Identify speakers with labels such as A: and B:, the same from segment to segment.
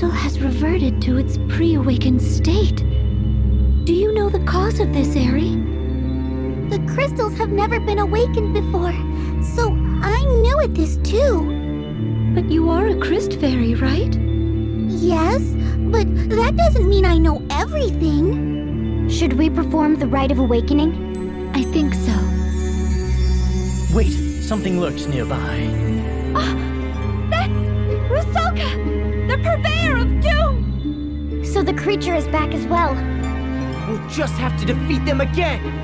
A: crystal has reverted to its pre-awakened state. Do you know the cause of this, Eri?
B: The crystals have never been awakened before, so I'm new at this too.
A: But you are a Crystal Fairy, right?
B: Yes, but that doesn't mean I know everything.
C: Should we perform the Rite of Awakening?
A: I think so.
D: Wait, something lurks nearby.
B: That's Rusalka, the purveyor of doom!
C: So the creature is back as well.
D: We'll just have to defeat them again!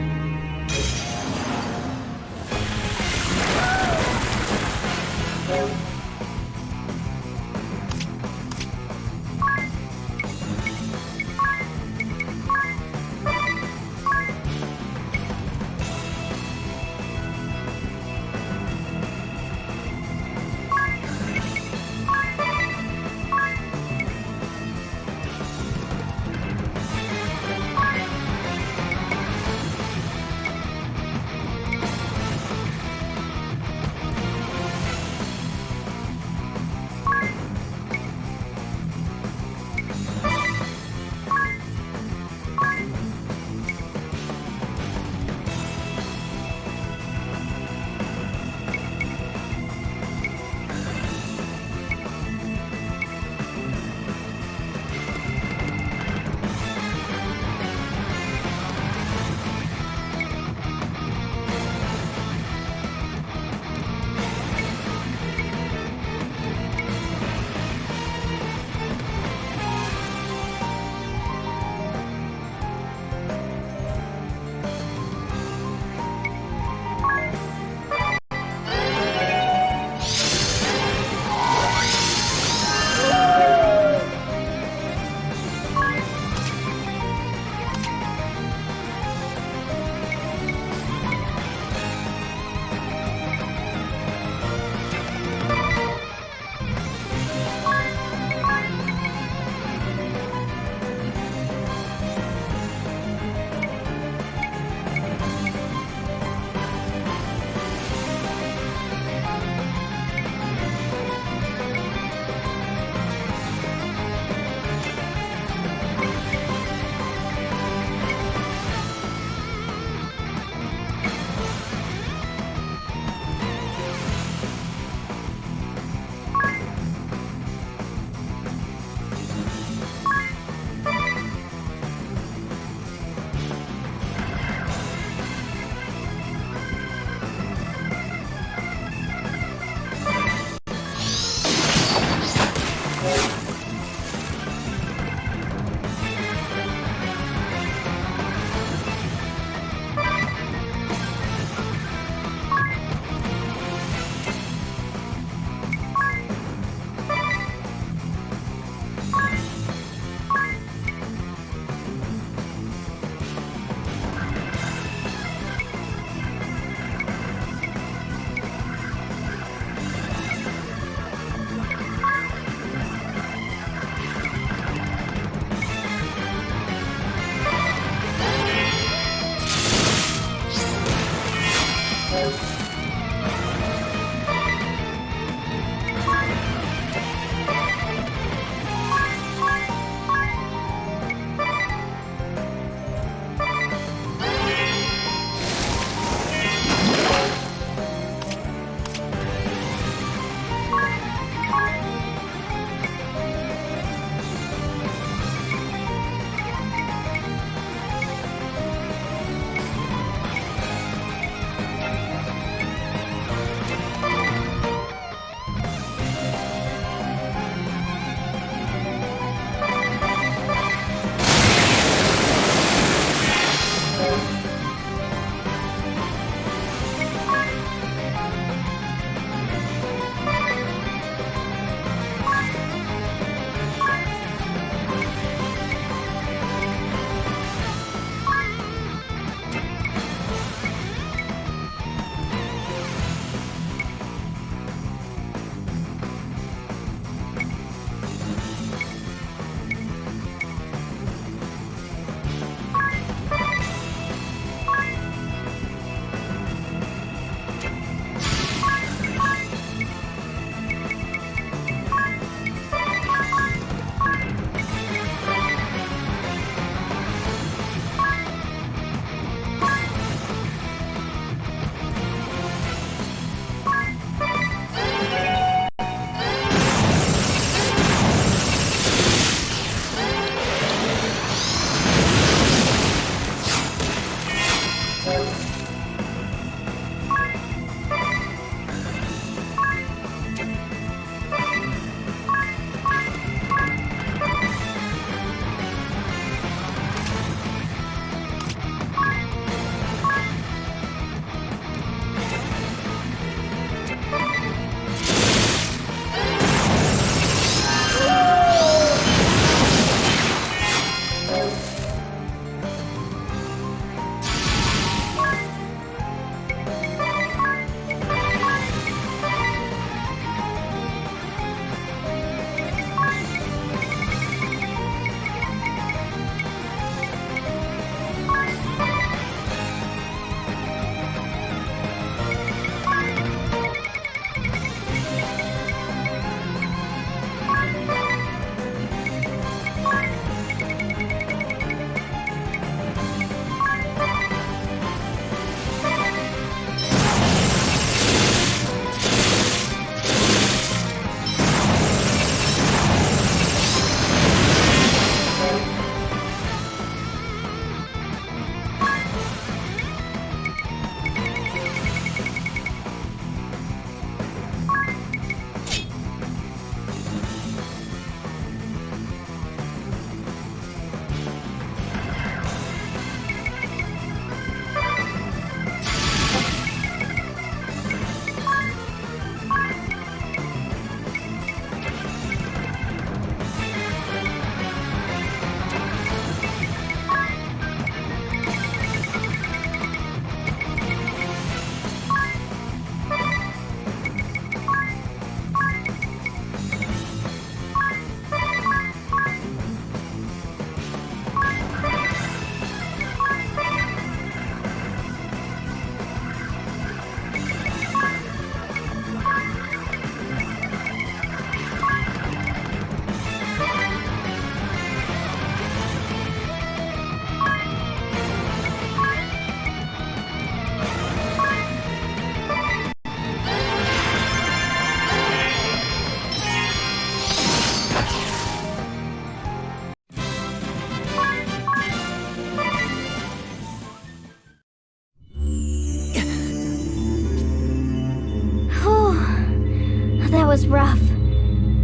C: was rough.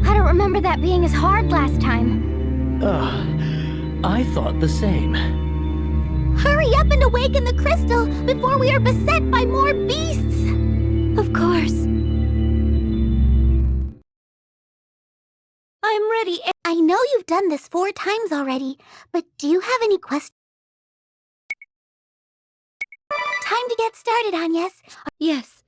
C: I don't remember that being as hard last time.
D: I thought the same.
B: Hurry up and awaken the crystal before we are beset by more beasts!
A: Of course. I'm ready.
B: I know you've done this 4 times already, but do you have any questions? Time to get started, Agnes.
A: Yes.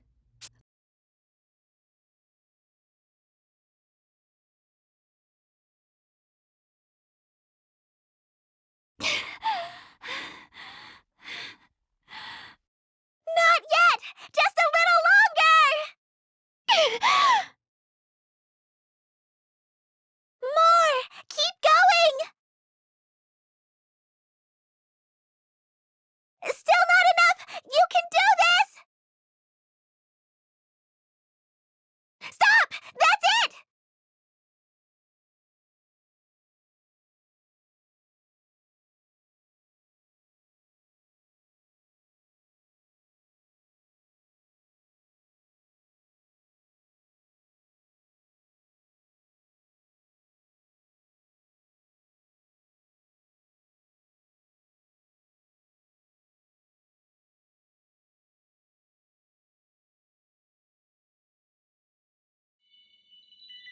B: Not yet! Just a little longer! More! Keep going! Still not enough! You can do this! Stop! That's it!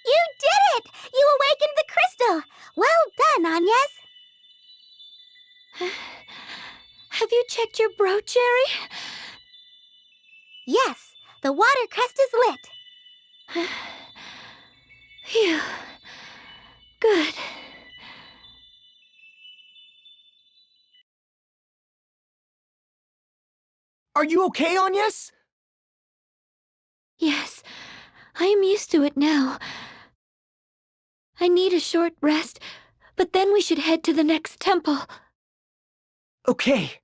B: You did it! You awakened the crystal! Well done, Agnes!
A: Have you checked your brooch, Jerry?
B: Yes, the water crest is lit.
A: Phew. Good.
D: Are you okay, Agnes?
A: Yes, I am used to it now. I need a short rest, but then we should head to the next temple.
D: Okay.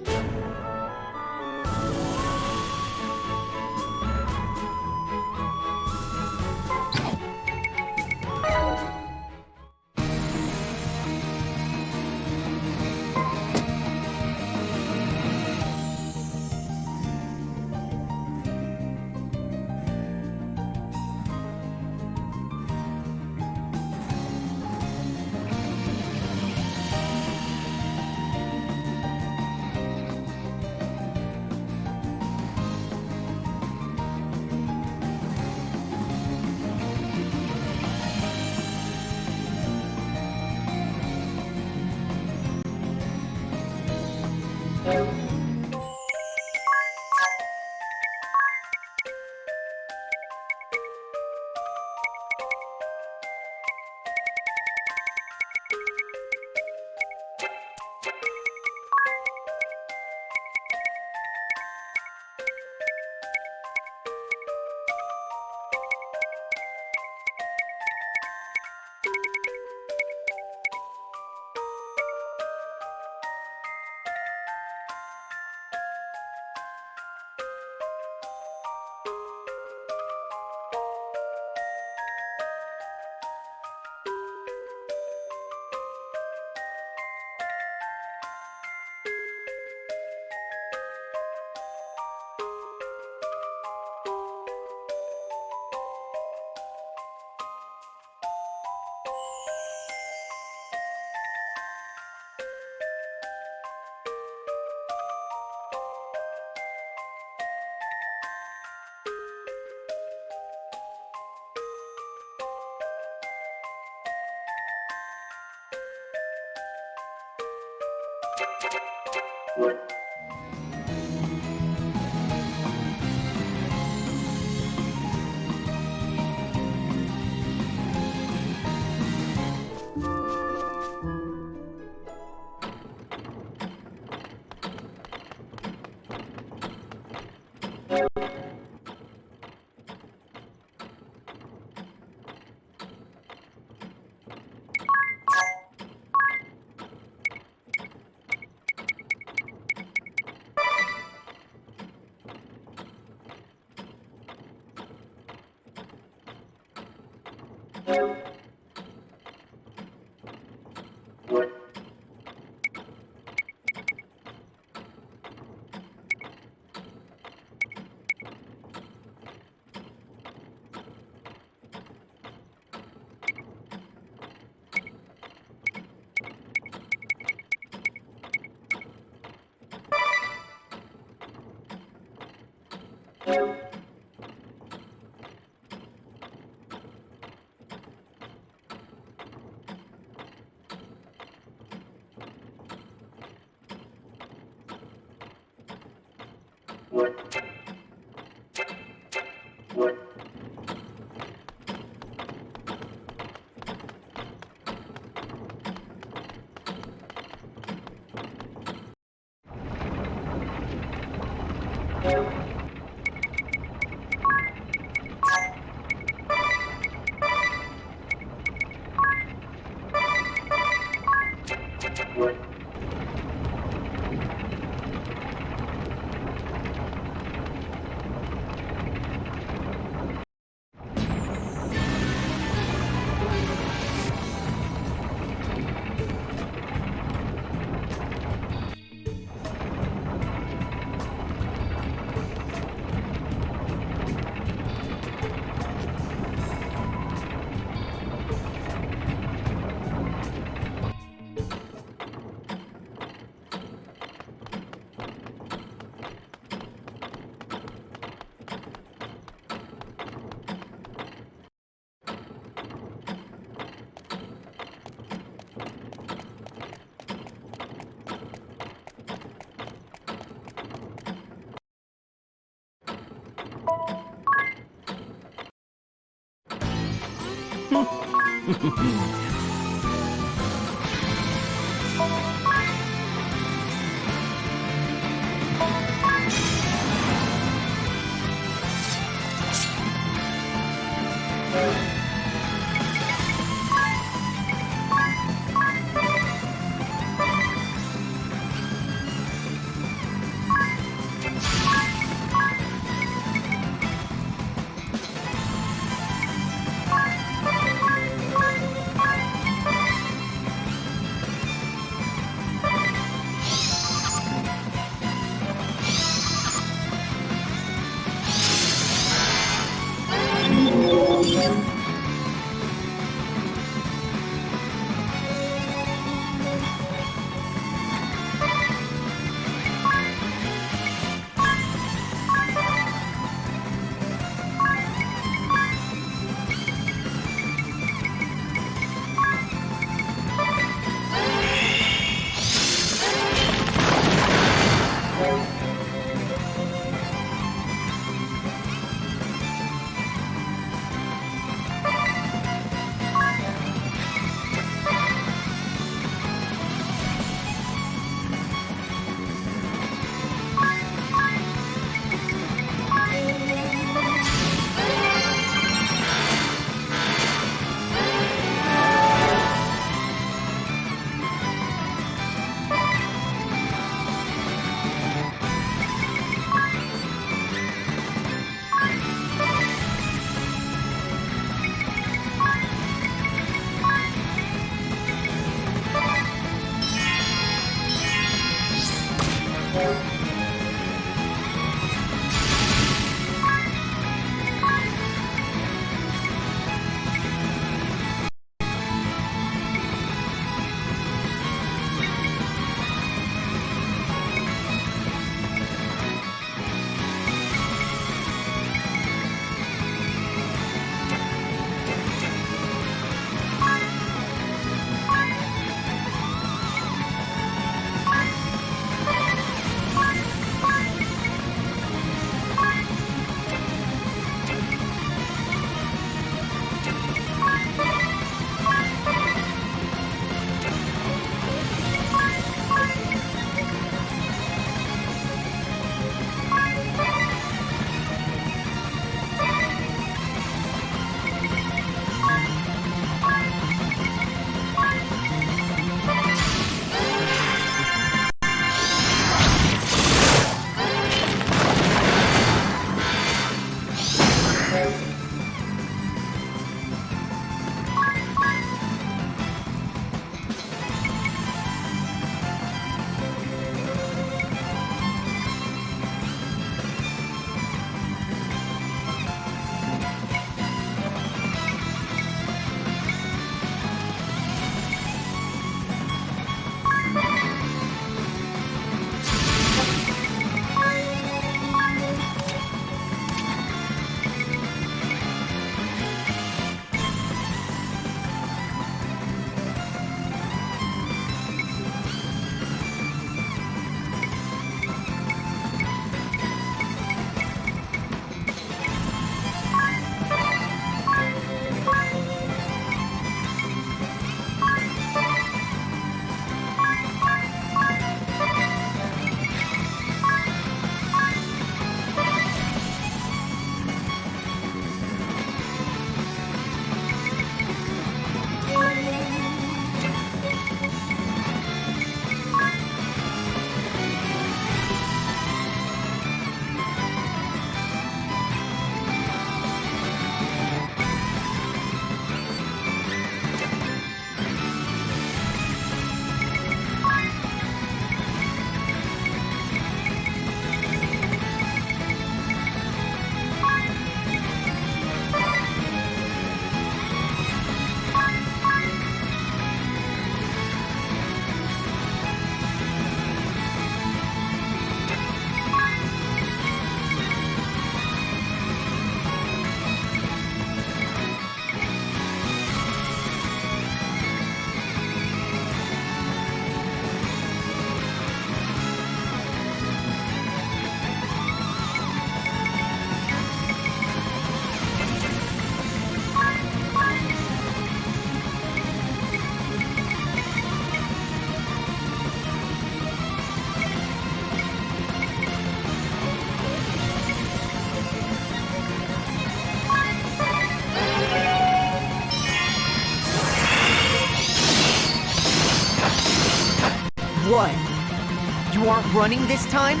E: aren't running this time?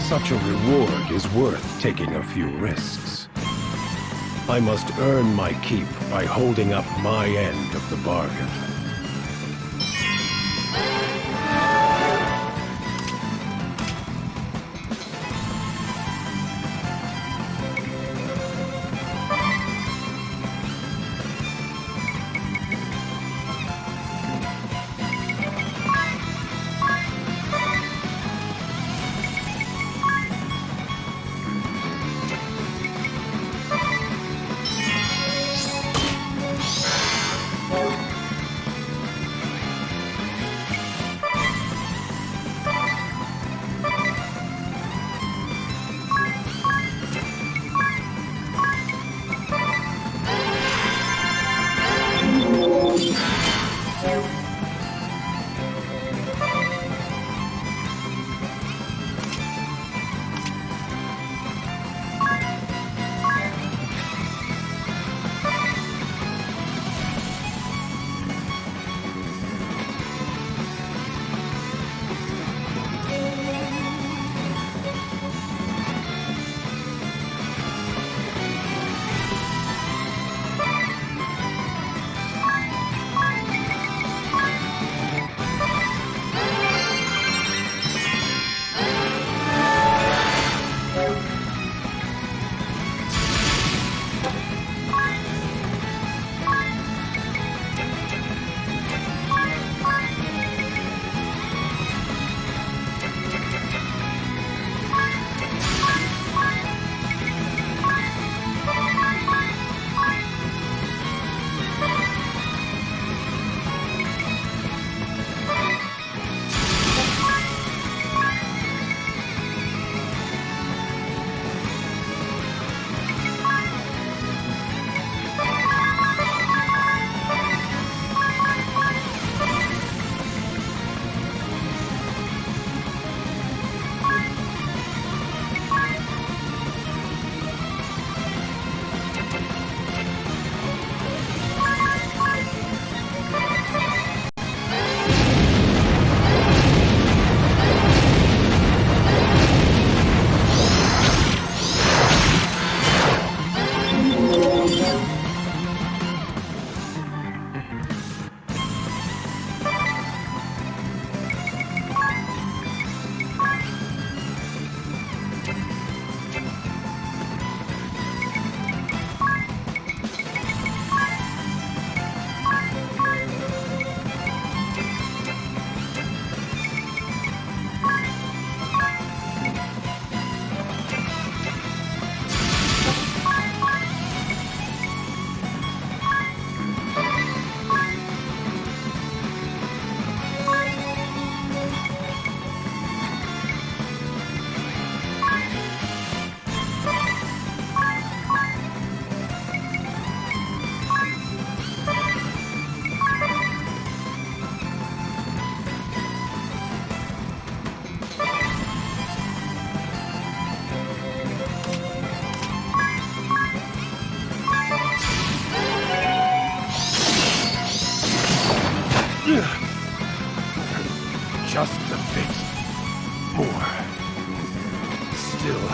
F: Such a reward is worth taking a few risks. I must earn my keep by holding up my end of the bargain. Just a bit more. Still,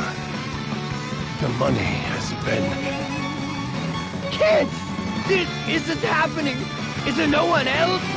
F: the money has been...
D: Kids! This isn't happening! Is there no one else?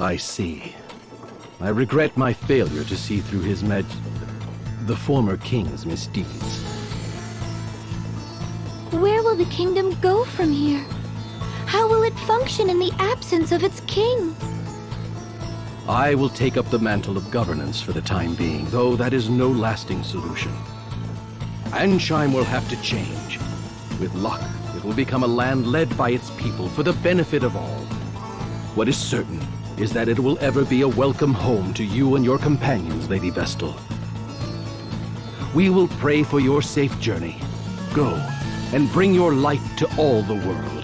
E: I see. I regret my failure to see through the former king's misdeeds.
A: Where will the kingdom go from here? How will it function in the absence of its king?
E: I will take up the mantle of governance for the time being, though that is no lasting solution. Ansheim will have to change. With luck, it will become a land led by its people for the benefit of all. What is certain is that it will ever be a welcome home to you and your companions, Lady Vestal. We will pray for your safe journey. Go, and bring your light to all the world.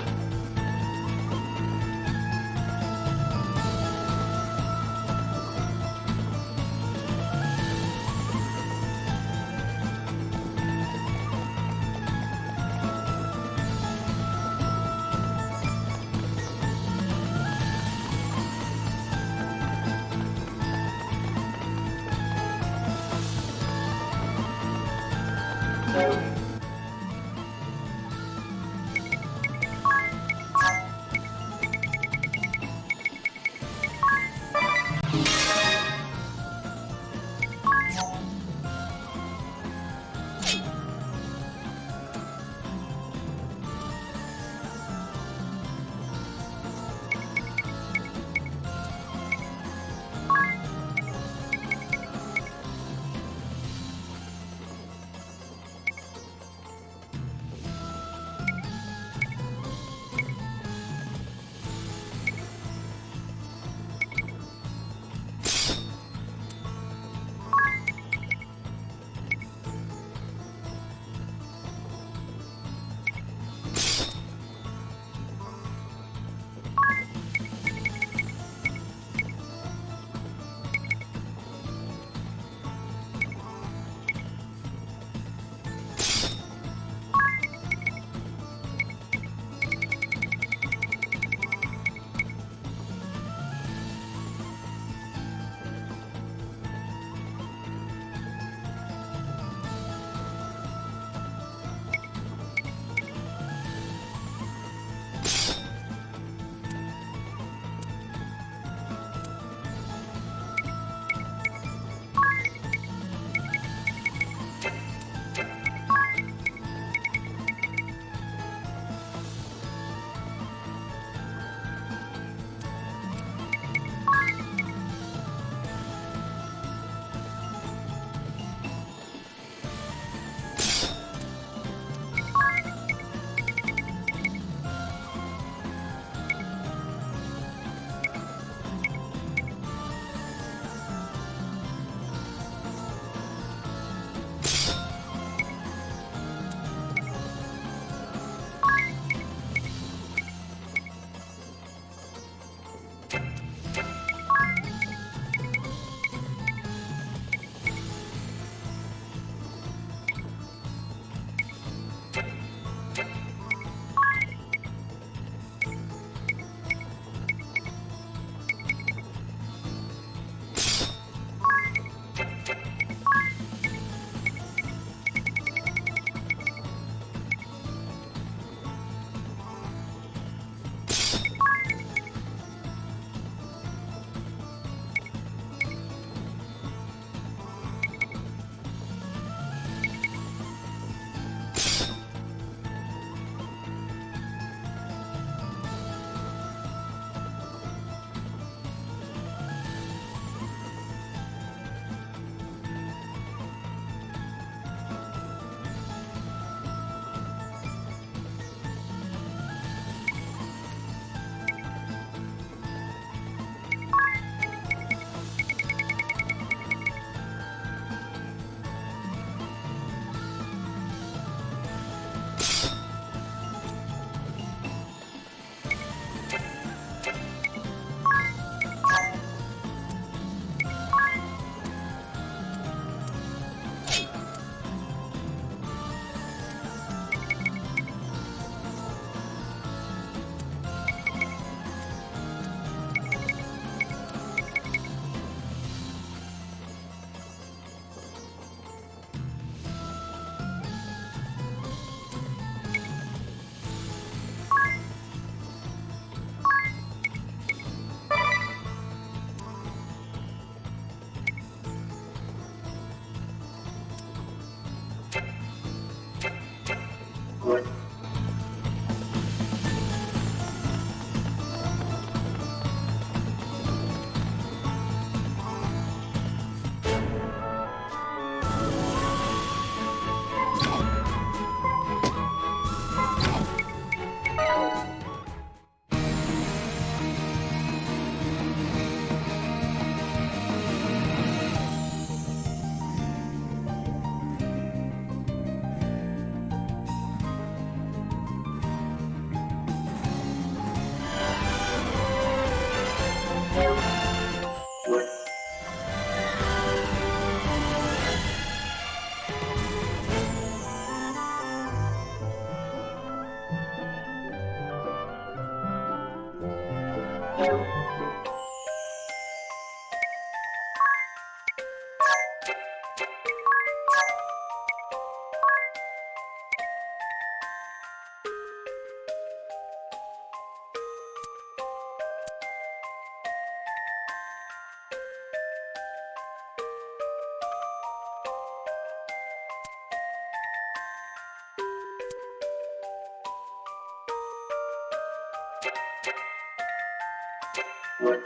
D: Here it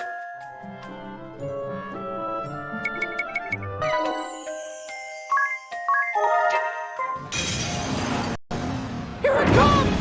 D: comes!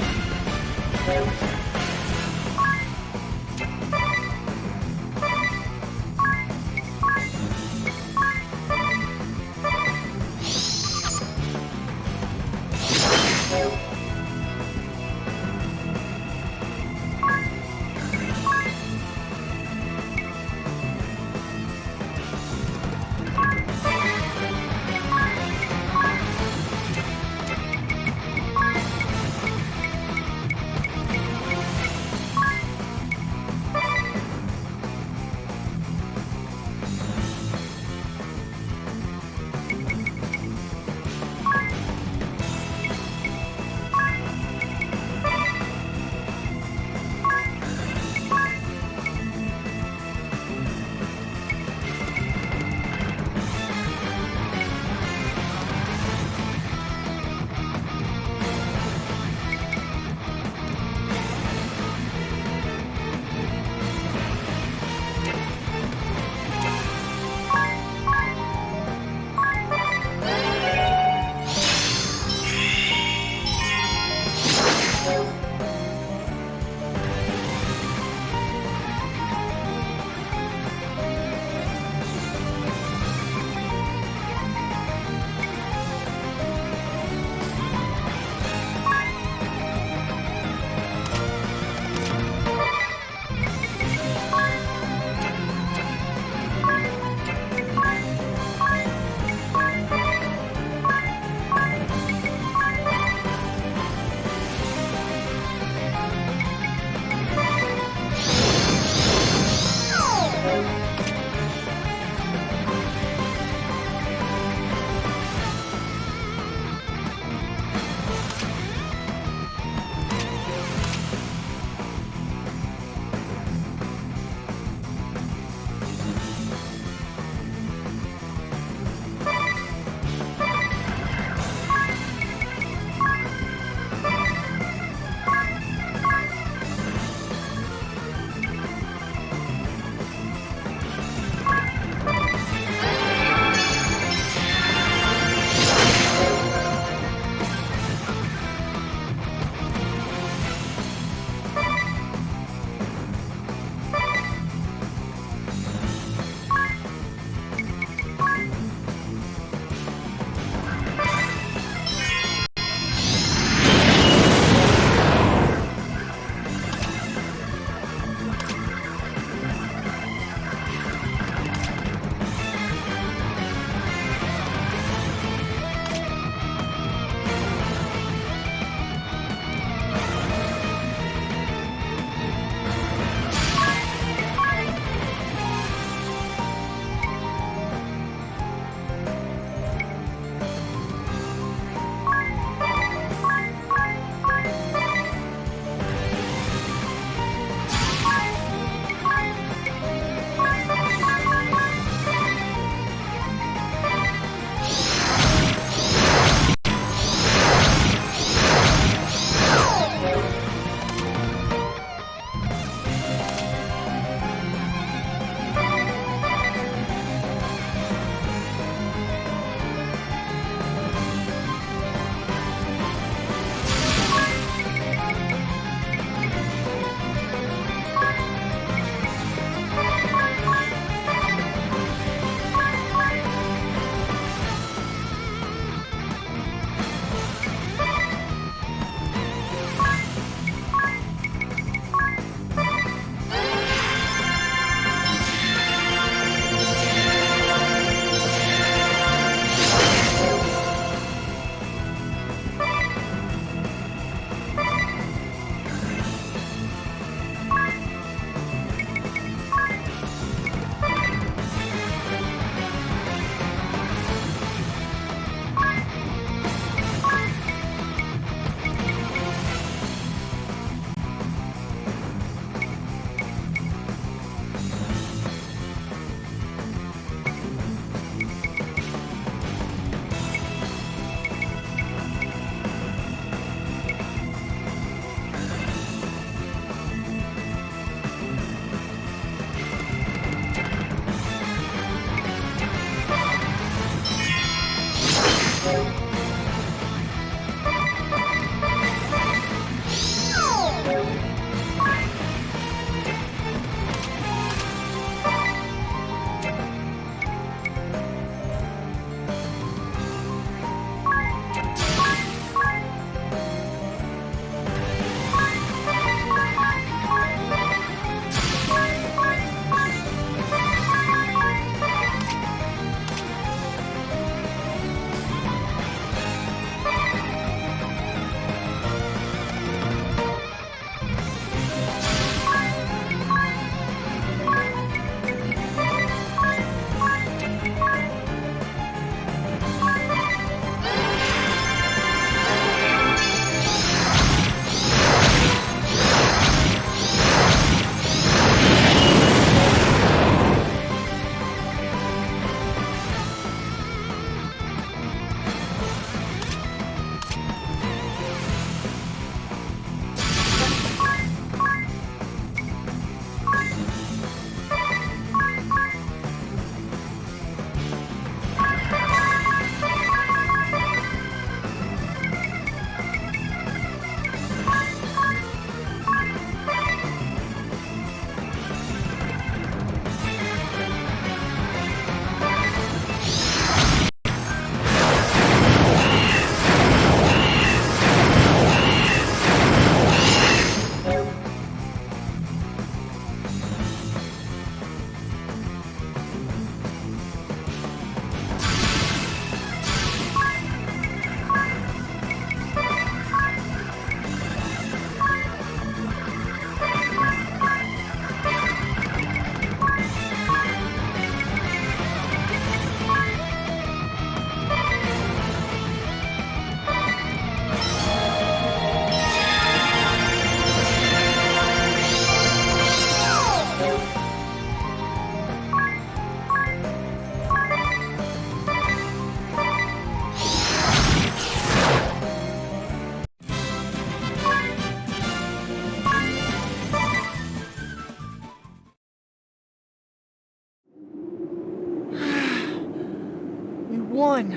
D: won.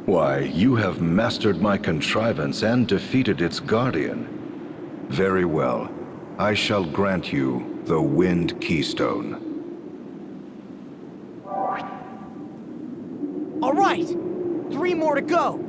G: Why, you have mastered my contrivance and defeated its guardian. Very well. I shall grant you the Wind Keystone.
D: All right, 3 more to go.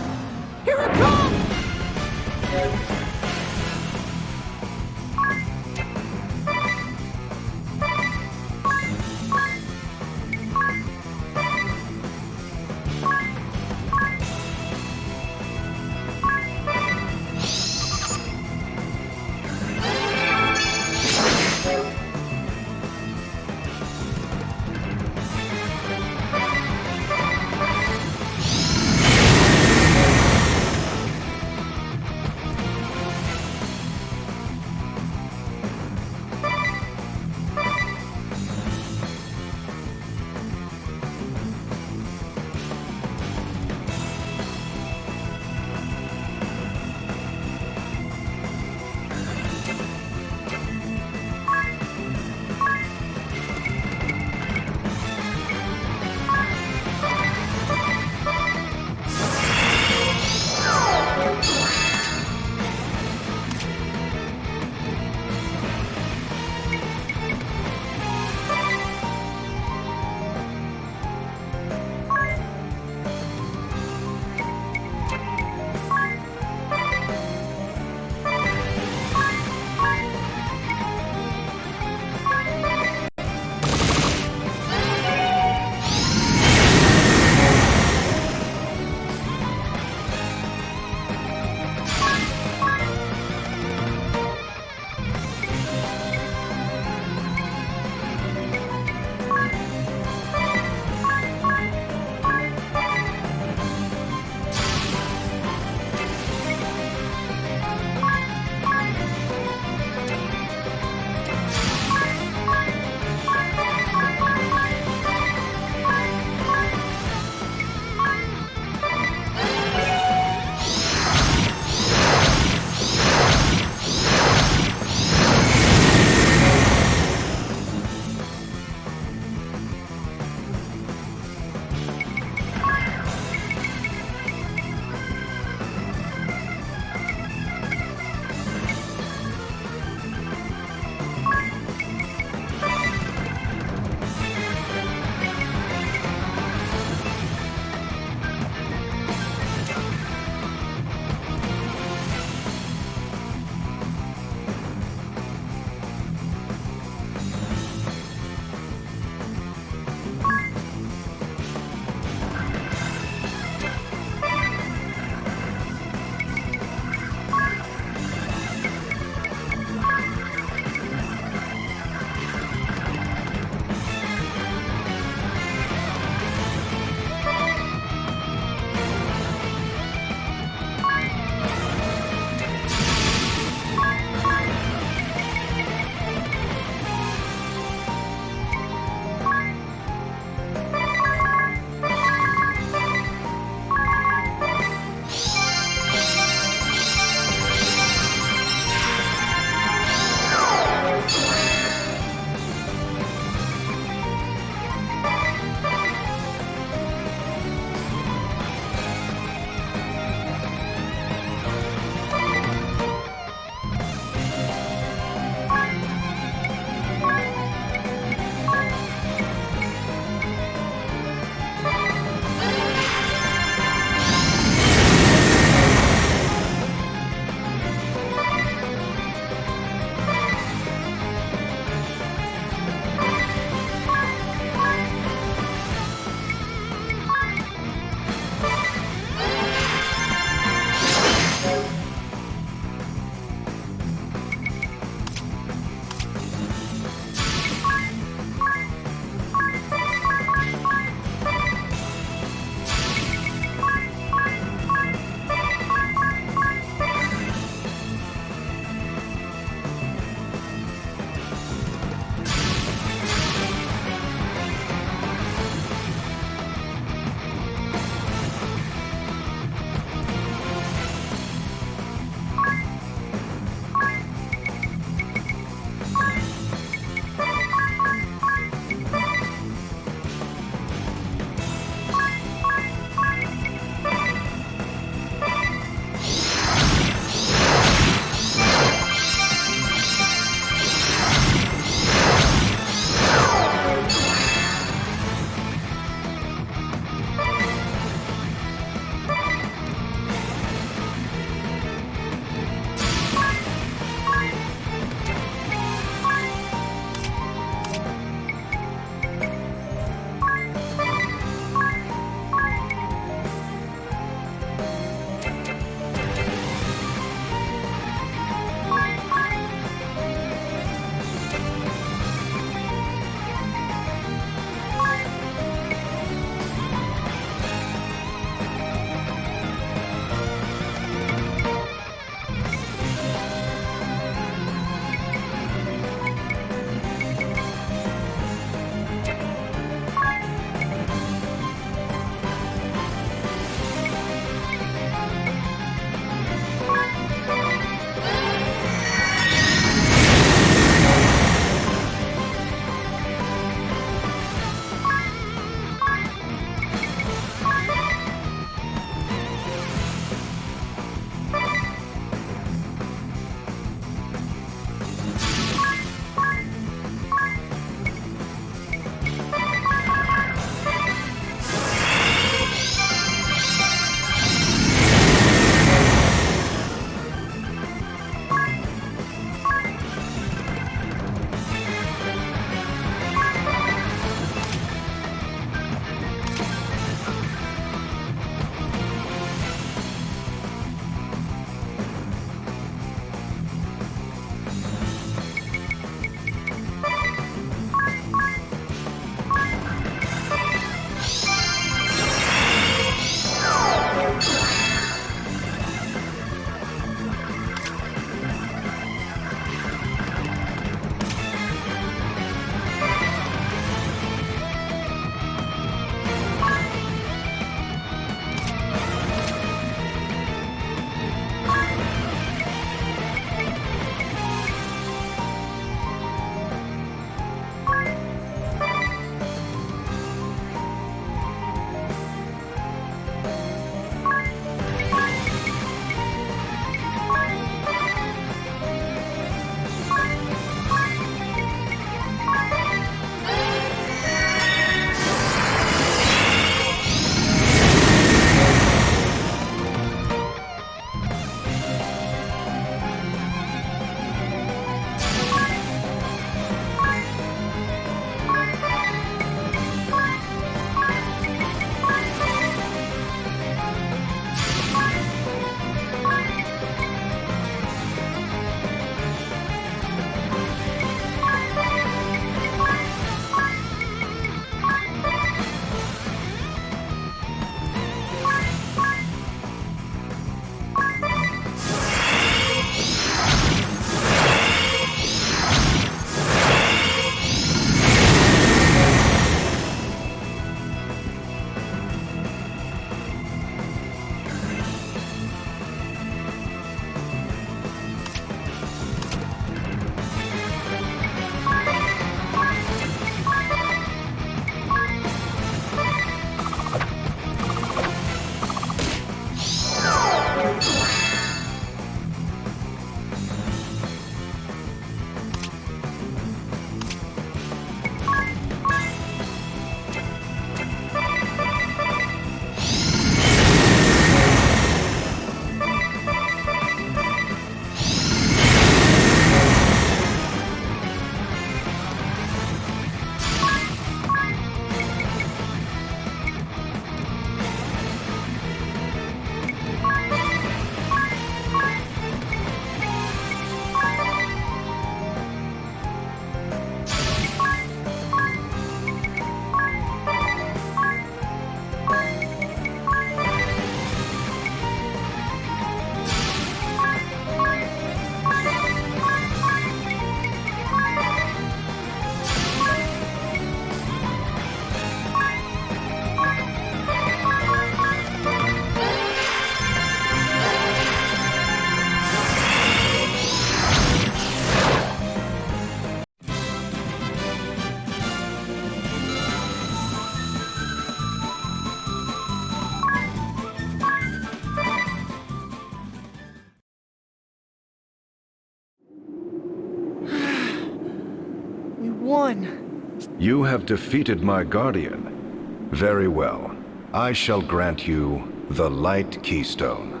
G: You have defeated my guardian. Very well. I shall grant you the Light Keystone.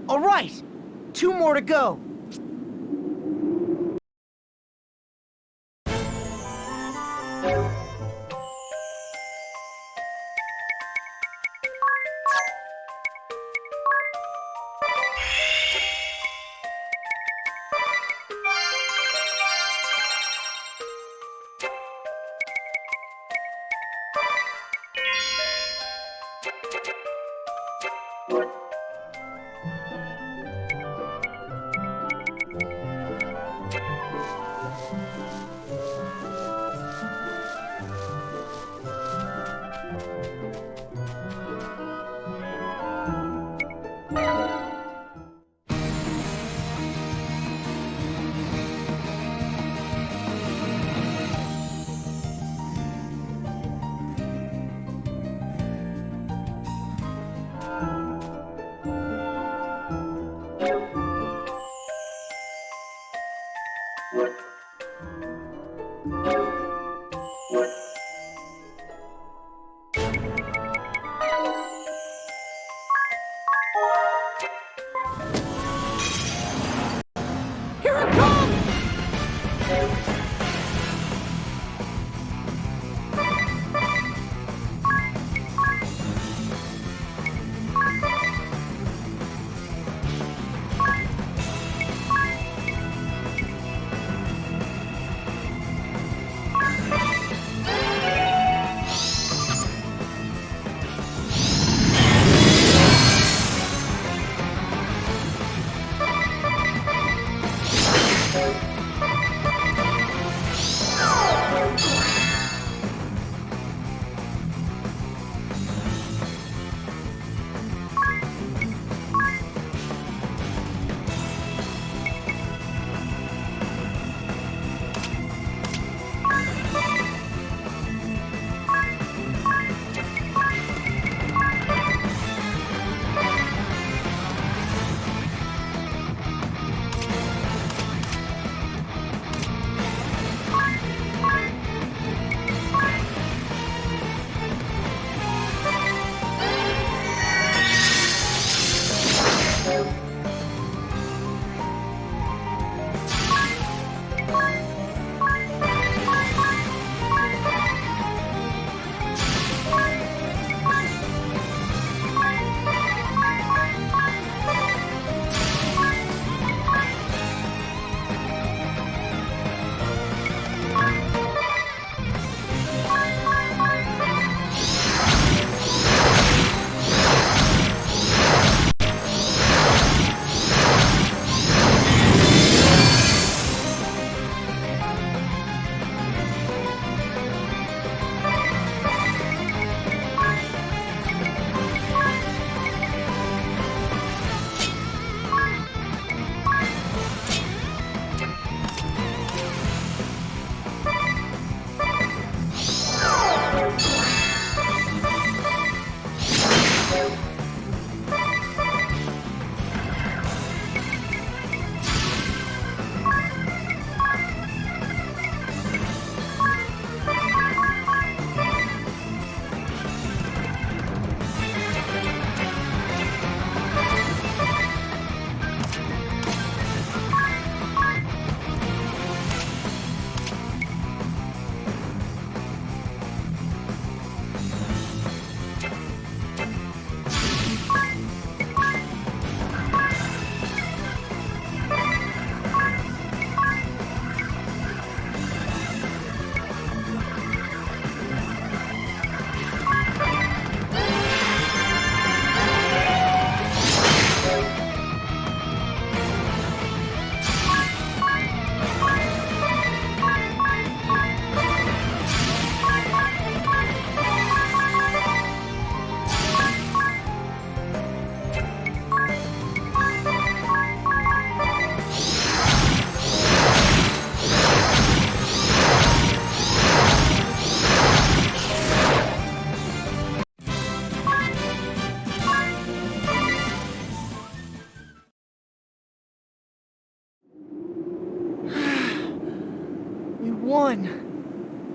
D: All right! 2 more to go. Here it comes!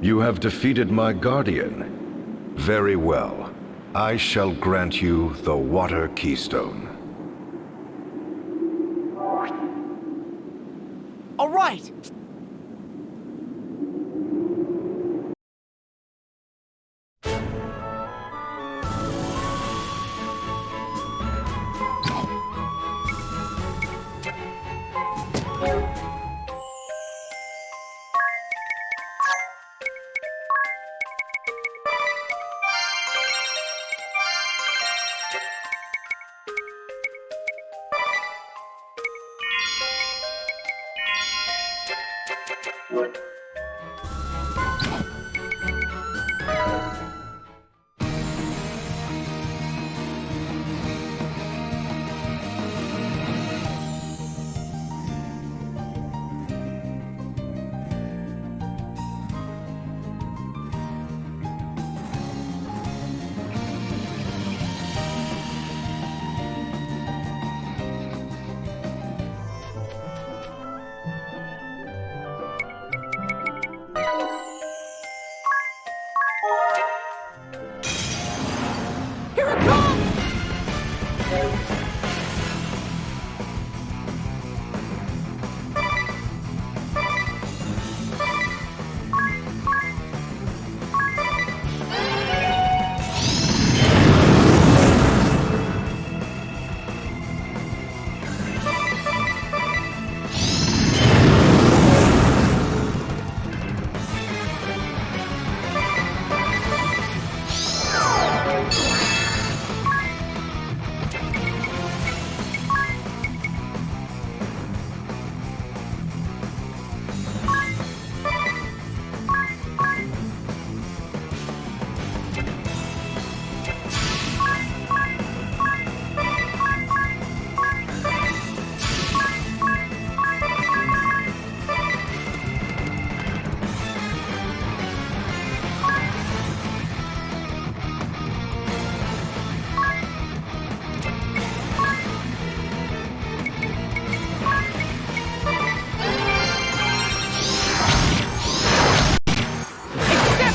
G: You have defeated my guardian. Very well. I shall grant you the Water Keystone.
D: All right!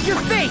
D: Your fate!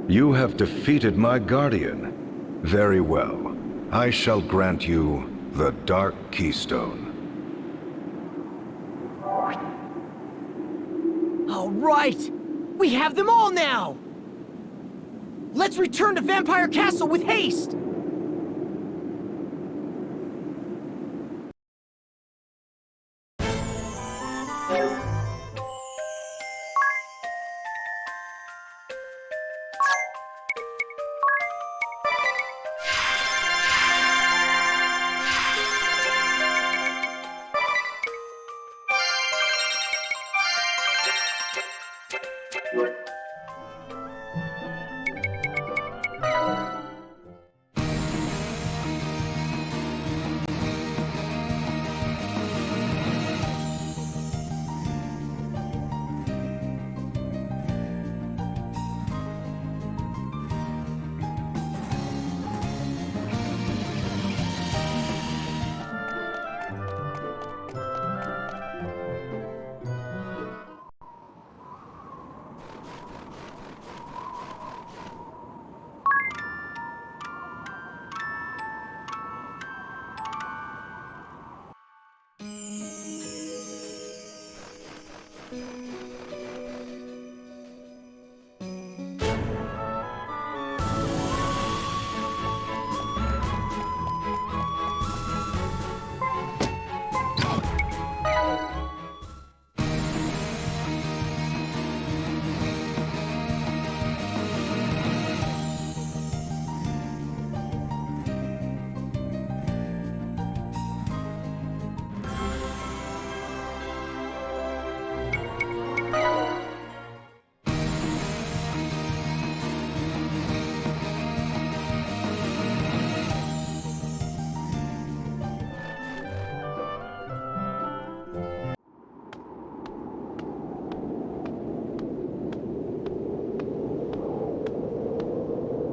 G: You have defeated my guardian. Very well. I shall grant you the Dark Keystone.
D: All right! We have them all now! Let's return to Vampire Castle with haste!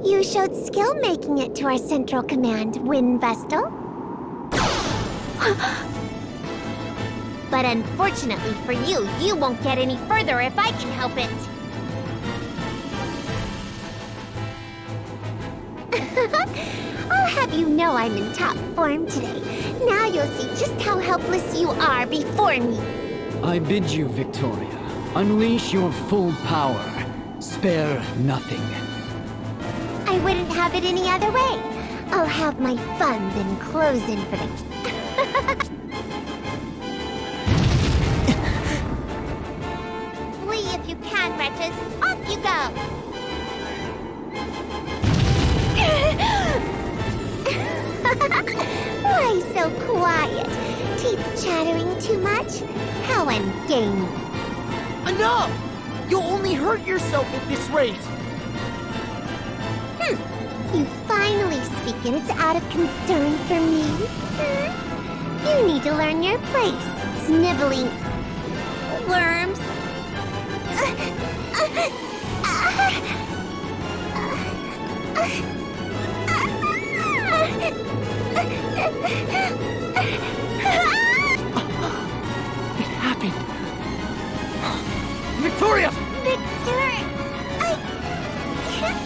B: You showed skill making it to our central command, Wind Vestal. But unfortunately for you, you won't get any further if I can help it. I'll have you know I'm in top form today. Now you'll see just how helpless you are before me.
H: I bid you, Victoria, unleash your full power. Spare nothing.
B: I wouldn't have it any other way. I'll have my fun then close in for the... Flee if you can, wretches. Off you go! Why so quiet? Teeth chattering too much? How ungainly.
D: Enough! You'll only hurt yourself at this rate!
B: You finally speak and it's out of concern for me. You need to learn your place, sniveling worms.
D: It happened! Victoria!
B: Victor, I can't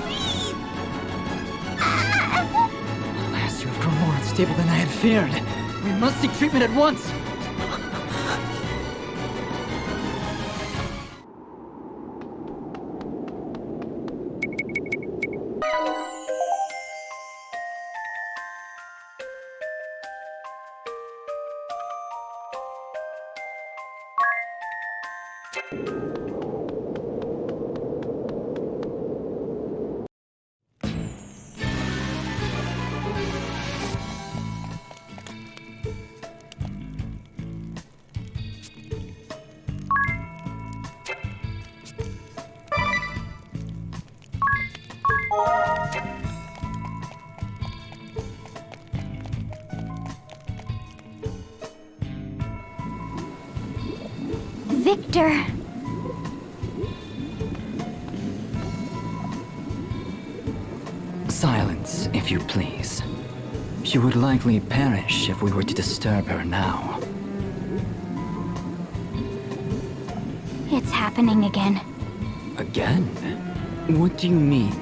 B: breathe.
H: Alas, you have grown more unstable than I had feared. We must seek treatment at once.
C: Victor!
H: Silence, if you please. She would likely perish if we were to disturb her now.
C: It's happening again.
H: Again? What do you mean?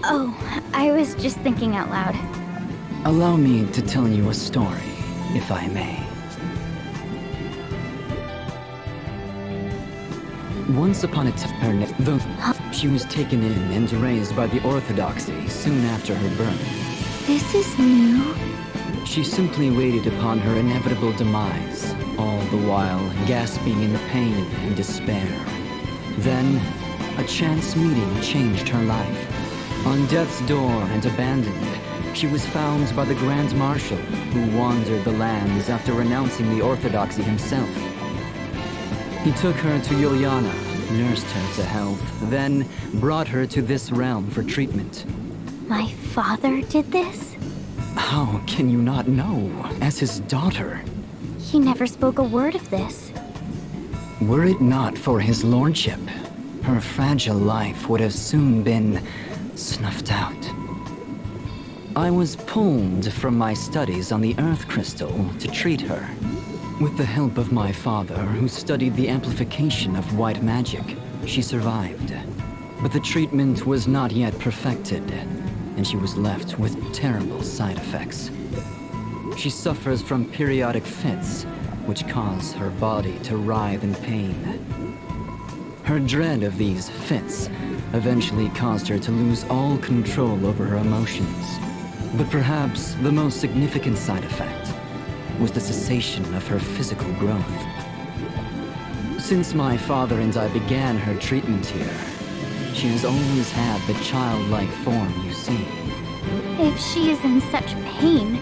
C: Oh, I was just thinking out loud.
H: Allow me to tell you a story, if I may. Once upon a time, though she was taken in and raised by the Orthodoxy soon after her birth.
A: This is new.
H: She simply waited upon her inevitable demise, all the while gasping in pain and despair. Then, a chance meeting changed her life. On death's door and abandoned, she was found by the Grand Marshal, who wandered the lands after renouncing the Orthodoxy himself. He took her to Juliana, nursed her to health, then brought her to this realm for treatment.
C: My father did this?
H: How can you not know, as his daughter?
C: He never spoke a word of this.
H: Were it not for his lordship, her fragile life would have soon been snuffed out. I was pulled from my studies on the Earth Crystal to treat her. With the help of my father, who studied the amplification of white magic, she survived. But the treatment was not yet perfected, and she was left with terrible side effects. She suffers from periodic fits, which cause her body to writhe in pain. Her dread of these fits eventually caused her to lose all control over her emotions. But perhaps the most significant side effect was the cessation of her physical growth. Since my father and I began her treatment here, she has always had the childlike form you see.
C: If she is in such pain,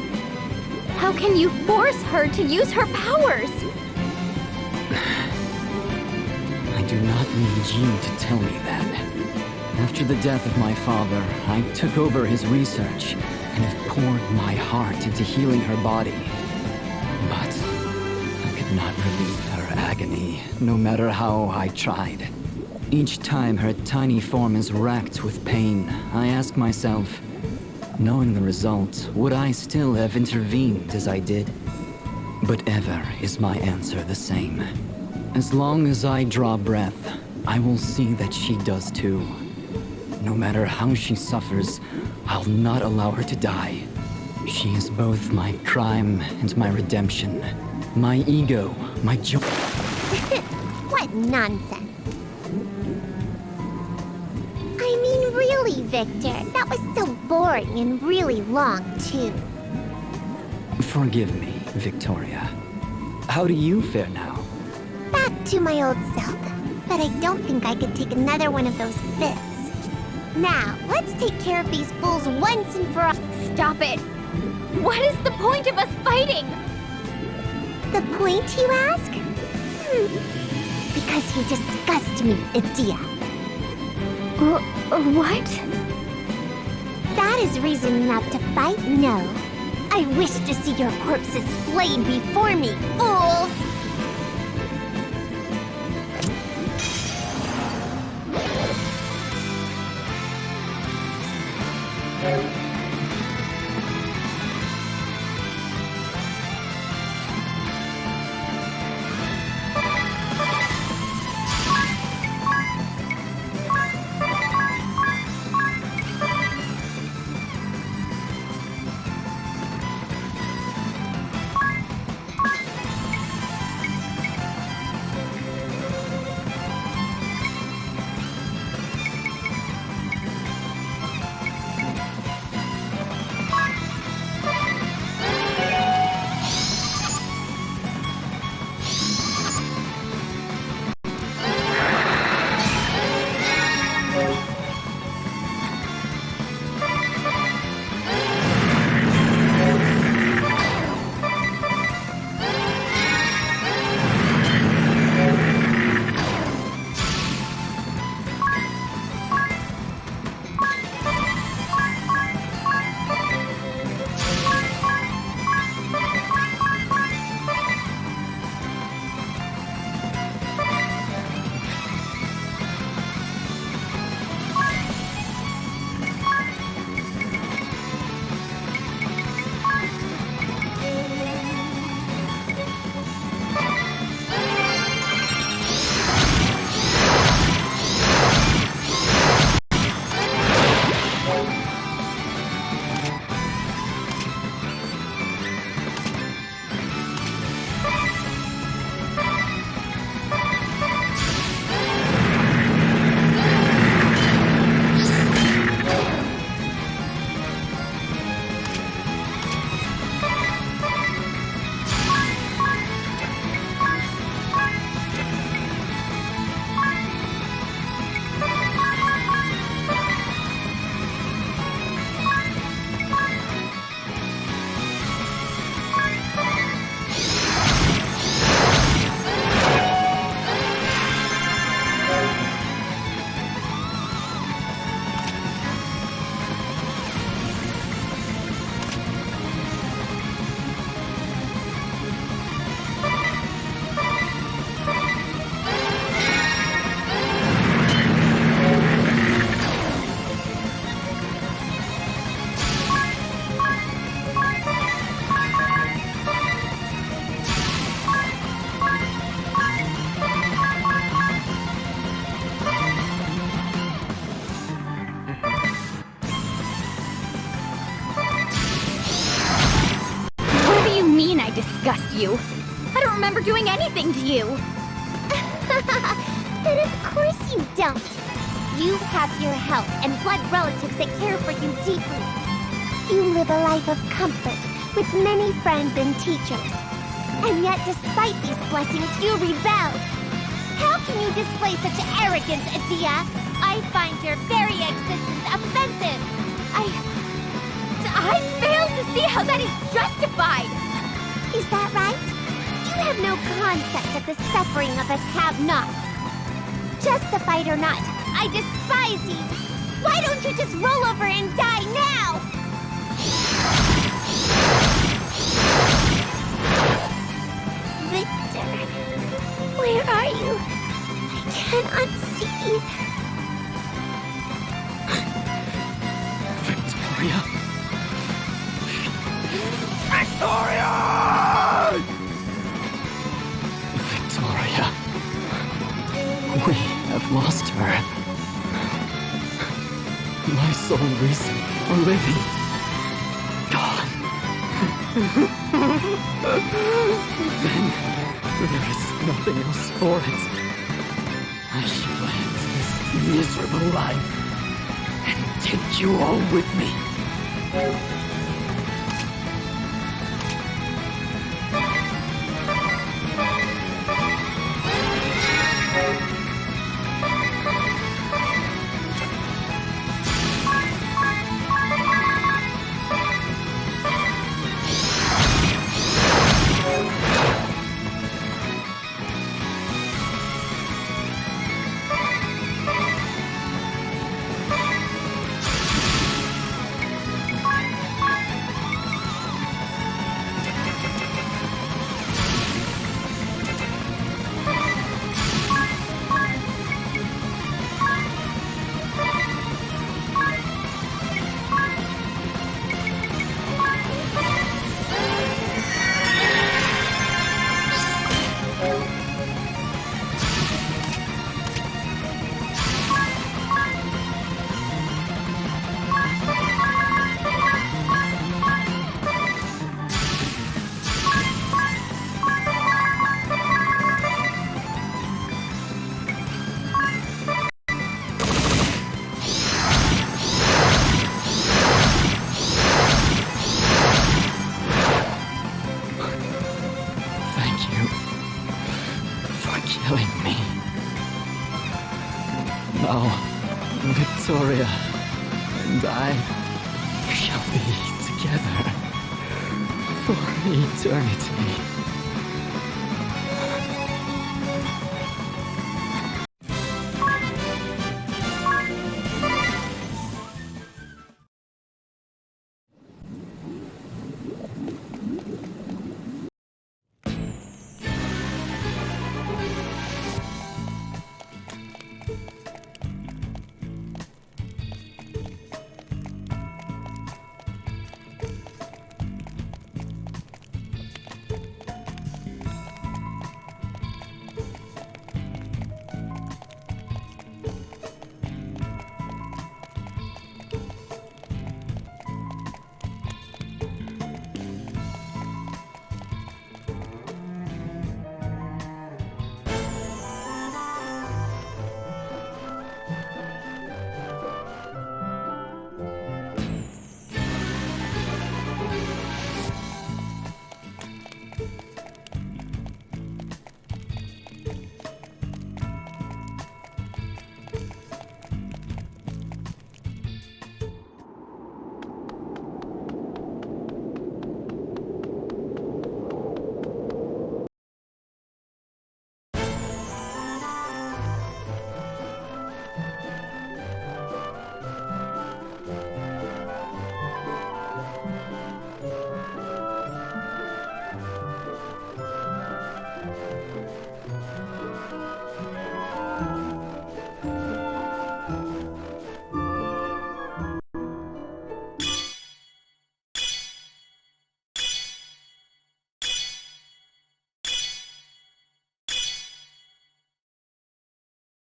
C: how can you force her to use her powers?
H: I do not need you to tell me that. After the death of my father, I took over his research and have poured my heart into healing her body. But I could not relieve her agony, no matter how I tried. Each time her tiny form is racked with pain, I ask myself, knowing the result, would I still have intervened as I did? But ever is my answer the same. As long as I draw breath, I will see that she does too. No matter how she suffers, I'll not allow her to die. She is both my crime and my redemption. My ego, my joy.
B: What nonsense. I mean, really, Victor, that was so boring and really long, too.
H: Forgive me, Victoria. How do you fare now?
B: Back to my old self, but I don't think I could take another one of those fits. Now, let's take care of these fools once and for all.
C: Stop it! What is the point of us fighting?
B: The point, you ask? Because you disgust me, Edea.
C: What?
B: That is reason enough to fight? No. I wish to see your corpses flayed before me, fools!
C: What do you mean I disgust you? I don't remember doing anything to you.
B: But of course you don't. You have your health and blood relatives that care for you deeply. You live a life of comfort with many friends and teachers. And yet, despite these blessings, you rebel. How can you display such arrogance, Adia? I find your very existence offensive.
C: I fail to see how that is justified.
B: Is that right? You have no concept of the suffering of us have-nots. Justified or not, I despise you. Why don't you just roll over and die now? Victor, where are you? I cannot see.
H: Victoria! Victoria! We have lost her. My sole reason for living. Gone. Then there is nothing else for it. I shall end this miserable life and take you all with me. Killing me. Now, Victoria and I shall be together for eternity.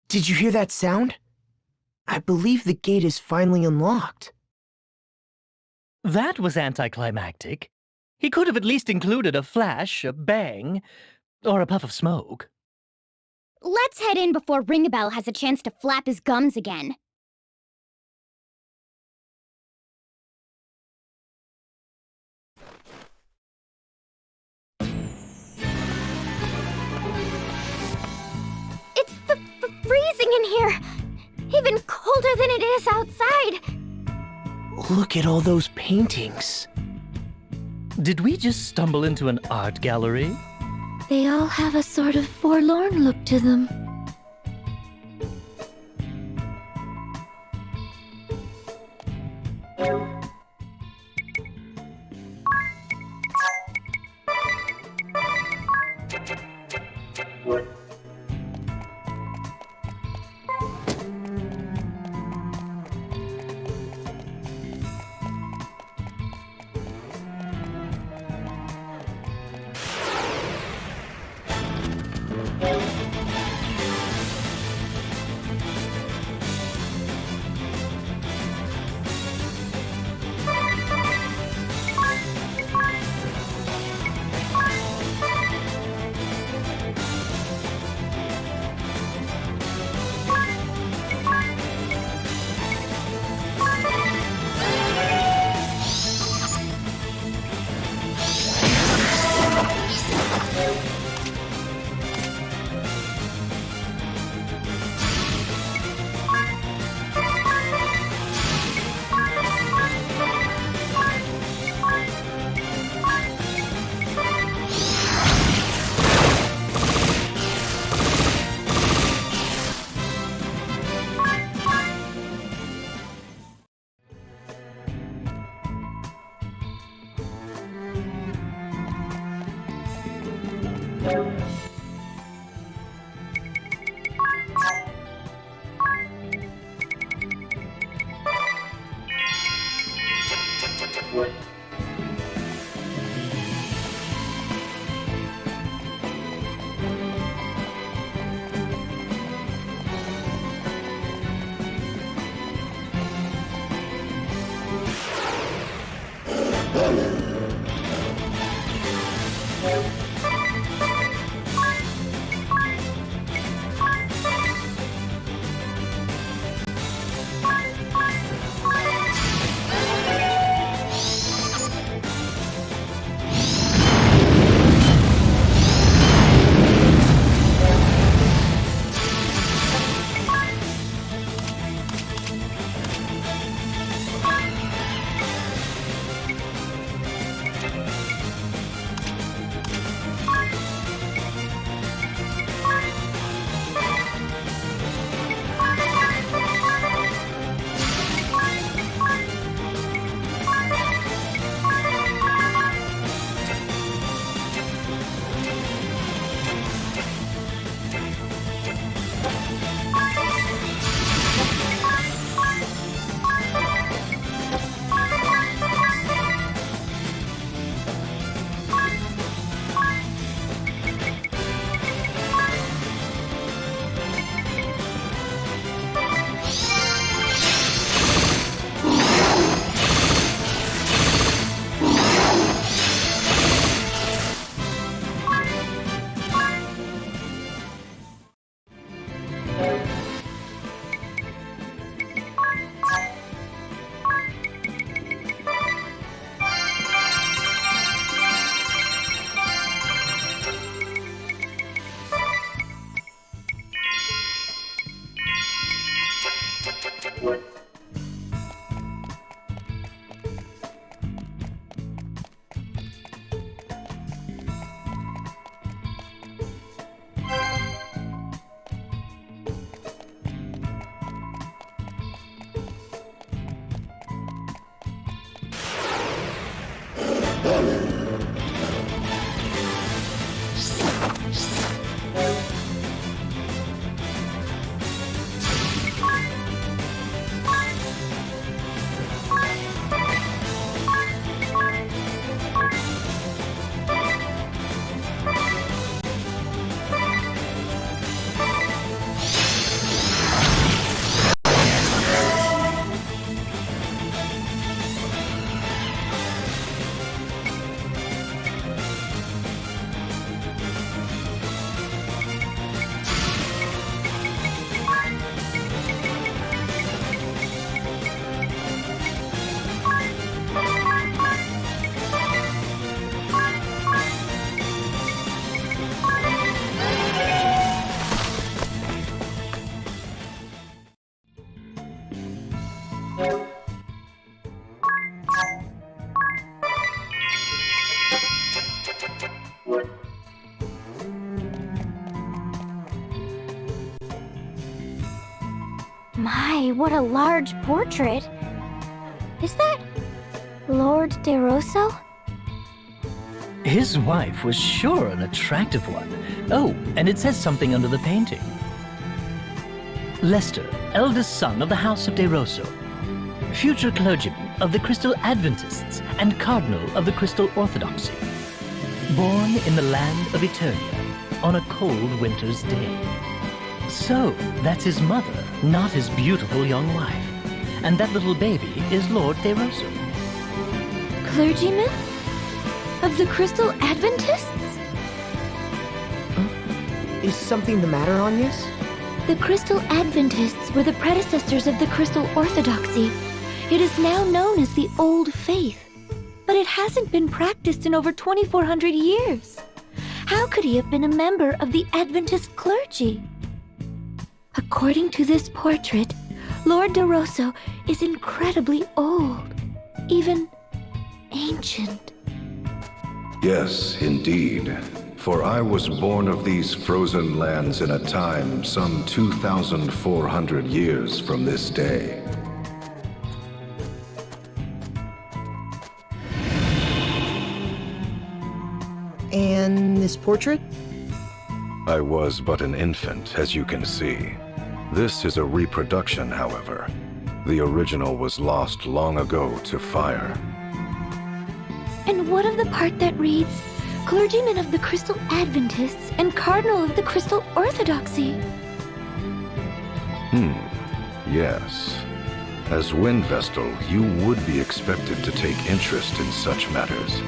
D: Did you hear that sound? I believe the gate is finally unlocked.
I: That was anticlimactic. He could have at least included a flash, a bang, or a puff of smoke.
C: Let's head in before Ringabel has a chance to flap his gums again. It's freezing in here! Even colder than it is outside!
D: Look at all those paintings.
I: Did we just stumble into an art gallery?
A: They all have a sort of forlorn look to them.
C: My, what a large portrait. Is that Lord DeRosso?
I: His wife was sure an attractive one. Oh, and it says something under the painting. Lester, eldest son of the House of DeRosso, future clergyman of the Crystal Adventists and cardinal of the Crystal Orthodoxy, born in the land of Eternia on a cold winter's day. So, that's his mother, not his beautiful young wife. And that little baby is Lord DeRosso.
A: Clergyman? Of the Crystal Adventists?
D: Is something the matter, Agnes?
A: The Crystal Adventists were the predecessors of the Crystal Orthodoxy. It is now known as the Old Faith, but it hasn't been practiced in over 2,400 years. How could he have been a member of the Adventist clergy? According to this portrait, Lord DeRosso is incredibly old, even ancient.
G: Yes, indeed. For I was born of these frozen lands in a time some 2,400 years from this day.
D: And this portrait?
G: I was but an infant, as you can see. This is a reproduction, however. The original was lost long ago to fire.
A: And what of the part that reads, Clergyman of the Crystal Adventists and Cardinal of the Crystal Orthodoxy?
G: Yes. As Wind Vestal, you would be expected to take interest in such matters.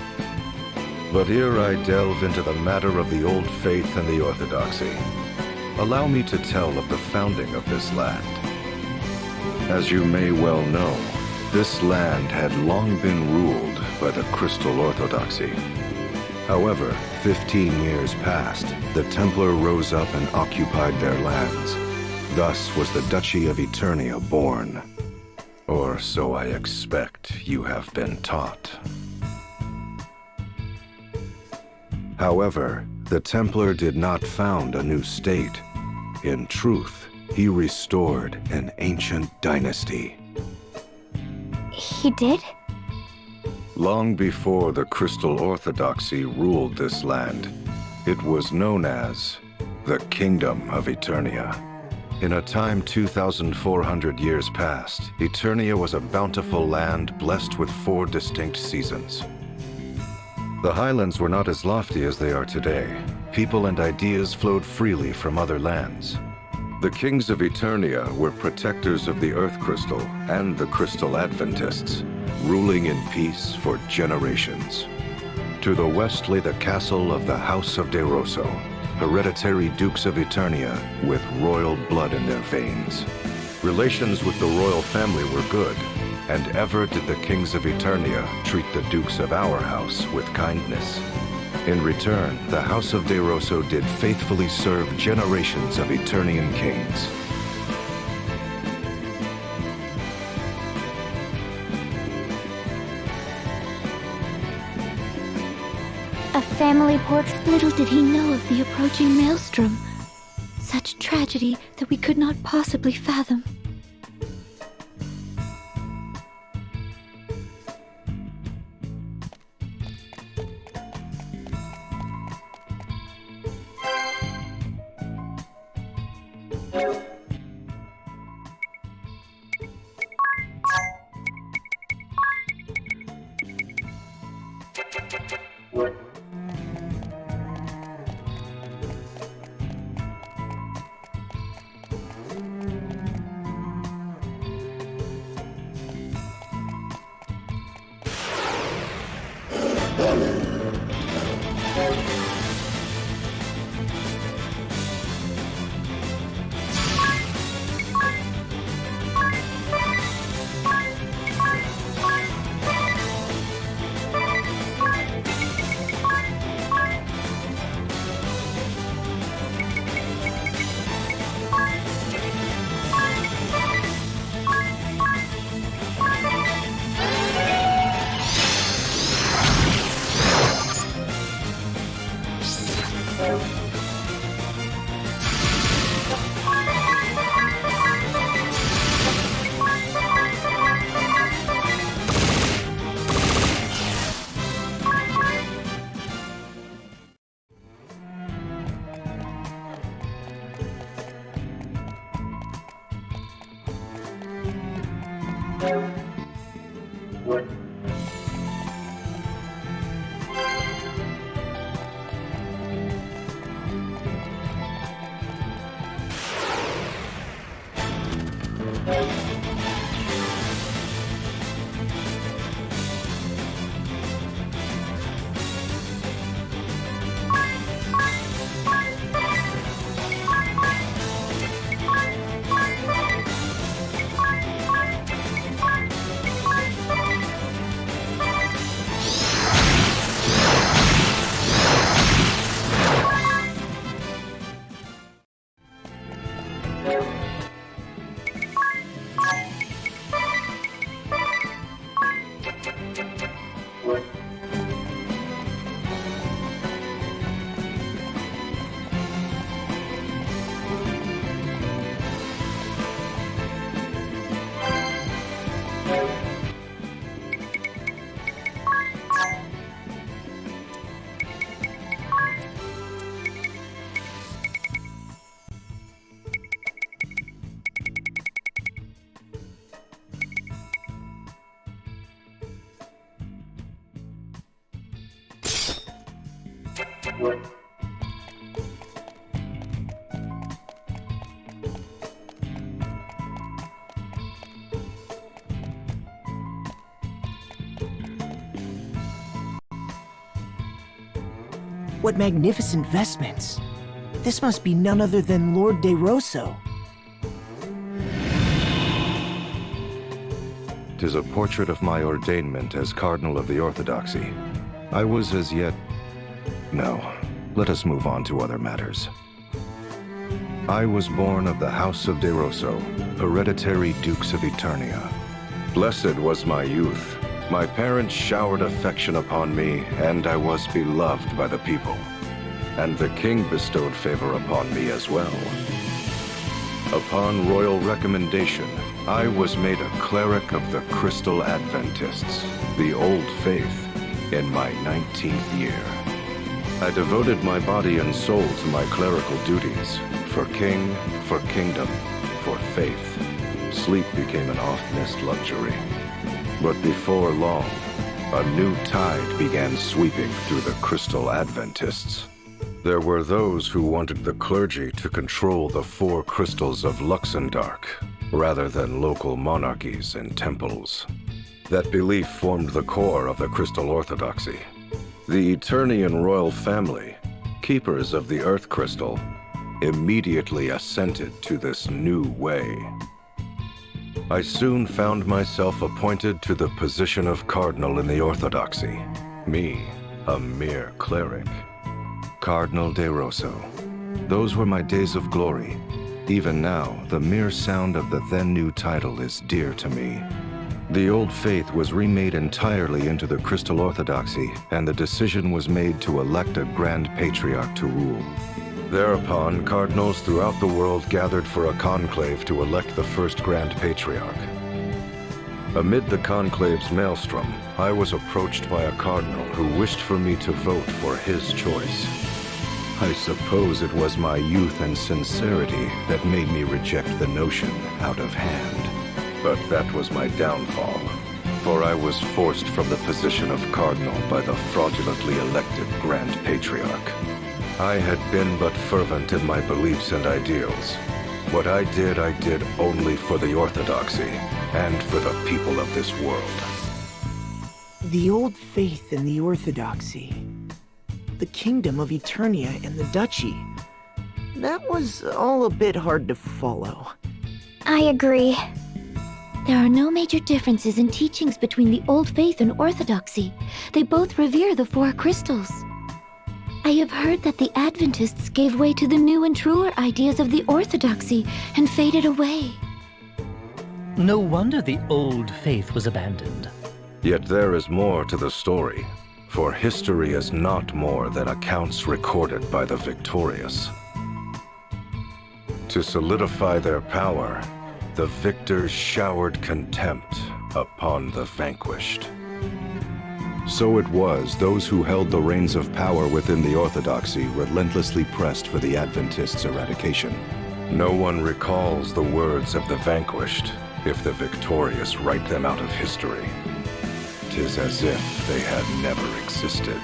G: But ere I delve into the matter of the Old Faith and the Orthodoxy, allow me to tell of the founding of this land. As you may well know, this land had long been ruled by the Crystal Orthodoxy. However, 15 years passed, the Templar rose up and occupied their lands. Thus was the Duchy of Eternia born. Or so I expect you have been taught. However, the Templar did not found a new state. In truth, he restored an ancient dynasty.
C: He did?
G: Long before the Crystal Orthodoxy ruled this land, it was known as the Kingdom of Eternia. In a time 2,400 years past, Eternia was a bountiful land blessed with 4 distinct seasons. The highlands were not as lofty as they are today. People and ideas flowed freely from other lands. The kings of Eternia were protectors of the Earth Crystal and the Crystal Adventists, ruling in peace for generations. To the west lay the castle of the House of DeRosso, hereditary dukes of Eternia with royal blood in their veins. Relations with the royal family were good, and ever did the kings of Eternia treat the dukes of our house with kindness. In return, the House of DeRosso did faithfully serve generations of Eternian kings.
C: A family portrait?
A: Little did he know of the approaching maelstrom. Such tragedy that we could not possibly fathom.
D: What magnificent vestments. This must be none other than Lord De Rosso.
G: 'Tis a portrait of my ordainment as Cardinal of the Orthodoxy. I was as yet... No, let us move on to other matters. I was born of the House of De Rosso, hereditary Dukes of Eternia. Blessed was my youth. My parents showered affection upon me, and I was beloved by the people. And the king bestowed favor upon me as well. Upon royal recommendation, I was made a cleric of the Crystal Adventists, the Old Faith, in my 19th year. I devoted my body and soul to my clerical duties, for king, for kingdom, for faith. Sleep became an oft-missed luxury. But before long, a new tide began sweeping through the Crystal Adventists. There were those who wanted the clergy to control the 4 crystals of Luxendark, rather than local monarchies and temples. That belief formed the core of the Crystal Orthodoxy. The Eternian royal family, keepers of the Earth Crystal, immediately assented to this new way. I soon found myself appointed to the position of Cardinal in the Orthodoxy. Me, a mere cleric. Cardinal De Rosso. Those were my days of glory. Even now, the mere sound of the then-new title is dear to me. The old faith was remade entirely into the Crystal Orthodoxy, and the decision was made to elect a Grand Patriarch to rule. Thereupon, cardinals throughout the world gathered for a conclave to elect the first Grand Patriarch. Amid the conclave's maelstrom, I was approached by a cardinal who wished for me to vote for his choice. I suppose it was my youth and sincerity that made me reject the notion out of hand. But that was my downfall, for I was forced from the position of cardinal by the fraudulently elected Grand Patriarch. I had been but fervent in my beliefs and ideals. What I did only for the Orthodoxy and for the people of this world.
D: The old faith and the Orthodoxy. The Kingdom of Eternia and the Duchy. That was all a bit hard to follow.
C: I agree.
A: There are no major differences in teachings between the Old Faith and Orthodoxy. They both revere the 4 crystals. I have heard that the Adventists gave way to the new and truer ideas of the Orthodoxy and faded away.
I: No wonder the old faith was abandoned.
G: Yet there is more to the story, for history is not more than accounts recorded by the victorious. To solidify their power, the victors showered contempt upon the vanquished. So it was those who held the reins of power within the Orthodoxy relentlessly pressed for the Adventists' eradication. No one recalls the words of the vanquished if the victorious write them out of history. 'Tis as if they had never existed.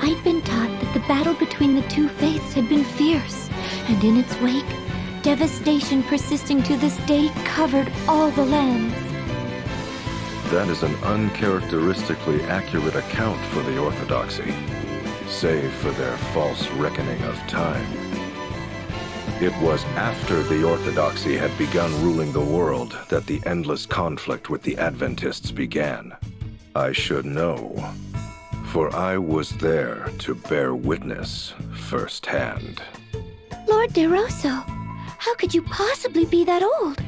A: I'd been taught that the battle between the 2 faiths had been fierce, and in its wake, devastation persisting to this day covered all the lands.
G: That is an uncharacteristically accurate account for the Orthodoxy, save for their false reckoning of time. It was after the Orthodoxy had begun ruling the world that the endless conflict with the Adventists began. I should know, for I was there to bear witness firsthand.
A: Lord De Rosso, how could you possibly be that old?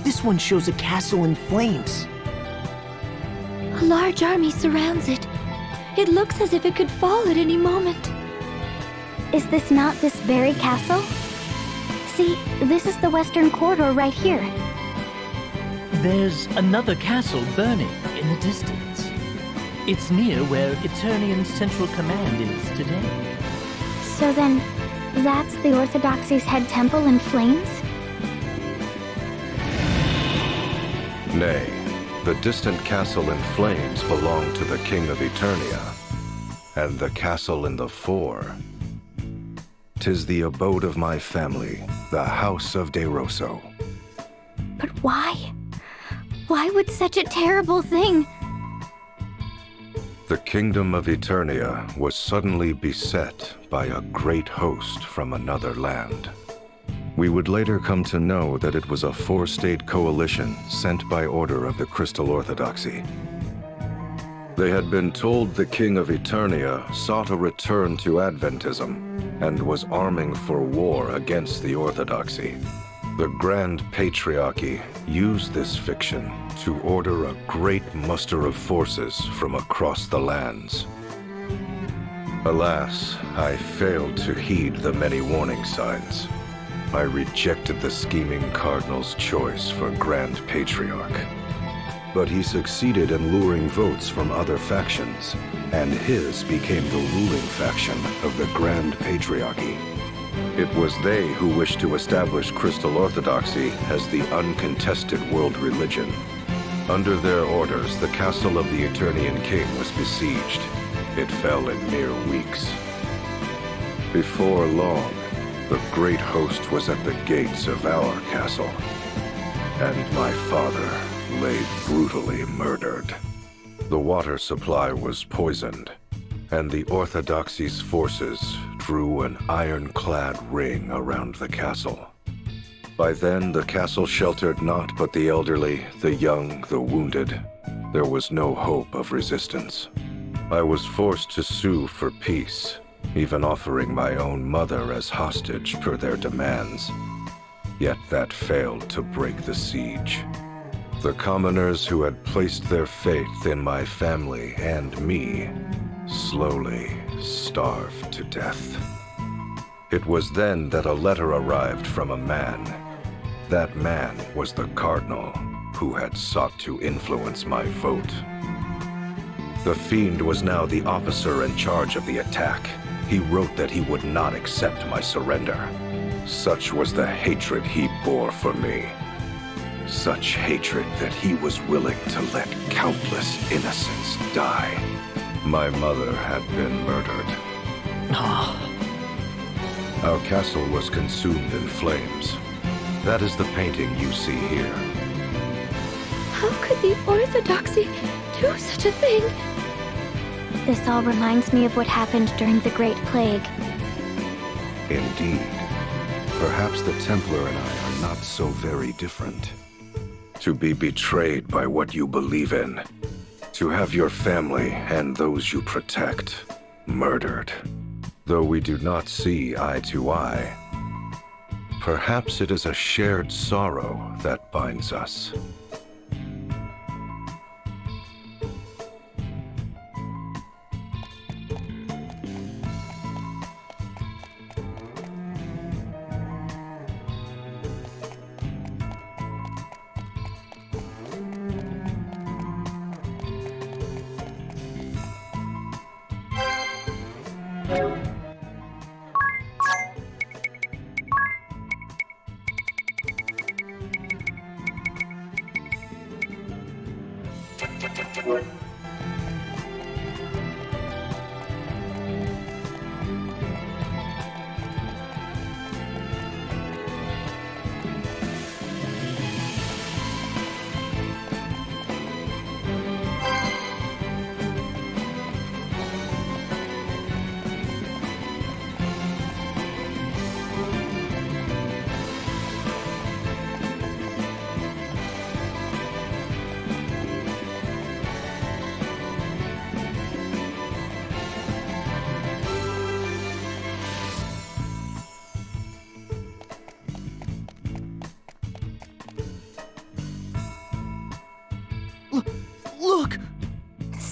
D: This one shows a castle in flames.
A: A large army surrounds it. It looks as if it could fall at any moment.
C: Is this not this very castle? See, this is the western corridor right here.
I: There's another castle burning in the distance. It's near where Eternian's central command is today.
C: So then, that's the Orthodoxy's head temple in flames?
G: Nay, the distant castle in flames belonged to the King of Eternia, and the castle in the fore. 'Tis the abode of my family, the House of De Rosso.
C: But why? Why would such a terrible thing?
G: The kingdom of Eternia was suddenly beset by a great host from another land. We would later come to know that it was a four-state coalition sent by order of the Crystal Orthodoxy. They had been told the King of Eternia sought a return to Adventism and was arming for war against the Orthodoxy. The Grand Patriarchy used this fiction to order a great muster of forces from across the lands. Alas, I failed to heed the many warning signs. I rejected the scheming Cardinal's choice for Grand Patriarch. But he succeeded in luring votes from other factions, and his became the ruling faction of the Grand Patriarchy. It was they who wished to establish Crystal Orthodoxy as the uncontested world religion. Under their orders, the castle of the Eternian King was besieged. It fell in mere weeks. Before long, the great host was at the gates of our castle, and my father lay brutally murdered. The water supply was poisoned, and the Orthodoxy's forces drew an ironclad ring around the castle. By then, the castle sheltered not but the elderly, the young, the wounded. There was no hope of resistance. I was forced to sue for peace, even offering my own mother as hostage per their demands. Yet that failed to break the siege. The commoners who had placed their faith in my family and me slowly starved to death. It was then that a letter arrived from a man. That man was the Cardinal, who had sought to influence my vote. The Fiend was now the officer in charge of the attack. He wrote that he would not accept my surrender. Such was the hatred he bore for me. Such hatred that he was willing to let countless innocents die. My mother had been murdered. Our castle was consumed in flames. That is the painting you see here.
A: How could the Orthodoxy do such a thing?
C: This all reminds me of what happened during the Great Plague.
G: Indeed. Perhaps the Templar and I are not so very different. To be betrayed by what you believe in. To have your family and those you protect murdered. Though we do not see eye to eye, perhaps it is a shared sorrow that binds us.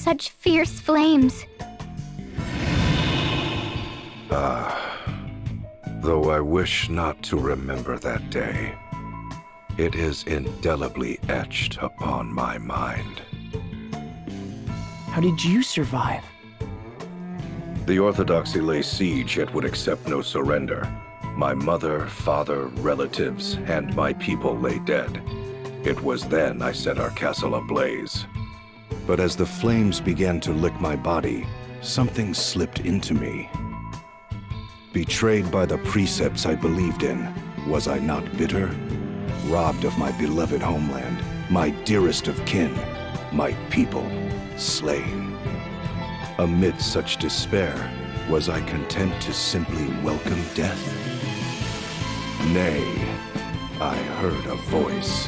C: such fierce flames?
G: Though I wish not to remember that day, it is indelibly etched upon my mind.
D: How did you survive?
G: The Orthodoxy lay siege yet would accept no surrender. My mother, father, relatives, and my people lay dead. It was then I set our castle ablaze. But as the flames began to lick my body, something slipped into me. Betrayed by the precepts I believed in, was I not bitter? Robbed of my beloved homeland, my dearest of kin, my people slain. Amid such despair, was I content to simply welcome death? Nay, I heard a voice.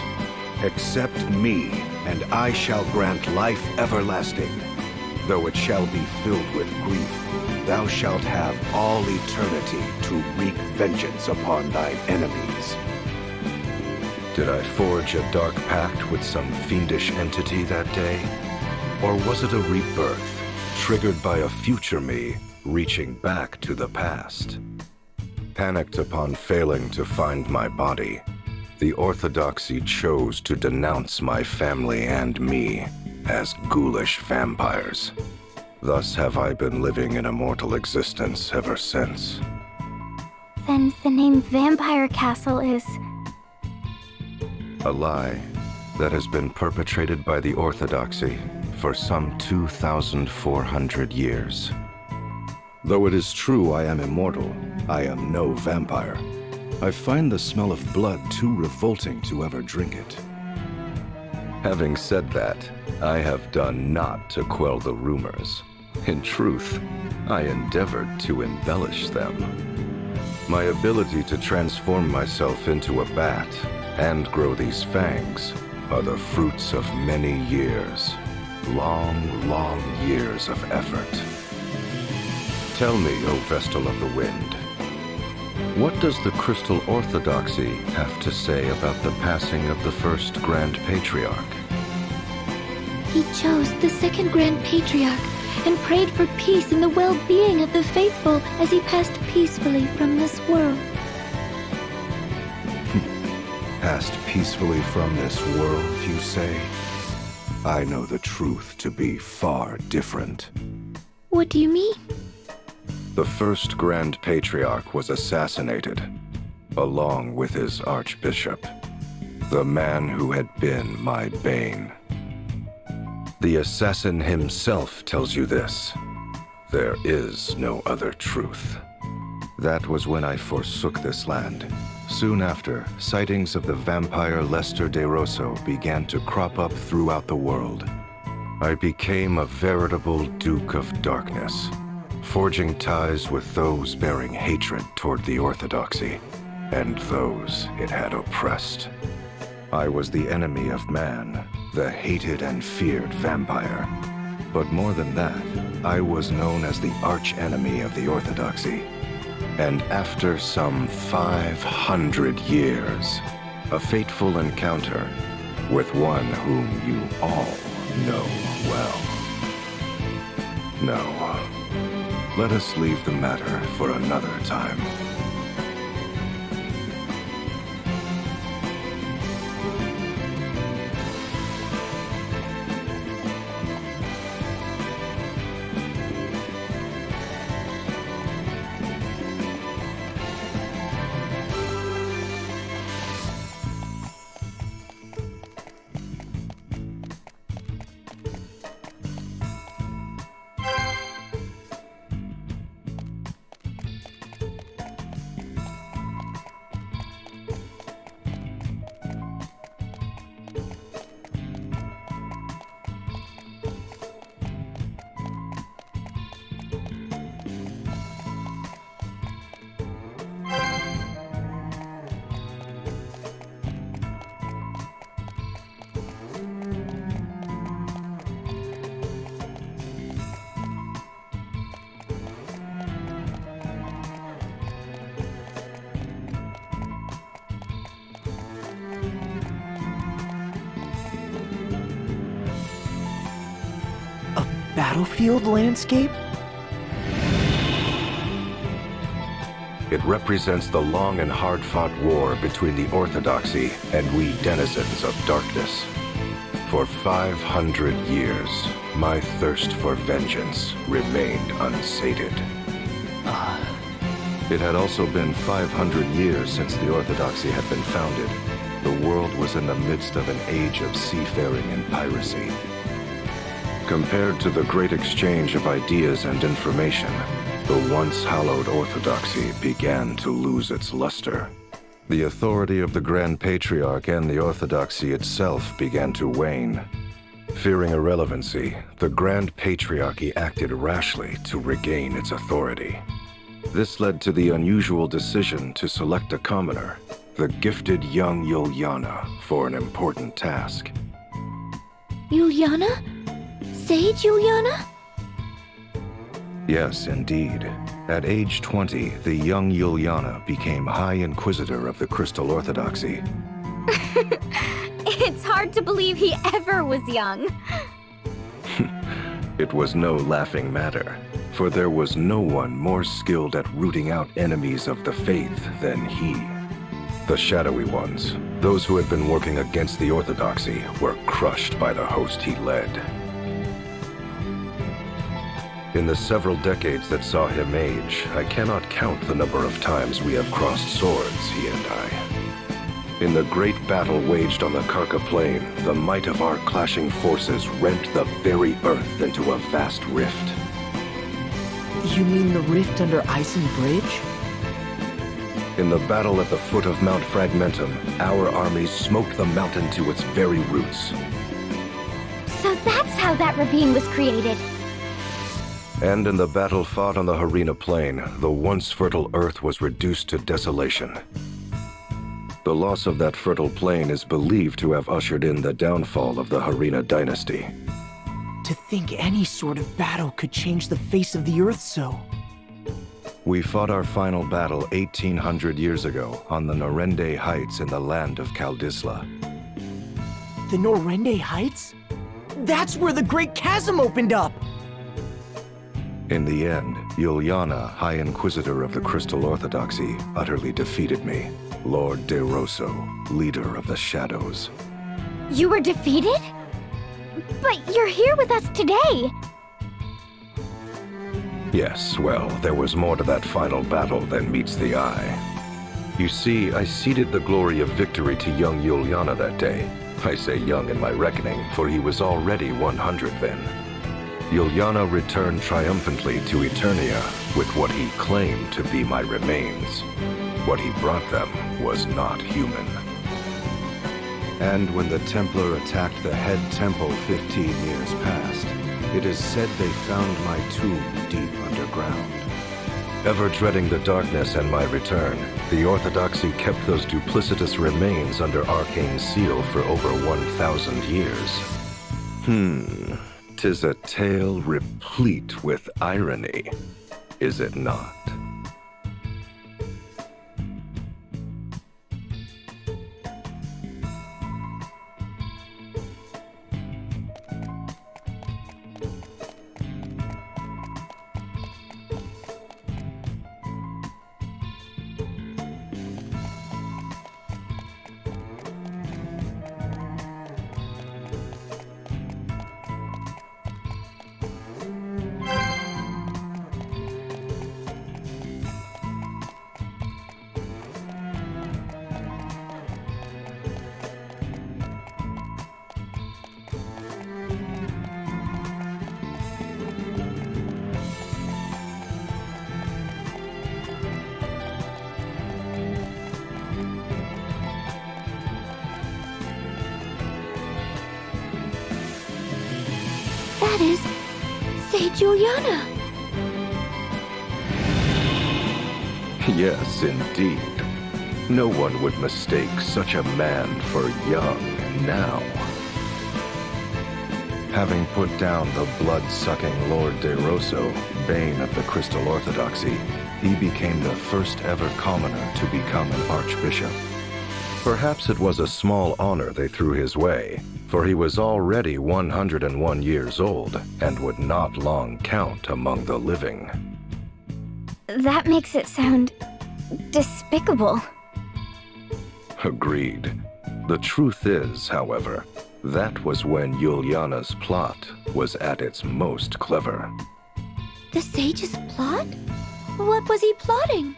G: Accept me, and I shall grant life everlasting. Though it shall be filled with grief, thou shalt have all eternity to wreak vengeance upon thine enemies. Did I forge a dark pact with some fiendish entity that day? Or was it a rebirth, triggered by a future me reaching back to the past? Panicked upon failing to find my body, the Orthodoxy chose to denounce my family and me as ghoulish vampires. Thus have I been living an immortal existence ever since.
C: Then the name Vampire Castle is...
G: A lie that has been perpetrated by the Orthodoxy for some 2,400 years. Though it is true I am immortal, I am no vampire. I find the smell of blood too revolting to ever drink it. Having said that, I have done naught to quell the rumors. In truth, I endeavored to embellish them. My ability to transform myself into a bat and grow these fangs are the fruits of many years. Long, long years of effort. Tell me, O Vestal of the Wind, what does the Crystal Orthodoxy have to say about the passing of the first Grand Patriarch?
A: He chose the second Grand Patriarch and prayed for peace and the well-being of the faithful as he passed peacefully from this world.
G: Passed peacefully from this world, you say? I know the truth to be far different.
A: What do you mean?
G: The first Grand Patriarch was assassinated, along with his Archbishop, the man who had been my bane. The assassin himself tells you this. There is no other truth. That was when I forsook this land. Soon after, sightings of the vampire Lester DeRosso began to crop up throughout the world. I became a veritable Duke of Darkness, forging ties with those bearing hatred toward the Orthodoxy, and those it had oppressed. I was the enemy of man, the hated and feared vampire. But more than that, I was known as the arch-enemy of the Orthodoxy. And after some 500 years, a fateful encounter with one whom you all know well. No, let us leave the matter for another time.
D: battlefield landscape?
G: It represents the long and hard-fought war between the Orthodoxy and we denizens of darkness. For 500 years, my thirst for vengeance remained unsated. It had also been 500 years since the Orthodoxy had been founded. The world was in the midst of an age of seafaring and piracy. Compared to the great exchange of ideas and information, the once hallowed Orthodoxy began to lose its luster. The authority of the Grand Patriarch and the Orthodoxy itself began to wane. Fearing irrelevancy, the Grand Patriarchy acted rashly to regain its authority. This led to the unusual decision to select a commoner, the gifted young Yuliana, for an important task.
A: Yuliana? Sage Yuliana?
G: Yes, indeed. At age 20, the young Yuliana became High Inquisitor of the Crystal Orthodoxy.
C: It's hard to believe he ever was young.
G: It was no laughing matter, for there was no one more skilled at rooting out enemies of the faith than he. The shadowy ones, those who had been working against the Orthodoxy, were crushed by the host he led. In the several decades that saw him age, I cannot count the number of times we have crossed swords, he and I. In the great battle waged on the Karka Plain, the might of our clashing forces rent the very earth into a vast rift.
D: You mean the rift under Ison Bridge?
G: In the battle at the foot of Mount Fragmentum, our armies smoked the mountain to its very roots.
C: So that's how that ravine was created.
G: And in the battle fought on the Harina Plain, the once fertile earth was reduced to desolation. The loss of that fertile plain is believed to have ushered in the downfall of the Harina dynasty.
D: To think any sort of battle could change the face of the earth so.
G: We fought our final battle 1800 years ago on the Norende Heights in the land of Kaldisla.
D: The Norende Heights? That's where the Great Chasm opened up!
G: In the end, Yuliana, High Inquisitor of the Crystal Orthodoxy, utterly defeated me. Lord De Rosso, leader of the Shadows.
C: You were defeated? But you're here with us today!
G: Yes, well, there was more to that final battle than meets the eye. You see, I ceded the glory of victory to young Yuliana that day. I say young in my reckoning, for he was already 100 then. Yuliana returned triumphantly to Eternia with what he claimed to be my remains. What he brought them was not human. And when the Templar attacked the head temple 15 years past, it is said they found my tomb deep underground. Ever dreading the darkness and my return, the Orthodoxy kept those duplicitous remains under arcane seal for over 1,000 years. 'Tis a tale replete with irony, is it not?
A: That is Sage Yuliana.
G: Yes, indeed. No one would mistake such a man for young now. Having put down the blood-sucking Lord De Rosso, bane of the Crystal Orthodoxy, he became the first ever commoner to become an archbishop. Perhaps it was a small honor they threw his way, for he was already 101 years old and would not long count among the living.
C: That makes it sound despicable.
G: Agreed. The truth is, however, that was when Yuliana's plot was at its most clever.
A: The sage's plot? What was he plotting?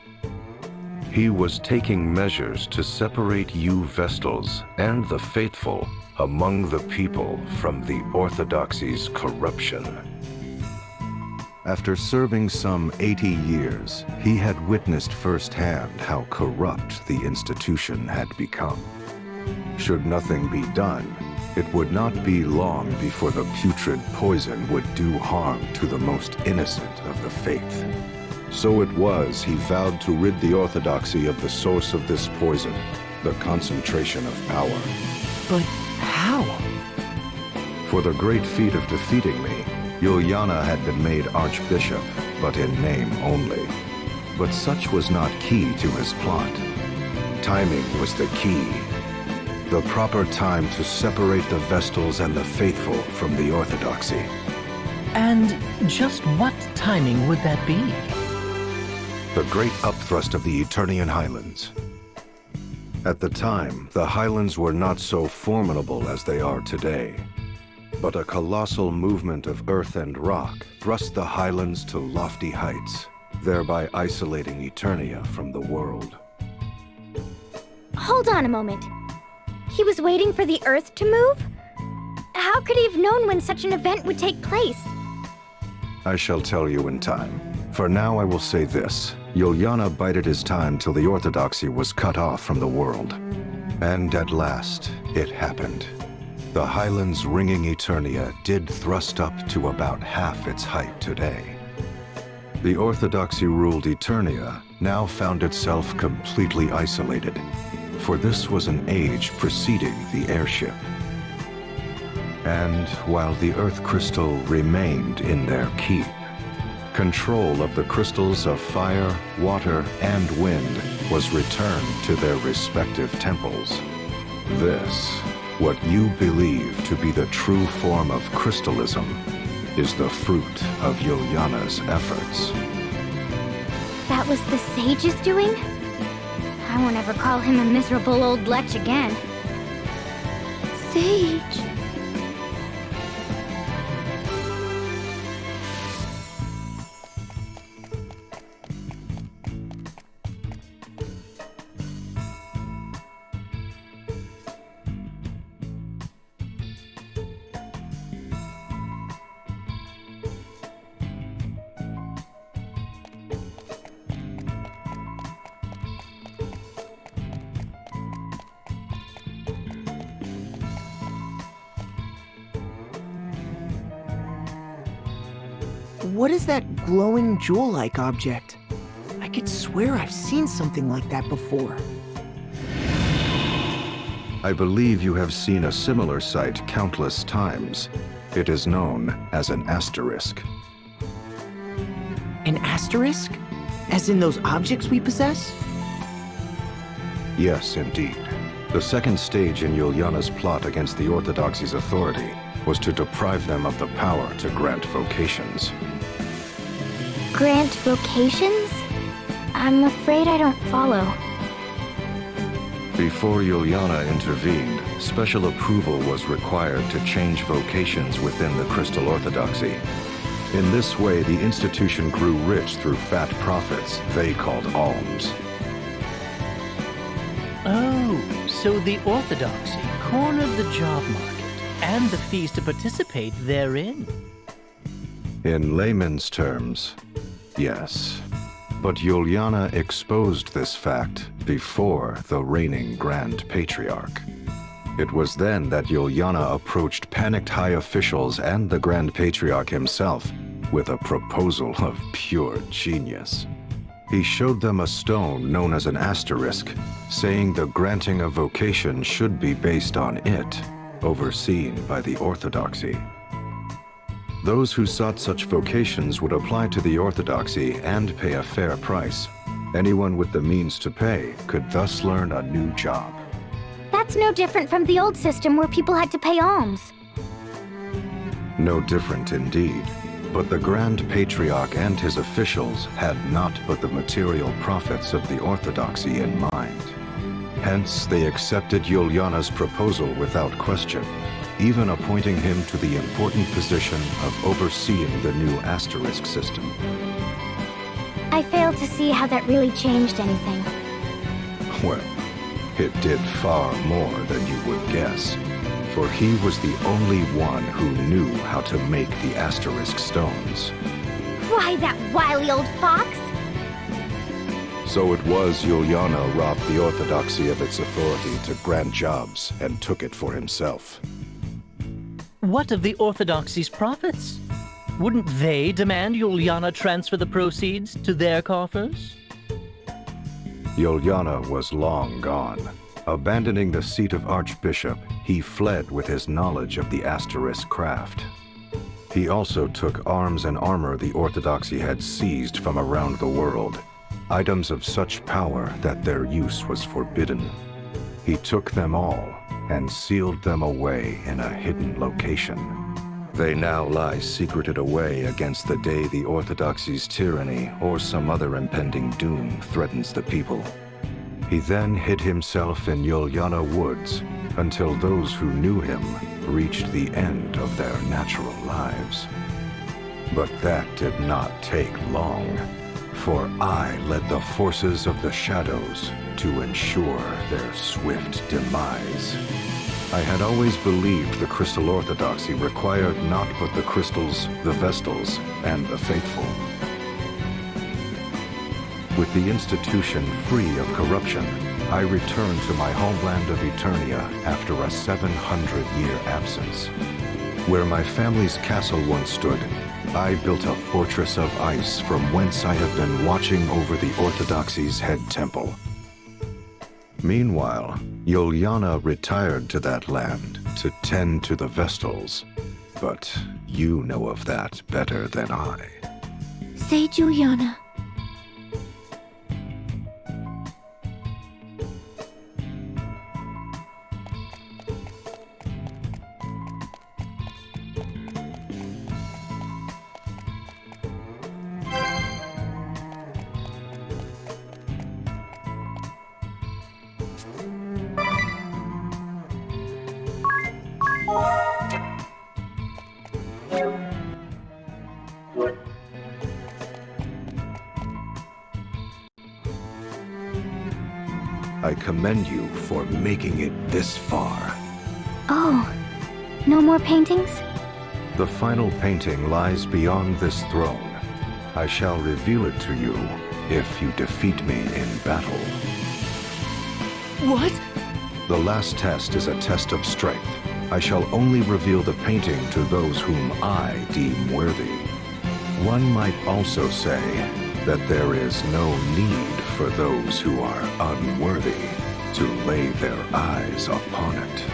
G: He was taking measures to separate you Vestals and the faithful among the people from the Orthodoxy's corruption. After serving some 80 years, he had witnessed firsthand how corrupt the institution had become. Should nothing be done, it would not be long before the putrid poison would do harm to the most innocent of the faith. So it was he vowed to rid the Orthodoxy of the source of this poison, the concentration of power.
D: But how?
G: For the great feat of defeating me, Yuliana had been made Archbishop, but in name only. But such was not key to his plot. Timing was the key. The proper time to separate the Vestals and the faithful from the Orthodoxy.
I: And just what timing would that be?
G: The great upthrust of the Eternian Highlands. At the time, the Highlands were not so formidable as they are today. But a colossal movement of earth and rock thrust the Highlands to lofty heights, thereby isolating Eternia from the world.
C: Hold on a moment. He was waiting for the Earth to move? How could he have known when such an event would take place?
G: I shall tell you in time. For now I will say this. Yuliana bided his time till the Orthodoxy was cut off from the world. And at last, it happened. The Highlands ringing Eternia did thrust up to about half its height today. The Orthodoxy-ruled Eternia now found itself completely isolated, for this was an age preceding the airship. And while the Earth Crystal remained in their keep, control of the crystals of fire, water, and wind was returned to their respective temples. This, what you believe to be the true form of crystalism, is the fruit of Yuliana's efforts.
C: That was the sage's doing? I won't ever call him a miserable old lech again.
A: Sage.
D: What is that glowing jewel-like object? I could swear I've seen something like that before.
G: I believe you have seen a similar sight countless times. It is known as an asterisk.
D: An asterisk? As in those objects we possess?
G: Yes, indeed. The second stage in Yuliana's plot against the Orthodoxy's authority was to deprive them of the power to grant vocations.
C: Grant vocations? I'm afraid I don't follow.
G: Before Yuliana intervened, special approval was required to change vocations within the Crystal Orthodoxy. In this way, the institution grew rich through fat profits they called alms.
I: Oh, so the Orthodoxy cornered the job market and the fees to participate therein.
G: In layman's terms, yes. But Yuliana exposed this fact before the reigning Grand Patriarch. It was then that Yuliana approached panicked high officials and the Grand Patriarch himself with a proposal of pure genius. He showed them a stone known as an asterisk, saying the granting of vocation should be based on it, overseen by the Orthodoxy. Those who sought such vocations would apply to the Orthodoxy and pay a fair price. Anyone with the means to pay could thus learn a new job.
C: That's no different from the old system where people had to pay alms.
G: No different indeed. But the Grand Patriarch and his officials had not but the material profits of the Orthodoxy in mind. Hence, they accepted Juliana's proposal without question, even appointing him to the important position of overseeing the new asterisk system.
C: I fail to see how that really changed anything.
G: Well, it did far more than you would guess, for he was the only one who knew how to make the asterisk stones.
B: Why, that wily old fox?
G: So it was Juliana robbed the Orthodoxy of its authority to grant jobs and took it for himself.
I: What of the Orthodoxy's profits? Wouldn't they demand Juliana transfer the proceeds to their coffers?
G: Juliana was long gone. Abandoning the seat of Archbishop, he fled with his knowledge of the asterisk craft. He also took arms and armor the Orthodoxy had seized from around the world, items of such power that their use was forbidden. He took them all and sealed them away in a hidden location. They now lie secreted away against the day the Orthodoxy's tyranny or some other impending doom threatens the people. He then hid himself in Juliana Woods until those who knew him reached the end of their natural lives. But that did not take long, for I led the forces of the shadows to ensure their swift demise. I had always believed the Crystal Orthodoxy required not but the crystals, the Vestals, and the faithful. With the institution free of corruption, I returned to my homeland of Eternia after a 700-year absence. Where my family's castle once stood, I built a fortress of ice from whence I have been watching over the Orthodoxy's head temple. Meanwhile, Juliana retired to that land to tend to the Vestals, but you know of that better than I.
A: Say Juliana.
G: I commend you for making it this far.
C: Oh, no more paintings?
G: The final painting lies beyond this throne. I shall reveal it to you if you defeat me in battle.
D: What?
G: The last test is a test of strength. I shall only reveal the painting to those whom I deem worthy. One might also say that there is no need for those who are unworthy to lay their eyes upon it.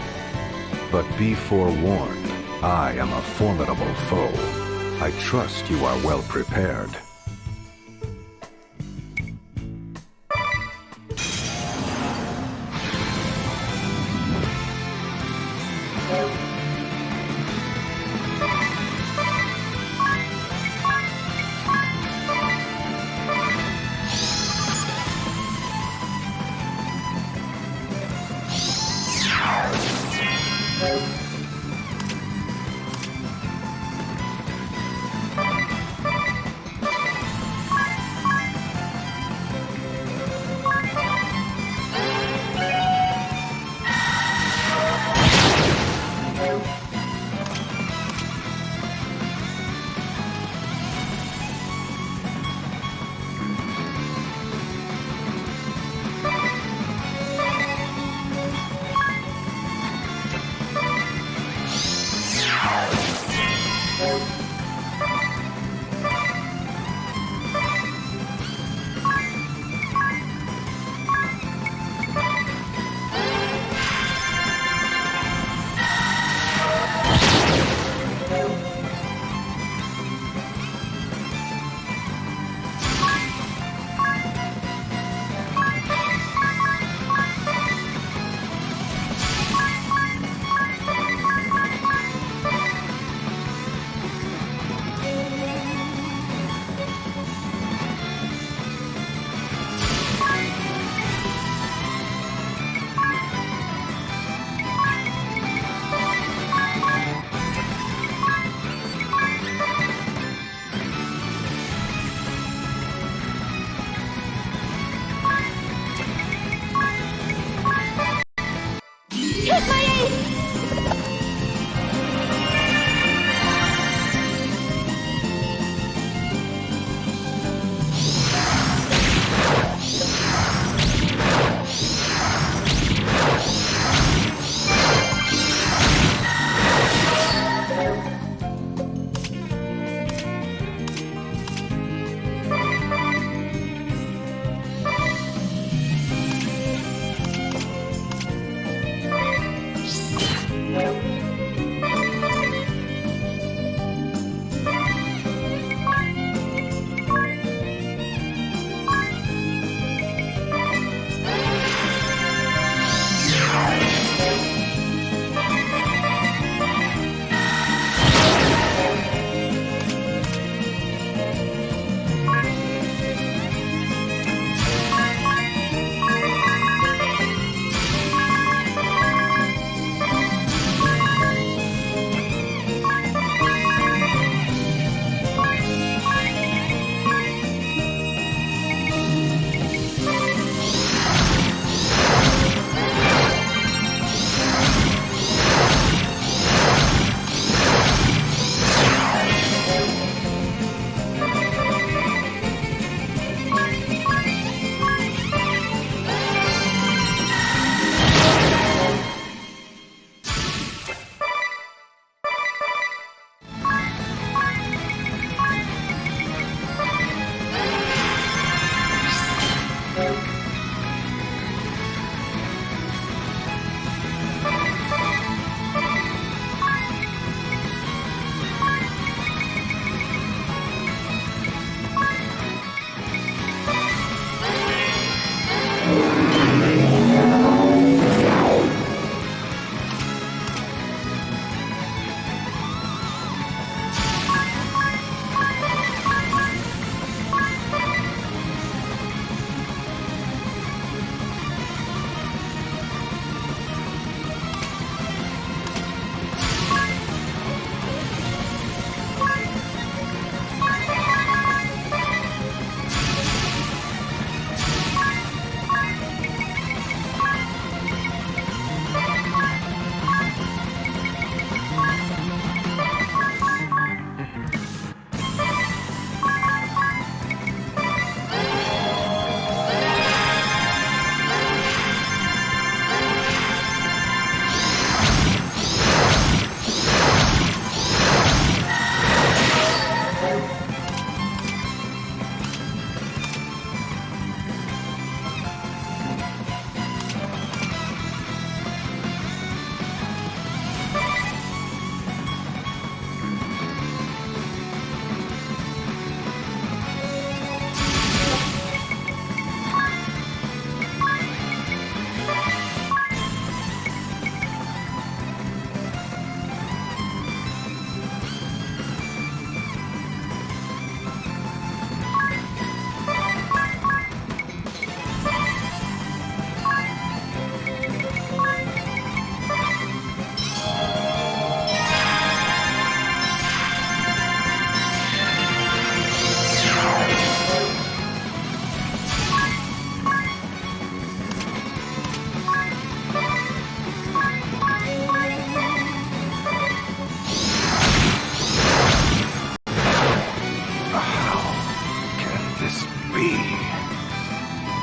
G: But be forewarned, I am a formidable foe. I trust you are well prepared.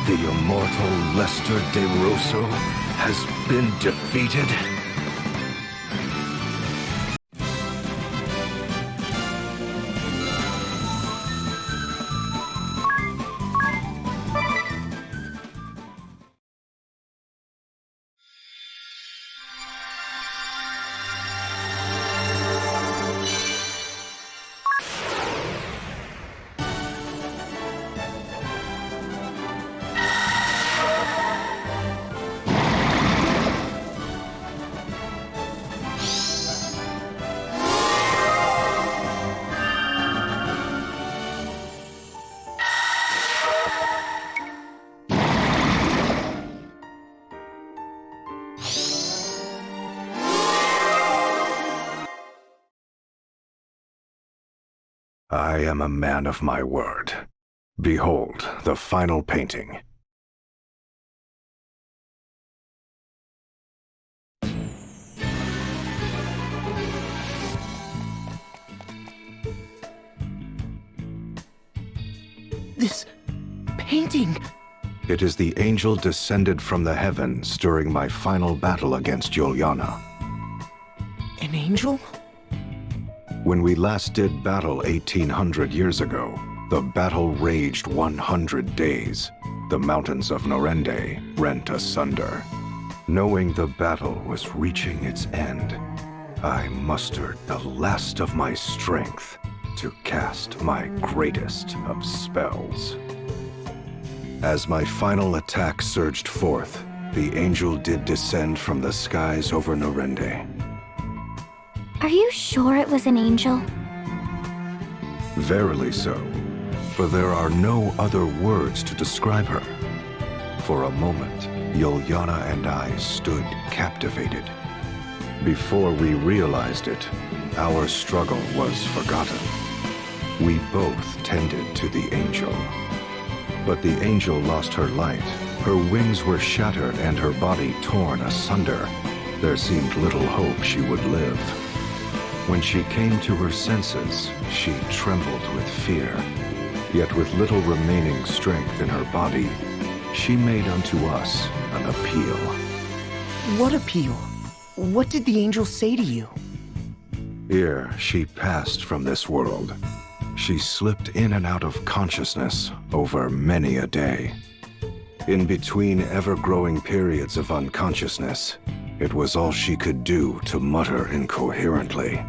G: The immortal Lester DeRosso has been defeated? I am a man of my word. Behold the final painting.
D: This painting...
G: It is the angel descended from the heavens during my final battle against Juliana.
D: An angel?
G: When we last did battle 1800 years ago, the battle raged 100 days. The mountains of Norende rent asunder. Knowing the battle was reaching its end, I mustered the last of my strength to cast my greatest of spells. As my final attack surged forth, the angel did descend from the skies over Norende.
C: Are you sure it was an angel?
G: Verily so, for there are no other words to describe her. For a moment, Juliana and I stood captivated. Before we realized it, our struggle was forgotten. We both tended to the angel. But the angel lost her light. Her wings were shattered and her body torn asunder. There seemed little hope she would live. When she came to her senses, she trembled with fear. Yet with little remaining strength in her body, she made unto us an appeal.
D: What appeal? What did the angel say to you?
G: Ere she passed from this world, she slipped in and out of consciousness over many a day. In between ever-growing periods of unconsciousness, it was all she could do to mutter incoherently.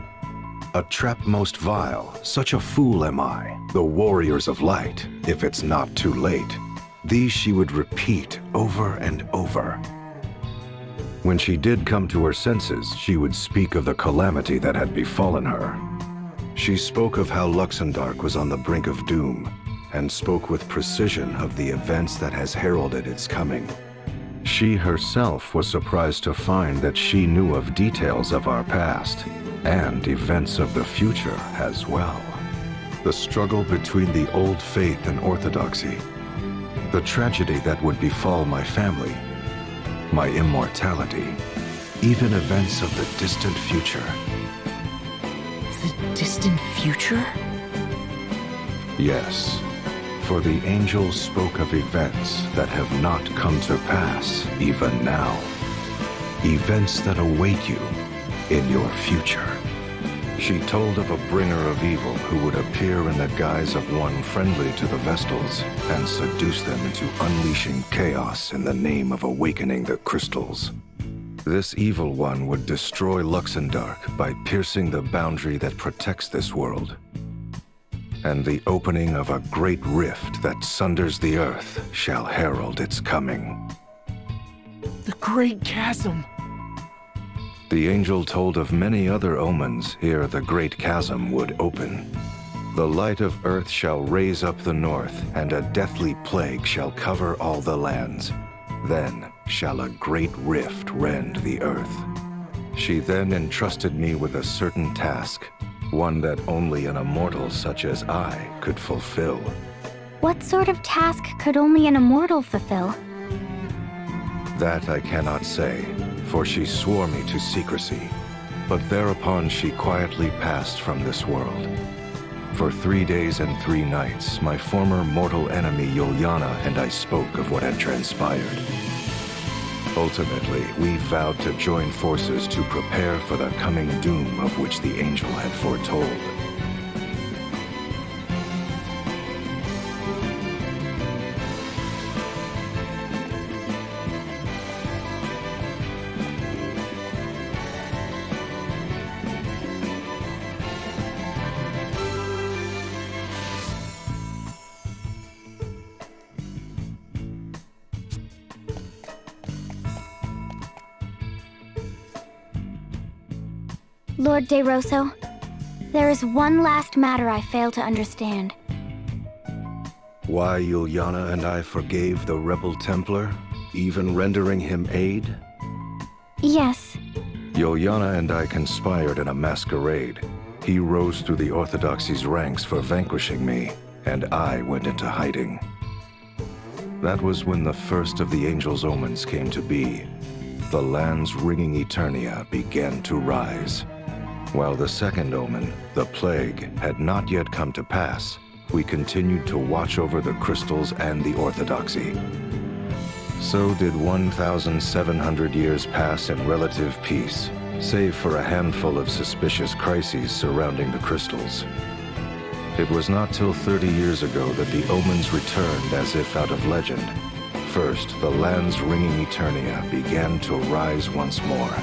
G: A trap most vile, such a fool am I, the warriors of light, if it's not too late. These she would repeat over and over. When she did come to her senses, she would speak of the calamity that had befallen her. She spoke of how Luxendark was on the brink of doom, and spoke with precision of the events that has heralded its coming. She herself was surprised to find that she knew of details of our past, and events of the future as well. The struggle between the old faith and orthodoxy, the tragedy that would befall my family, my immortality, even events of the distant future.
D: The distant future?
G: Yes, for the angel spoke of events that have not come to pass even now. Events that await you in your future. She told of a bringer of evil who would appear in the guise of one friendly to the Vestals and seduce them into unleashing chaos in the name of awakening the crystals. This evil one would destroy Luxendark by piercing the boundary that protects this world, and the opening of a great rift that sunders the earth shall herald its coming.
D: The Great Chasm!
G: The angel told of many other omens ere the great chasm would open. The light of earth shall raise up the north, and a deathly plague shall cover all the lands. Then shall a great rift rend the earth. She then entrusted me with a certain task, one that only an immortal such as I could fulfill.
C: What sort of task could only an immortal fulfill?
G: That I cannot say, for she swore me to secrecy. But thereupon she quietly passed from this world. For 3 days and 3 nights, my former mortal enemy Yuliana and I spoke of what had transpired. Ultimately, we vowed to join forces to prepare for the coming doom of which the angel had foretold.
C: Lord De Rosso, there is one last matter I fail to understand.
G: Why Yuliana and I forgave the rebel Templar, even rendering him aid?
C: Yes.
G: Yuliana and I conspired in a masquerade. He rose through the Orthodoxy's ranks for vanquishing me, and I went into hiding. That was when the first of the Angel's Omens came to be. The lands ringing Eternia began to rise. While the second omen, the Plague, had not yet come to pass, we continued to watch over the crystals and the Orthodoxy. So did 1,700 years pass in relative peace, save for a handful of suspicious crises surrounding the crystals. It was not till 30 years ago that the omens returned as if out of legend. First, the lands ringing Eternia began to rise once more.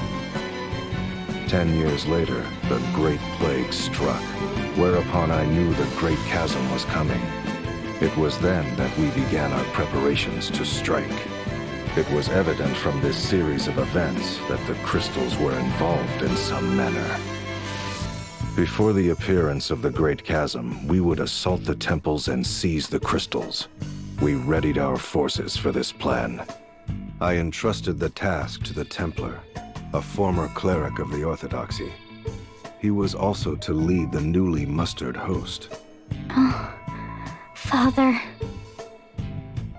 G: 10 years later, the Great Plague struck, whereupon I knew the Great Chasm was coming. It was then that we began our preparations to strike. It was evident from this series of events that the crystals were involved in some manner. Before the appearance of the Great Chasm, we would assault the temples and seize the crystals. We readied our forces for this plan. I entrusted the task to the Templar, a former cleric of the Orthodoxy. He was also to lead the newly mustered host.
C: Oh, Father.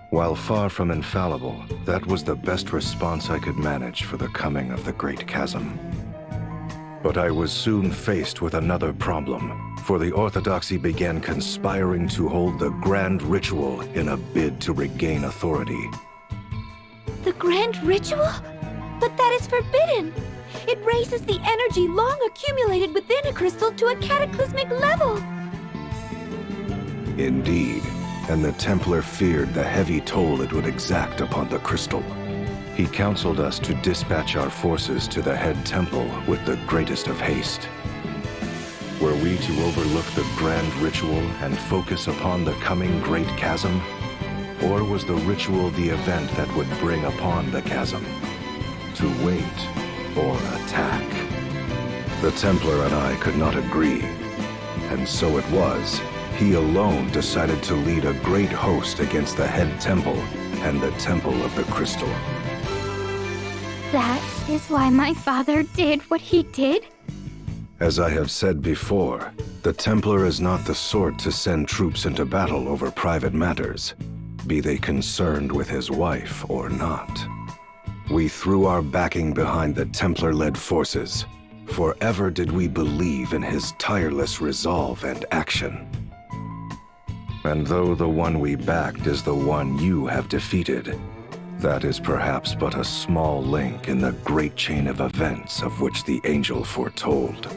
G: While far from infallible, that was the best response I could manage for the coming of the Great Chasm. But I was soon faced with another problem, for the Orthodoxy began conspiring to hold the Grand Ritual in a bid to regain authority.
A: The Grand Ritual? But that is forbidden! It raises the energy long accumulated within a crystal to a cataclysmic level!
G: Indeed, and the Templar feared the heavy toll it would exact upon the crystal. He counseled us to dispatch our forces to the head temple with the greatest of haste. Were we to overlook the Grand Ritual and focus upon the coming Great Chasm? Or was the ritual the event that would bring upon the chasm? To wait or attack? The Templar and I could not agree, and so it was. He alone decided to lead a great host against the head temple and the Temple of the Crystal.
C: That is why my father did what he did?
G: As I have said before, the Templar is not the sort to send troops into battle over private matters, be they concerned with his wife or not. We threw our backing behind the Templar-led forces. Forever did we believe in his tireless resolve and action. And though the one we backed is the one you have defeated, that is perhaps but a small link in the great chain of events of which the angel foretold.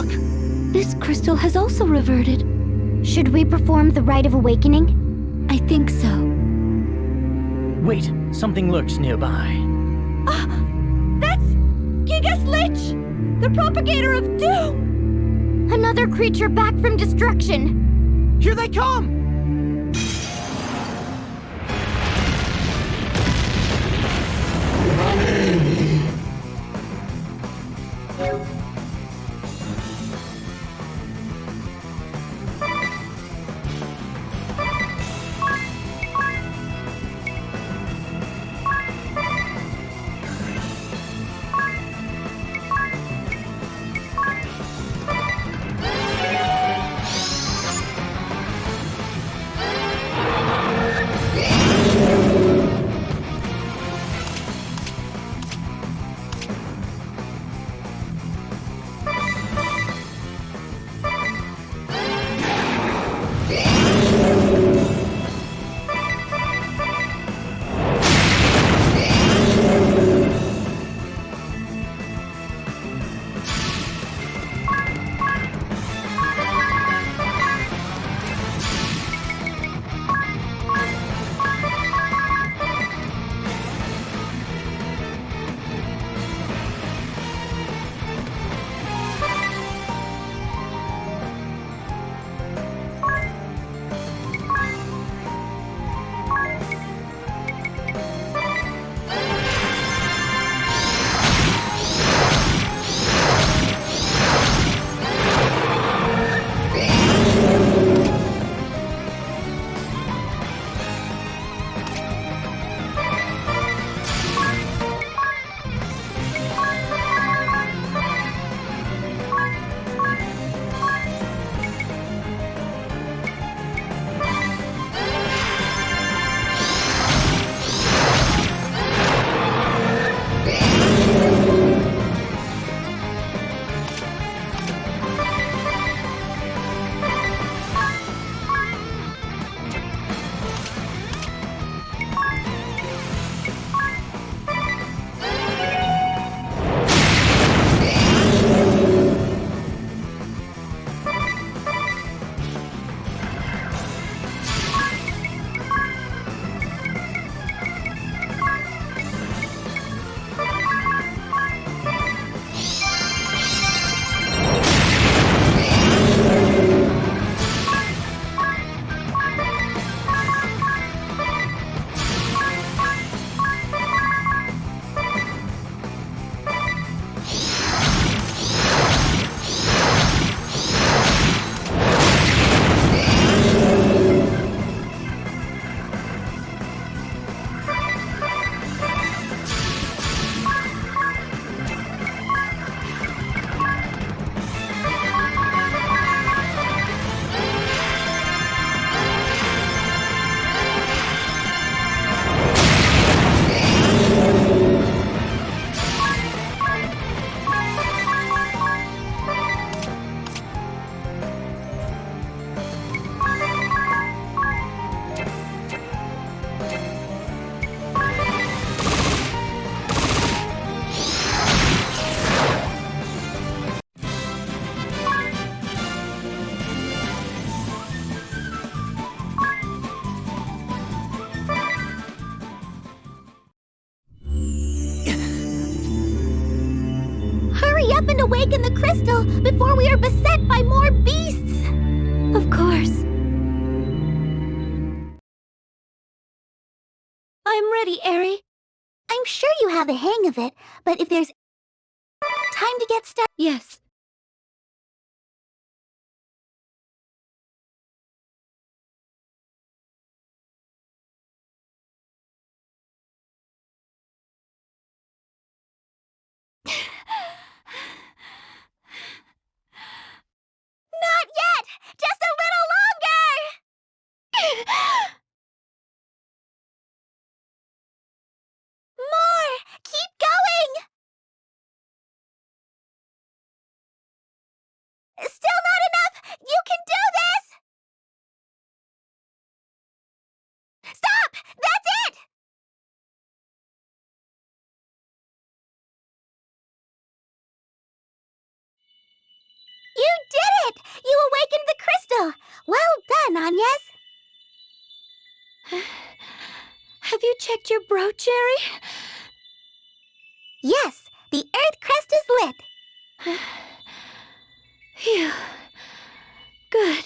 A: Look, this crystal has also reverted.
C: Should we perform the Rite of Awakening?
A: I think so.
I: Wait, something lurks nearby.
A: That's Gigas Lich! The propagator of doom!
C: Another creature back from destruction!
D: Here they come!
C: Up and awaken the crystal before we are beset by more beasts!
A: Of course. I'm ready, Eri.
B: I'm sure you have the hang of it, but if there's time to get started...
A: Yes.
B: Not yet! Just a little longer! More! Keep going! Agnes?
A: Have you checked your brooch, Jerry?
B: Yes, the Earth crest is lit.
A: Phew. Good.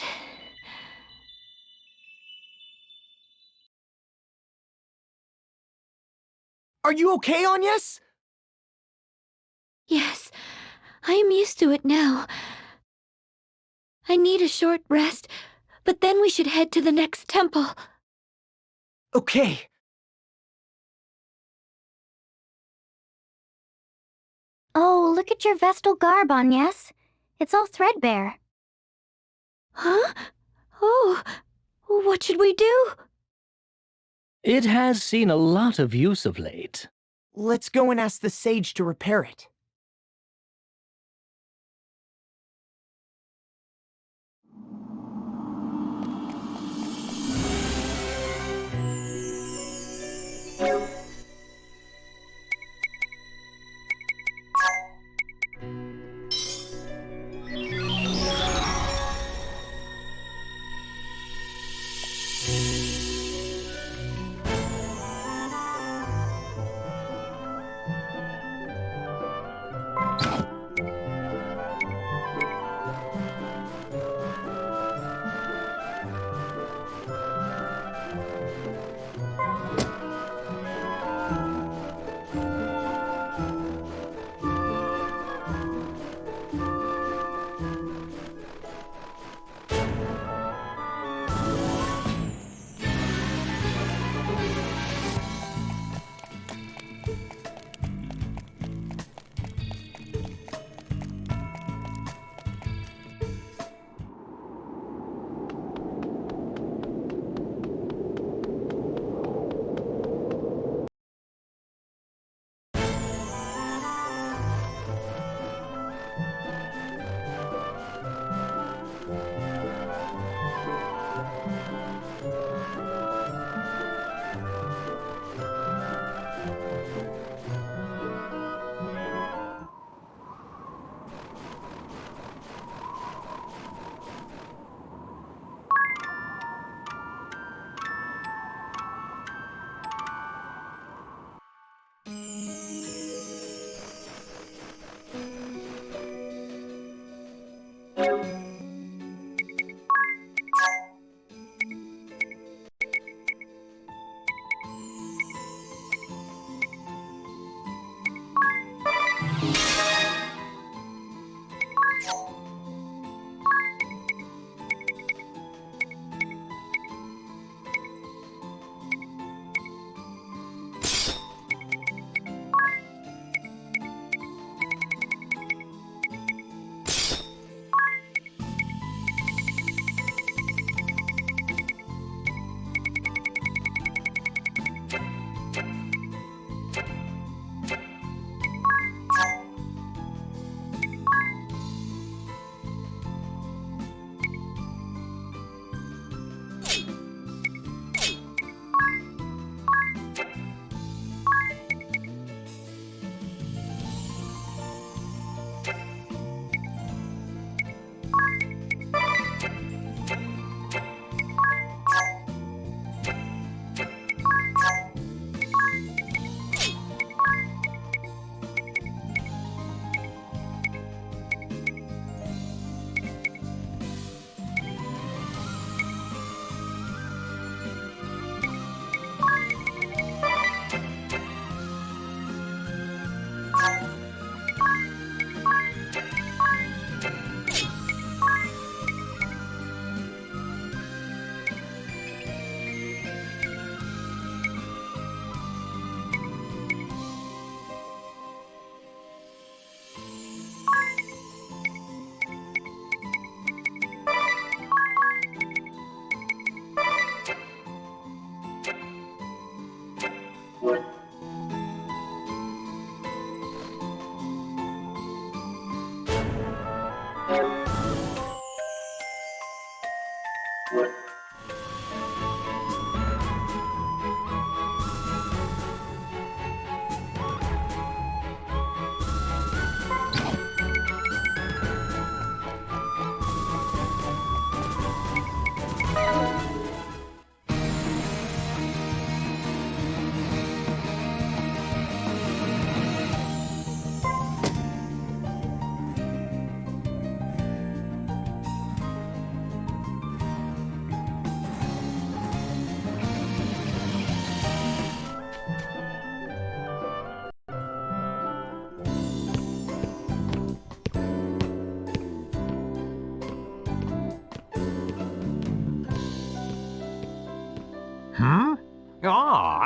D: Are you okay, Agnes?
A: Yes, I am used to it now. I need a short rest, but then we should head to the next temple.
D: Okay.
C: Oh, look at your Vestal garb, Agnes. It's all threadbare.
A: Huh? Oh, what should we do?
I: It has seen a lot of use of late.
D: Let's go and ask the sage to repair it.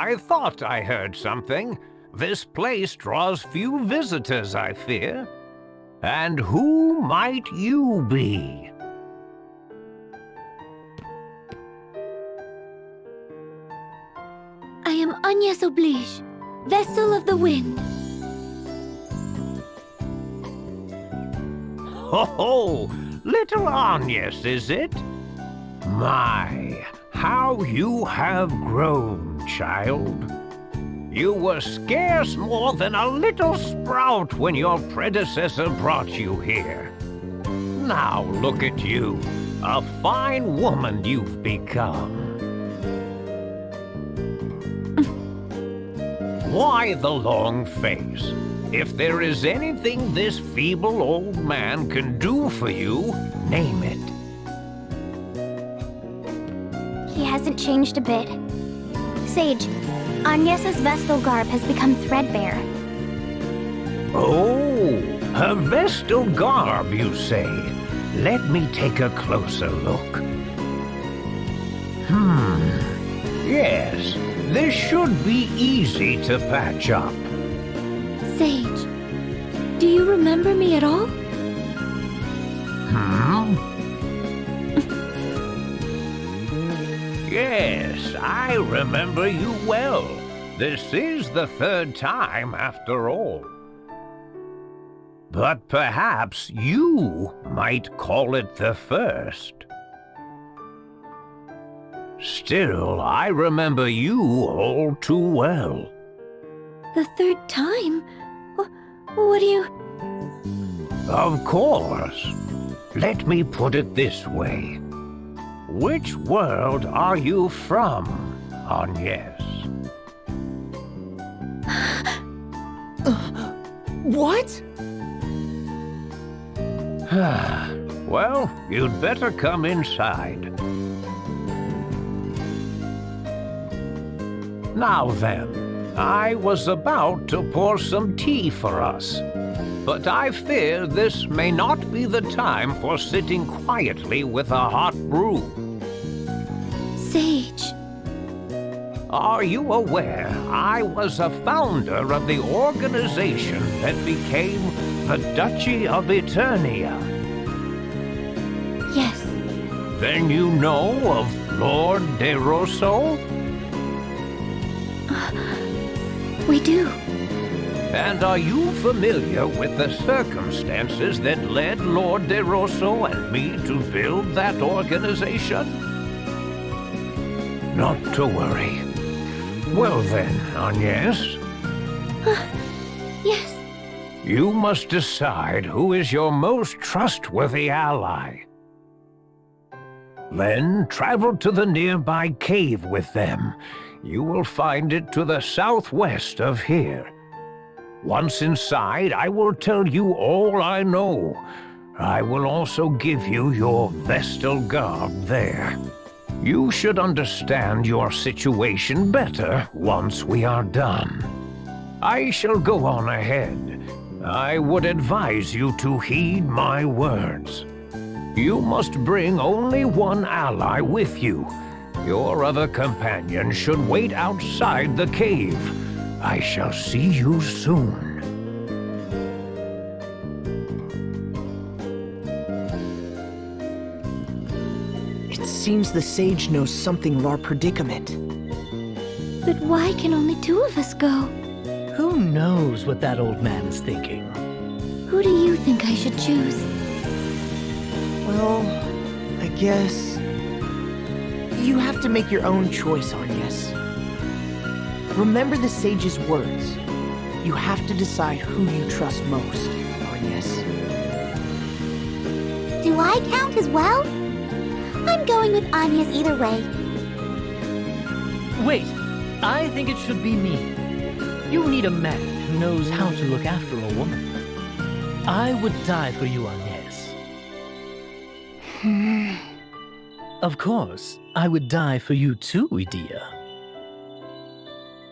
J: I thought I heard something. This place draws few visitors, I fear. And who might you be?
A: I am Agnes Oblige, Vestal of the Wind.
J: Ho, little Agnes, is it? My, how you have grown, child. You were scarce more than a little sprout when your predecessor brought you here. Now look at you, a fine woman you've become. Why the long face? If there is anything this feeble old man can do for you, name it.
C: He hasn't changed a bit. Sage, Agnes's Vestal garb has become threadbare.
J: Oh, her Vestal garb, you say? Let me take a closer look. Yes, this should be easy to patch up.
A: Sage, do you remember me at all?
J: Yes, I remember you well. This is the third time, after all. But perhaps you might call it the first. Still, I remember you all too well.
A: The third time? What do you...
J: Of course. Let me put it this way. Which world are you from, Agnes?
D: What?
J: Well, you'd better come inside. Now then, I was about to pour some tea for us, but I fear this may not be the time for sitting quietly with a hot brew.
A: Sage.
J: Are you aware I was a founder of the organization that became the Duchy of Eternia?
A: Yes.
J: Then you know of Lord De Rosso?
A: We do.
J: And are you familiar with the circumstances that led Lord De Rosso and me to build that organization? Not to worry. Well then, Agnes.
A: Yes.
J: You must decide who is your most trustworthy ally. Then travel to the nearby cave with them. You will find it to the southwest of here. Once inside, I will tell you all I know. I will also give you your Vestal garb there. You should understand your situation better once we are done. I shall go on ahead. I would advise you to heed my words. You must bring only one ally with you. Your other companion should wait outside the cave. I shall see you soon.
D: It seems the sage knows something of our predicament.
A: But why can only two of us go?
I: Who knows what that old man is thinking?
A: Who do you think I should choose?
D: Well, I guess... you have to make your own choice, Agnes. Remember the sage's words. You have to decide who you trust most, Agnes.
B: Do I count as well? I'm going with Agnes either way.
I: Wait, I think it should be me. You need a man who knows how to look after a woman. I would die for you, Agnes. Of course, I would die for you too, Edea.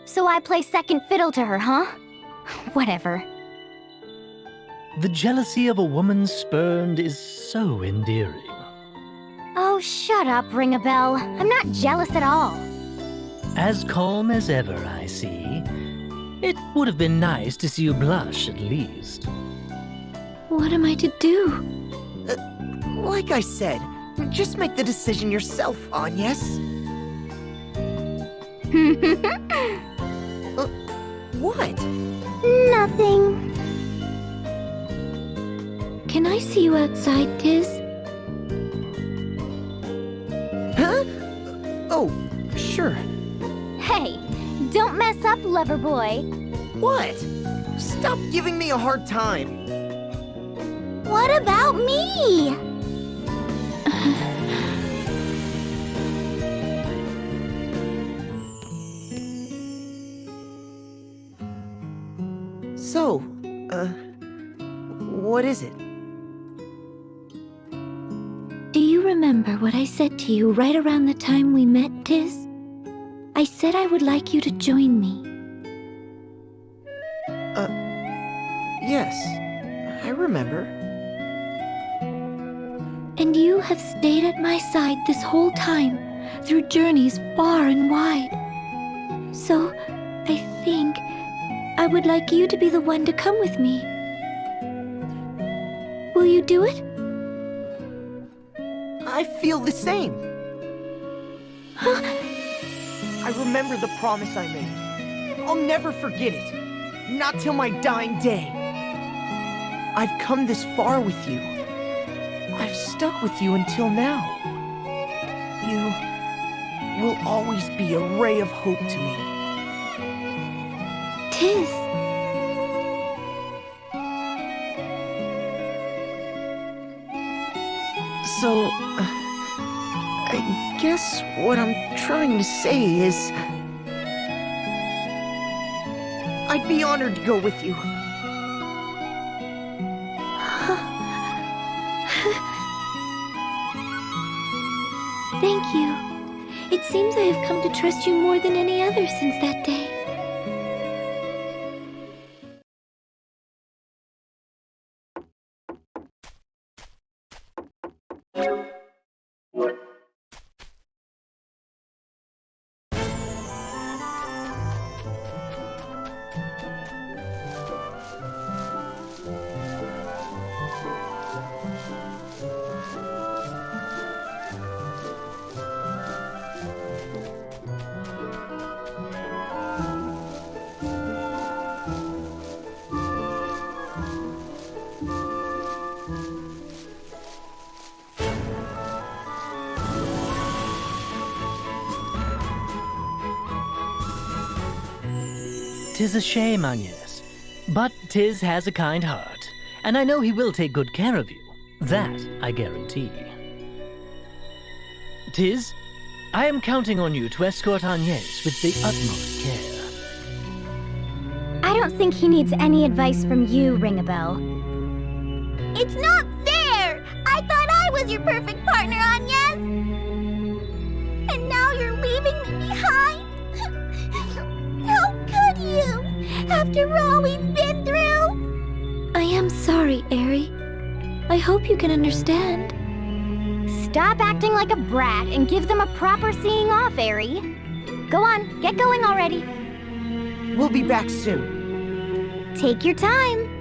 C: So I play second fiddle to her, huh? Whatever.
I: The jealousy of a woman spurned is so endearing.
C: Oh, shut up, Ring-a-Bell. I'm not jealous at all.
I: As calm as ever, I see. It would have been nice to see you blush, at least.
A: What am I to do?
D: Like I said, just make the decision yourself, Agnes. What?
B: Nothing.
A: Can I see you outside, Tiz?
D: Huh? Oh, sure.
C: Hey, don't mess up, lover boy.
D: What? Stop giving me a hard time.
B: What about me?
D: So, what is it?
A: Do you remember what I said to you right around the time we met, Tiz? I said I would like you to join me.
D: Yes, I remember.
A: And you have stayed at my side this whole time, through journeys far and wide. So, I think I would like you to be the one to come with me. Will you do it?
D: I feel the same. I remember the promise I made. I'll never forget it. Not till my dying day. I've come this far with you. I've stuck with you until now. You will always be a ray of hope to me.
A: Tiz.
D: So, I guess what I'm trying to say is... I'd be honored to go with you.
A: Thank you. It seems I have come to trust you more than any other since that day.
I: Tis a shame, Agnes. But Tiz has a kind heart, and I know he will take good care of you. That I guarantee. Tiz, I am counting on you to escort Agnes with the utmost care.
C: I don't think he needs any advice from you, Ring-a-Bell.
B: It's not fair! I thought I was your perfect partner, Agnes! And now you're leaving me behind? How could you? After all we've been through?
A: I am sorry, Eri. I hope you can understand.
C: Stop acting like a brat and give them a proper seeing off, Eri. Go on, get going already.
D: We'll be back soon.
C: Take your time.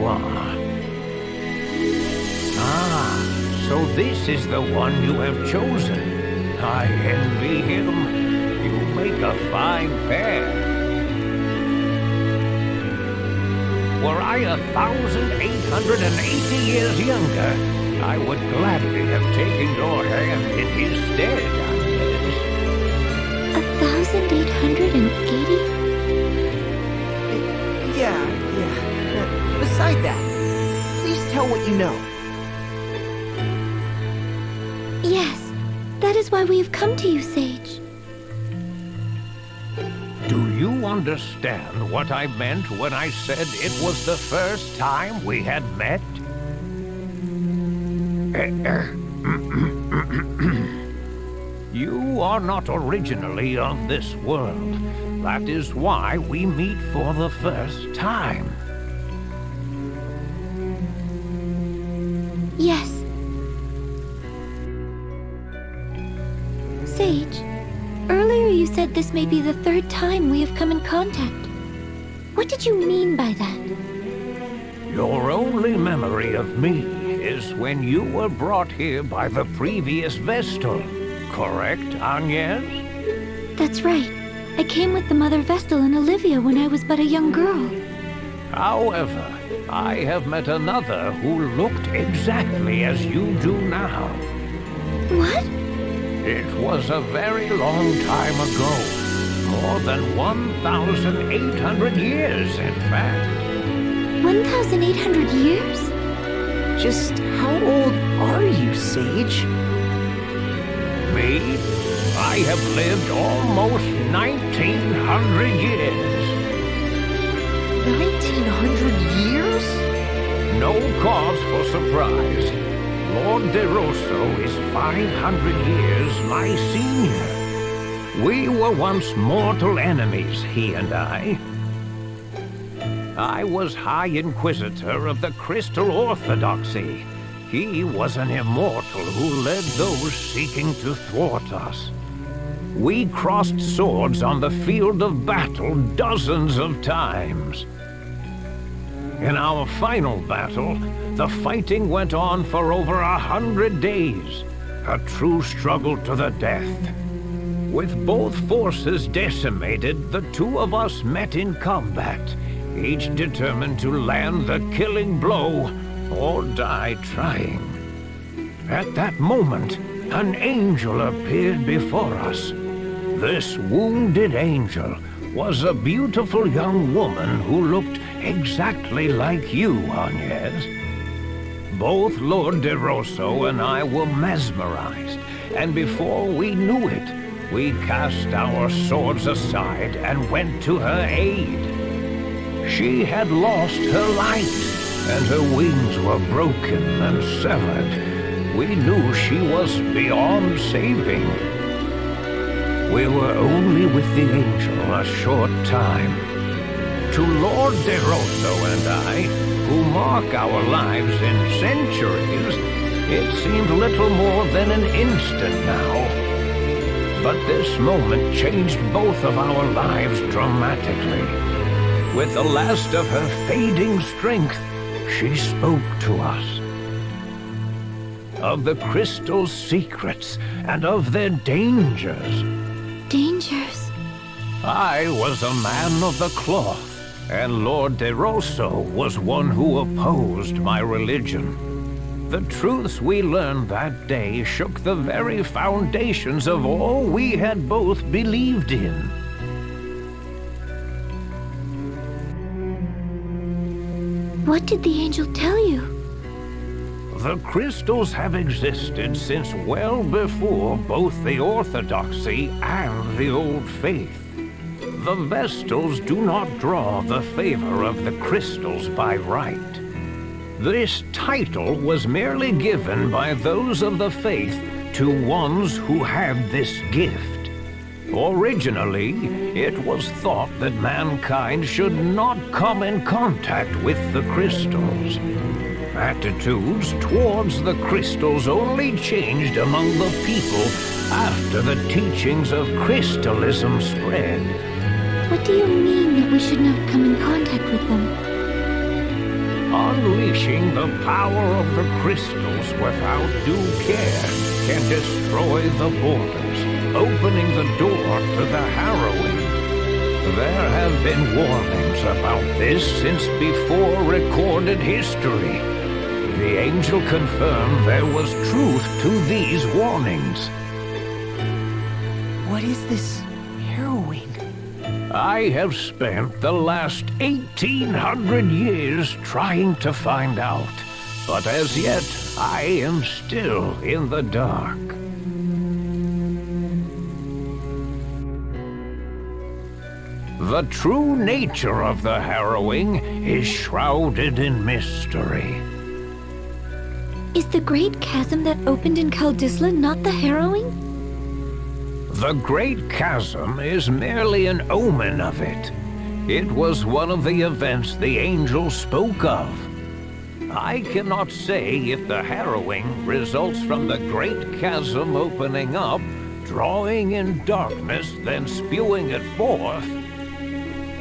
J: are. Ah, so this is the one you have chosen. I envy him. You make a fine pair. Were I 1,880 years younger, I would gladly have taken your hand in his stead, Agnes.
A: 1,880?
D: Yeah. Beside that, please tell what you know.
A: Yes, that is why we have come to you, Sage.
J: Do you understand what I meant when I said it was the first time we had met? You are not originally of this world. That is why we meet for the first time.
A: Yes. Sage, earlier you said this may be the third time we have come in contact. What did you mean by that?
J: Your only memory of me is when you were brought here by the previous Vestal. Correct, Agnes?
A: That's right. I came with the Mother Vestal and Olivia when I was but a young girl.
J: However, I have met another who looked exactly as you do now.
A: What?
J: It was a very long time ago. More than 1,800 years, in fact.
A: 1,800 years?
D: Just how old are you, Sage?
J: Me? I have lived almost 1,900 years.
D: 1,900 years?
J: No cause for surprise. Lord DeRosso is 500 years my senior. We were once mortal enemies, he and I. I was High Inquisitor of the Crystal Orthodoxy. He was an immortal who led those seeking to thwart us. We crossed swords on the field of battle dozens of times. In our final battle, the fighting went on for over 100 days, a true struggle to the death. With both forces decimated, the two of us met in combat, each determined to land the killing blow or die trying. At that moment, an angel appeared before us. This wounded angel was a beautiful young woman who looked exactly like you, Agnes. Both Lord DeRosso and I were mesmerized, and before we knew it, we cast our swords aside and went to her aid. She had lost her light, and her wings were broken and severed. We knew she was beyond saving. We were only with the angel a short time. To Lord DeRosso and I, who mark our lives in centuries, it seemed little more than an instant now. But this moment changed both of our lives dramatically. With the last of her fading strength, she spoke to us. Of the crystal's secrets and of their dangers.
A: Dangers?
J: I was a man of the cloth, and Lord DeRosso was one who opposed my religion. The truths we learned that day shook the very foundations of all we had both believed in.
A: What did the angel tell you?
J: The crystals have existed since well before both the Orthodoxy and the Old Faith. The Vestals do not draw the favor of the crystals by right. This title was merely given by those of the faith to ones who had this gift. Originally, it was thought that mankind should not come in contact with the crystals. Attitudes towards the crystals only changed among the people after the teachings of crystalism spread.
A: What do you mean that we should not come in contact with them?
J: Unleashing the power of the crystals without due care can destroy the borders, opening the door to the harrowing. There have been warnings about this since before recorded history. The angel confirmed there was truth to these warnings.
D: What is this harrowing?
J: I have spent the last 1,800 years trying to find out, but as yet I am still in the dark. The true nature of the harrowing is shrouded in mystery.
A: Is the great chasm that opened in Kaldisla not the harrowing?
J: The Great Chasm is merely an omen of it. It was one of the events the angel spoke of. I cannot say if the harrowing results from the Great Chasm opening up, drawing in darkness, then spewing it forth,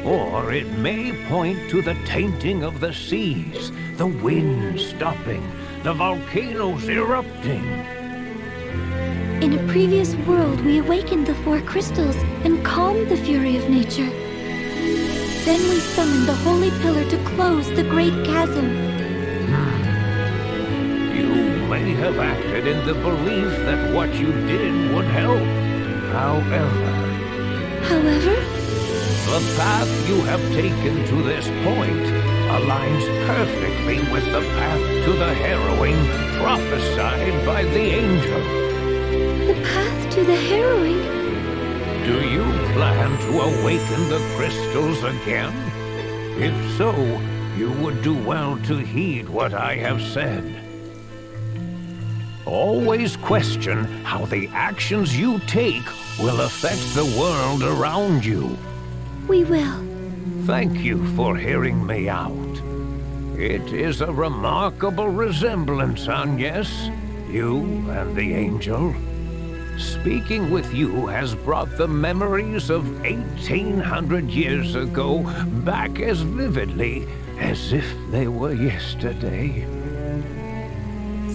J: or it may point to the tainting of the seas, the wind stopping, the volcanoes erupting.
A: In a previous world, we awakened the four crystals and calmed the fury of nature. Then we summoned the Holy Pillar to close the Great Chasm.
J: You may have acted in the belief that what you did would help. However, the path you have taken to this point aligns perfectly with the path to the harrowing prophesied by the angel.
A: The path to the harrowing?
J: Do you plan to awaken the crystals again? If so, you would do well to heed what I have said. Always question how the actions you take will affect the world around you.
A: We will.
J: Thank you for hearing me out. It is a remarkable resemblance, Agnes, you and the angel. Speaking with you has brought the memories of 1,800 years ago back as vividly as if they were yesterday.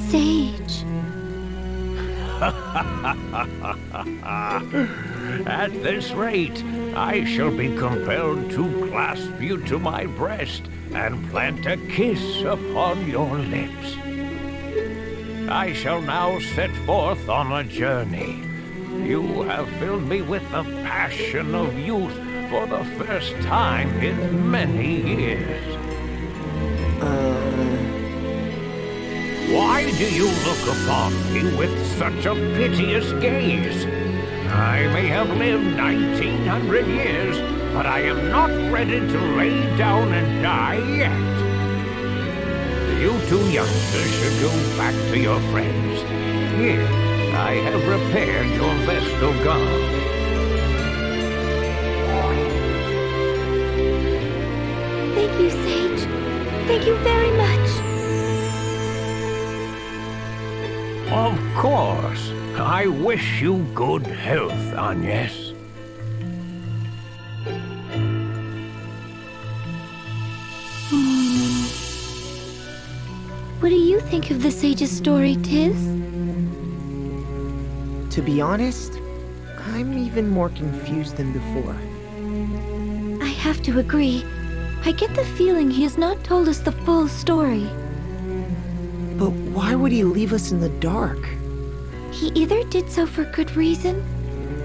A: Sage.
J: At this rate, I shall be compelled to clasp you to my breast and plant a kiss upon your lips. I shall now set forth on a journey. You have filled me with the passion of youth for the first time in many years. Why do you look upon me with such a piteous gaze? I may have lived 1,900 years, but I am not ready to lay down and die yet. You two youngsters should go back to your friends. Here, I have repaired your Vestal garb.
A: Thank you, Sage. Thank you very much.
J: Of course. I wish you good health, Agnes.
A: What do you think of the Sage's story, Tiz?
D: To be honest, I'm even more confused than before.
A: I have to agree. I get the feeling he has not told us the full story.
D: But why would he leave us in the dark?
A: He either did so for good reason,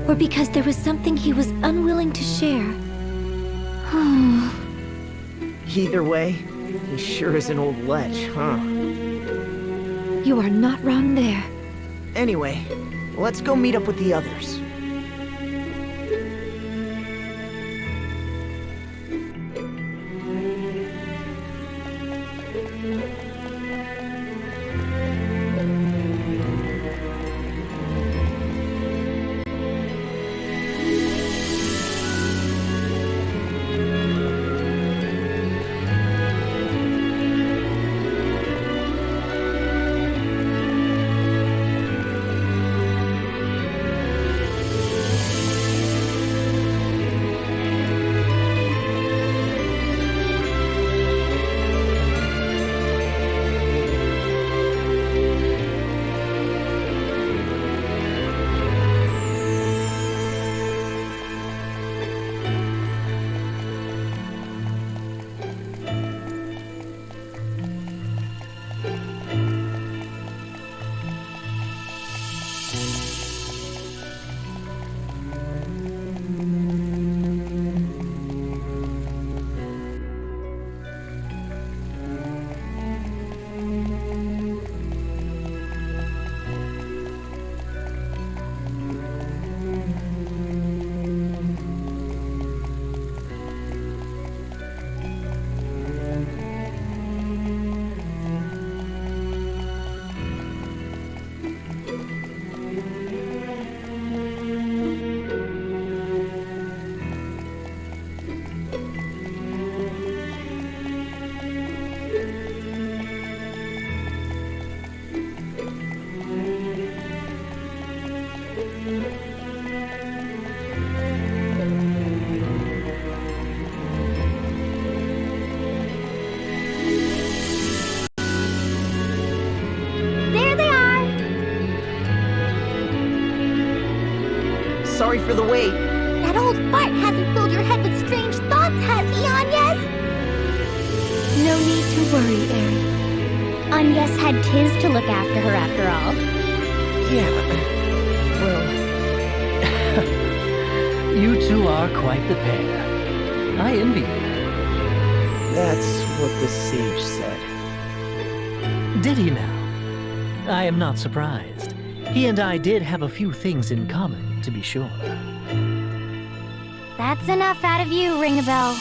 A: or because there was something he was unwilling to share.
D: Either way, he sure is an old lech, huh?
A: You are not wrong there.
D: Anyway, let's go meet up with the others. Sorry for the wait.
B: That old fart hasn't filled your head with strange thoughts, has he, Agnes?
A: No need to worry, Eri.
C: Agnes had Tiz to look after her after all.
D: Yeah, well,
I: You two are quite the pair. I envy you.
D: that's what the sage said.
I: Did he now? I am not surprised. He and I did have a few things in common, to be sure.
C: That's enough out of you, Ring-a-Bell.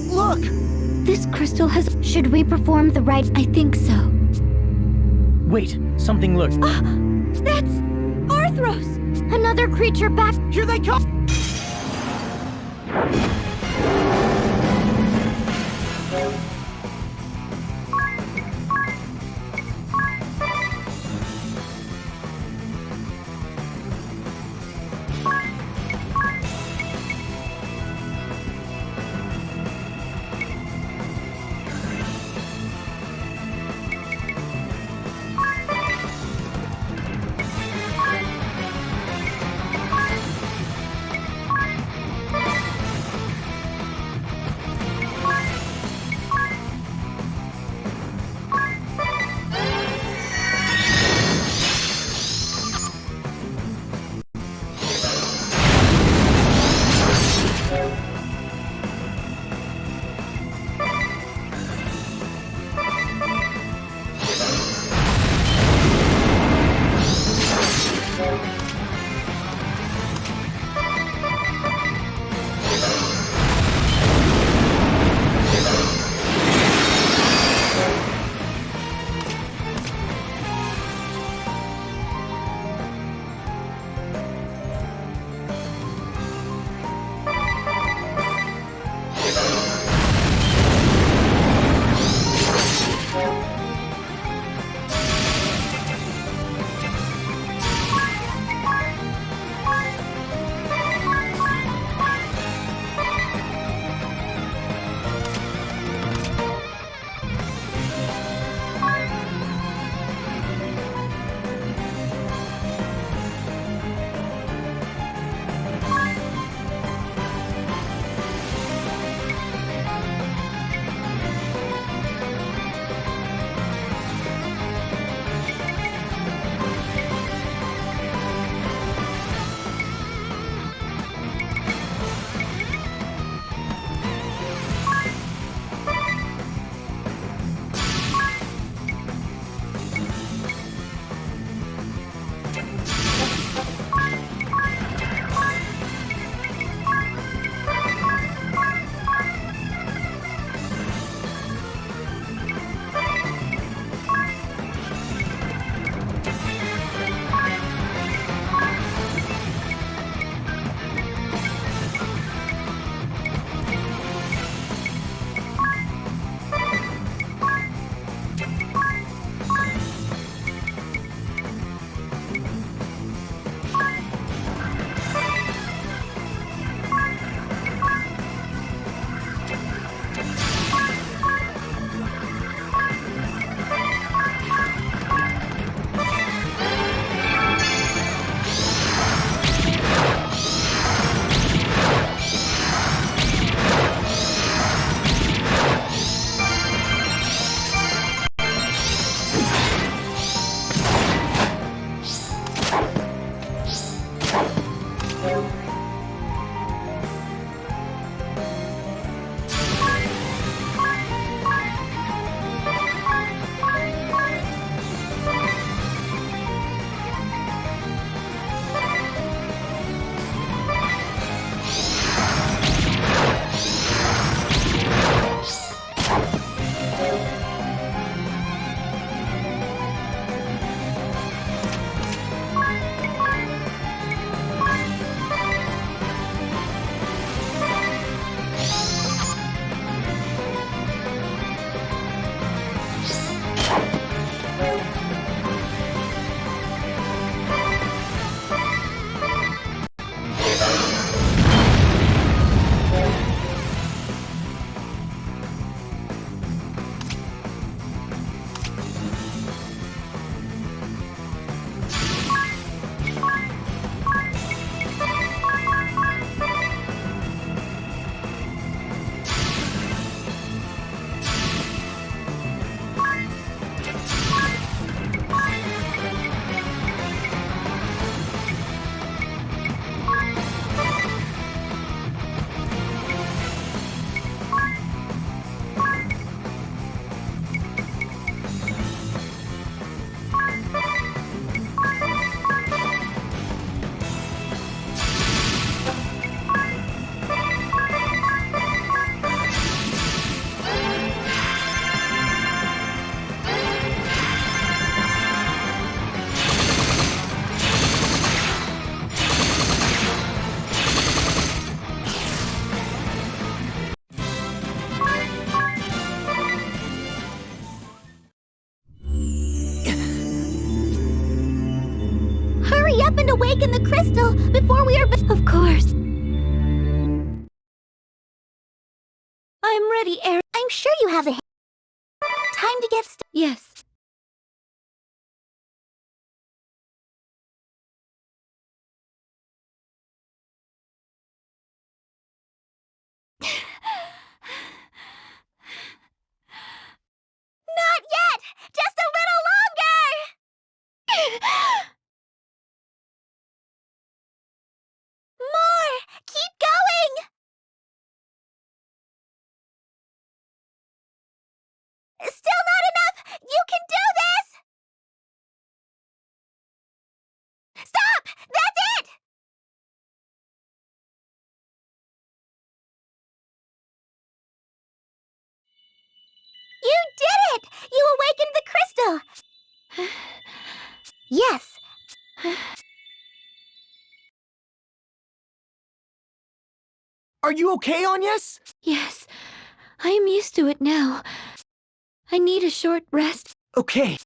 D: Look!
A: This crystal has...
C: Should we perform the rite?
A: I think so.
I: Wait, something lurks.
A: That's Arthros!
C: Another creature back.
D: Here they come!
B: up and awaken the crystal before we are...
A: Of course. I'm ready, Aerith.
B: I'm sure you have the... Time to get
A: Yes.
B: Not yet! Just a little longer! More! Keep going! Still not enough! You can do this! Stop! That's it! You did it! You awakened the crystal! Yes.
D: Are you okay, Agnes?
A: Yes. I am used to it now. I need a short rest.
D: Okay.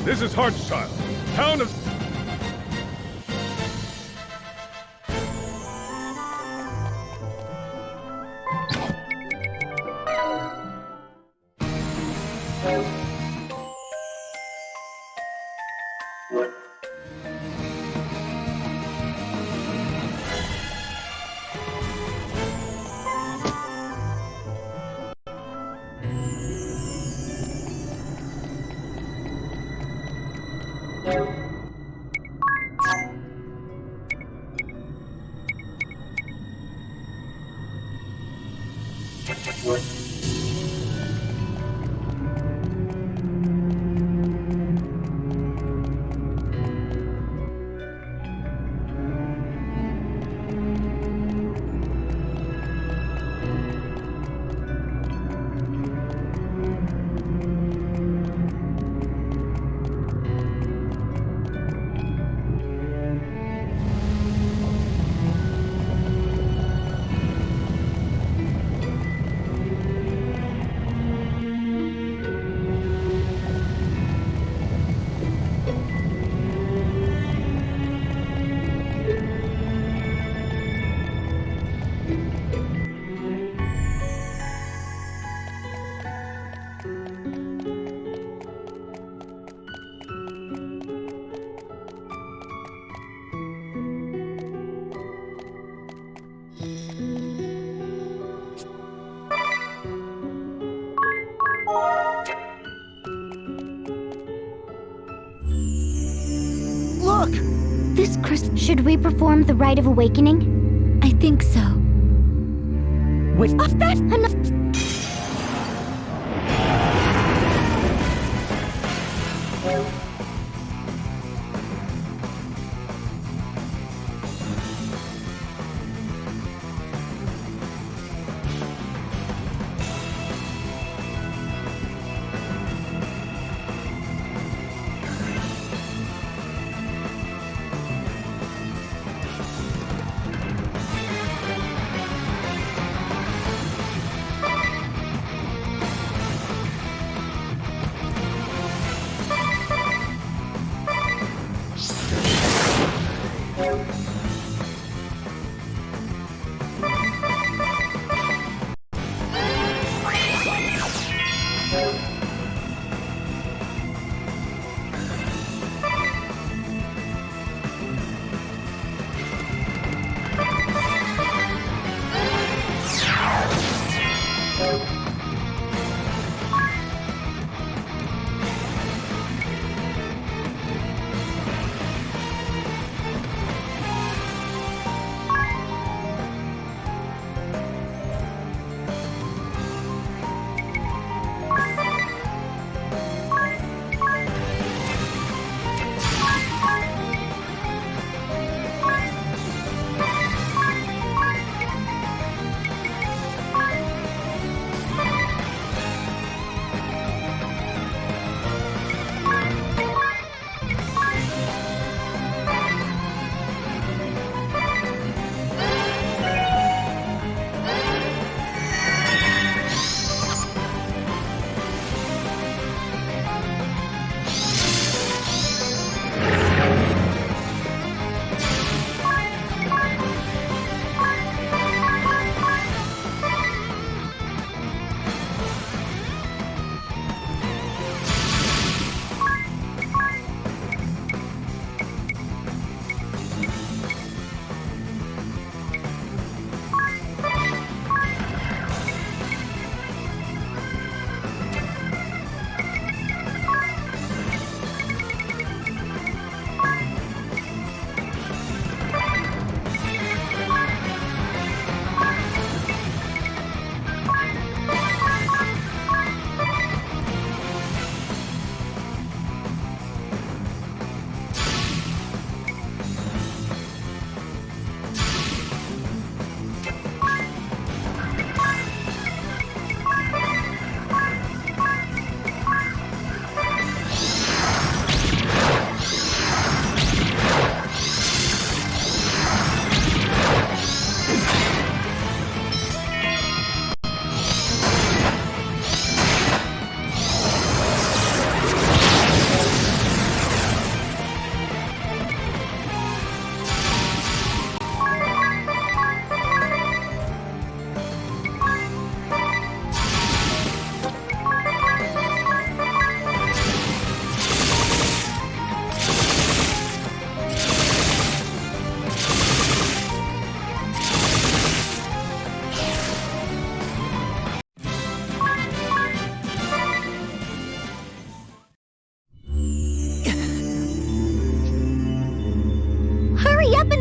F: This is Heartchild, town of...
A: Look! This crystal...
B: Should we perform the Rite of Awakening?
A: I think so.
J: Wait.
B: That's enough.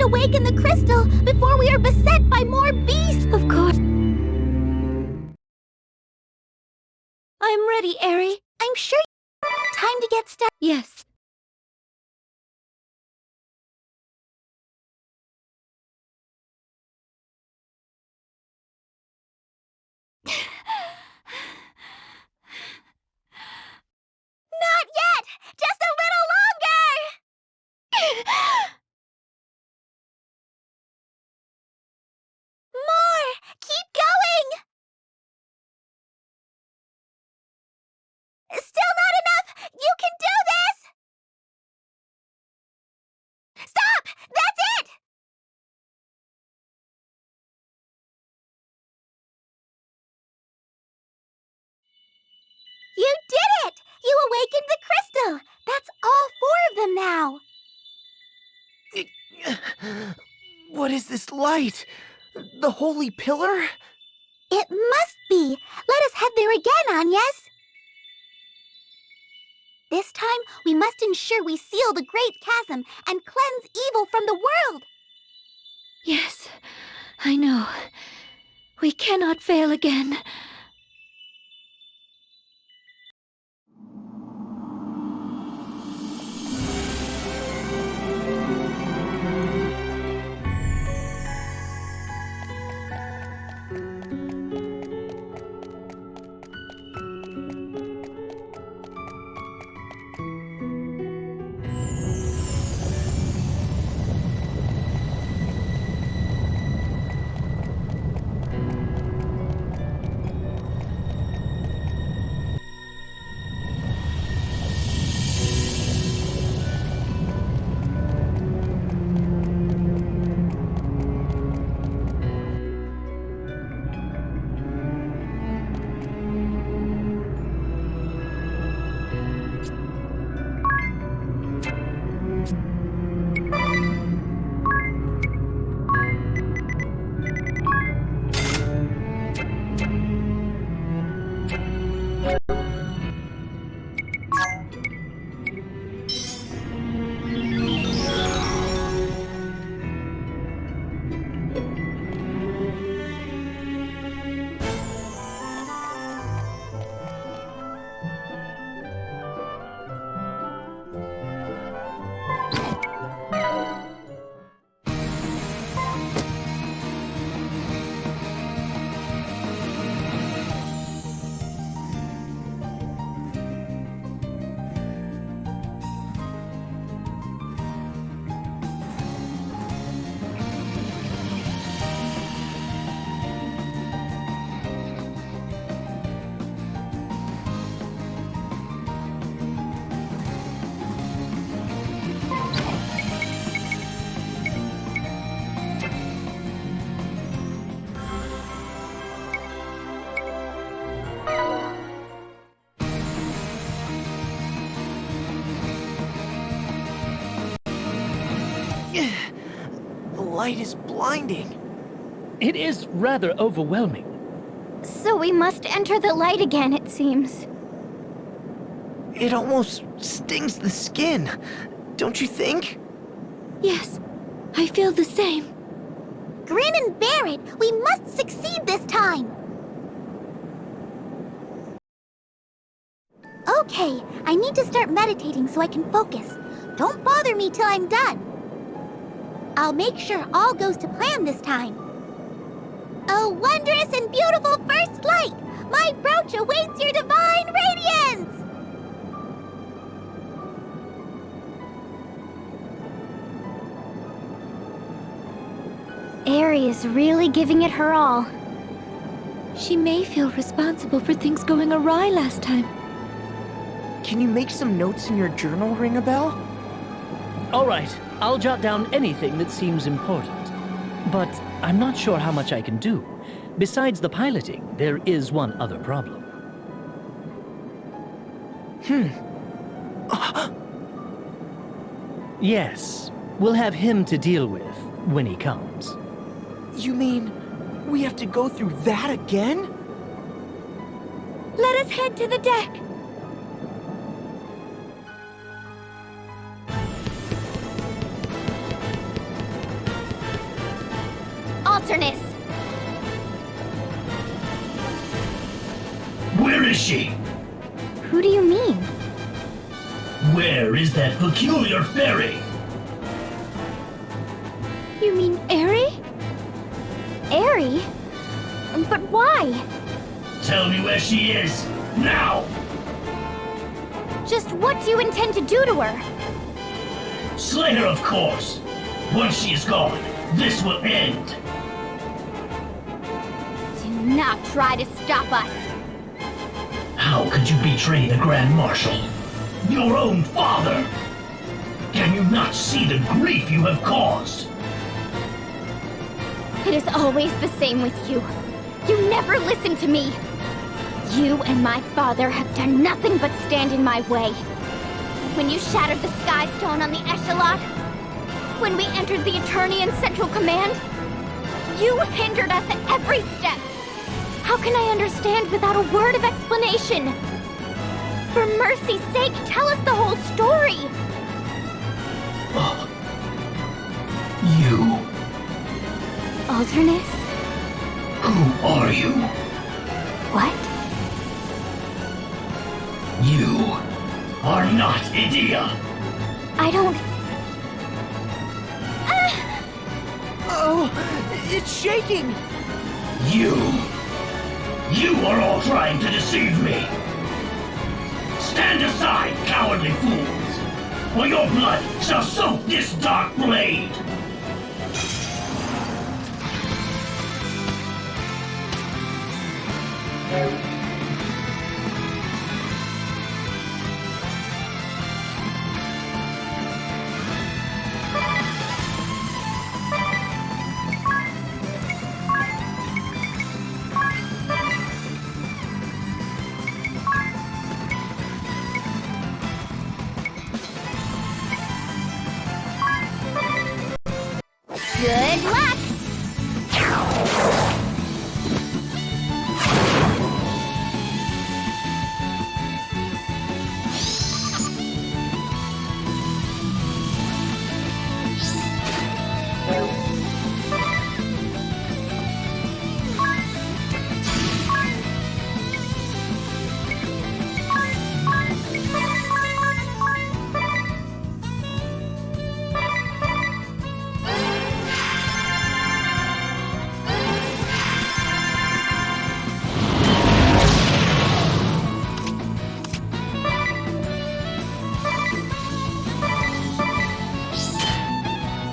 B: Awaken the crystal before we are beset by more beasts!
A: Of course. I'm ready, Eri.
B: I'm sure time to get started.
A: Yes.
B: Not yet! Just a little longer! More! Keep going! Still not enough! You can do this! Stop! That's it! You did it! You awakened the crystal! That's all 4 of them now!
D: What is this light? The holy pillar?
B: It must be! Let us head there again, Agnes! This time, we must ensure we seal the Great Chasm and cleanse evil from the world!
A: Yes, I know. We cannot fail again.
D: The light is blinding.
I: It is rather overwhelming.
C: So we must enter the light again, it seems.
D: It almost stings the skin, don't you think?
A: Yes, I feel the same.
B: Grin and bear it! We must succeed this time! Okay, I need to start meditating so I can focus. Don't bother me till I'm done. I'll make sure all goes to plan this time. A wondrous and beautiful first light! My brooch awaits your divine radiance!
C: Aerie is really giving it her all.
A: She may feel responsible for things going awry last time.
D: Can you make some notes in your journal, ring a bell?
I: All right, I'll jot down anything that seems important. But I'm not sure how much I can do. Besides the piloting, there is one other problem. Yes, we'll have him to deal with when he comes.
D: You mean we have to go through that again?
A: Let us head to the deck.
B: Alternus!
K: Where is she?
C: Who do you mean?
K: Where is that peculiar fairy?
A: You mean Aerie?
C: Aerie? But why?
K: Tell me where she is, now!
C: Just what do you intend to do to her?
K: Slay her, of course! Once she is gone, this will end!
C: Do not try to stop us.
K: How could you betray the Grand Marshal? Your own father! Can you not see the grief you have caused?
C: It is always the same with you. You never listen to me. You and my father have done nothing but stand in my way. When you shattered the Sky Stone on the Echelon, when we entered the Eternian Central Command, you hindered us at every step. How can I understand without a word of explanation? For mercy's sake, tell us the whole story!
K: You...
C: Alternus?
K: Who Who are you?
C: What?
K: You are not Edea.
C: I don't...
D: Oh, it's shaking!
K: You are all trying to deceive me. Stand aside, cowardly fools, or your blood shall soak this dark blade.
C: Good luck!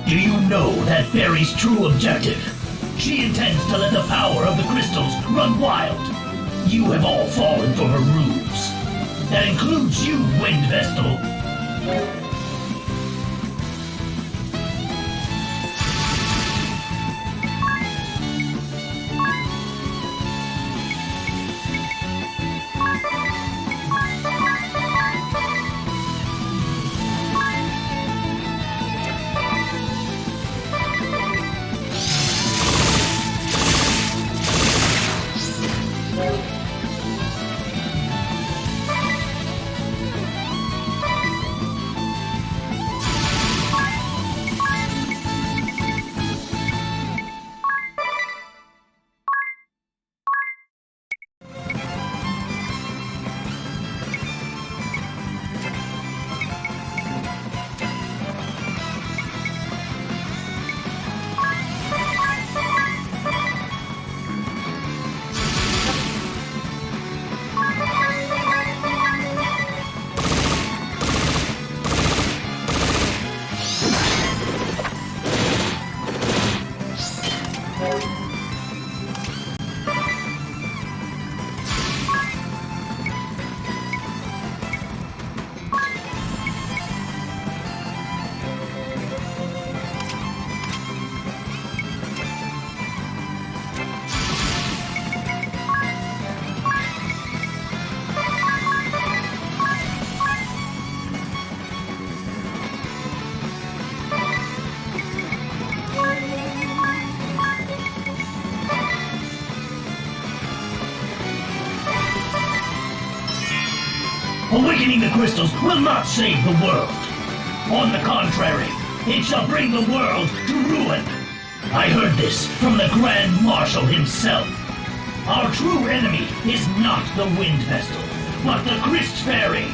K: Do you know that Fairy's true objective? She intends to let the power of the crystals run wild. You have all fallen for her ruse. That includes you, Wind Vestal. Awakening the crystals will not save the world. On the contrary, it shall bring the world to ruin. I heard this from the Grand Marshal himself. Our true enemy is not the Wind Vestal, but the Crystal Fairy.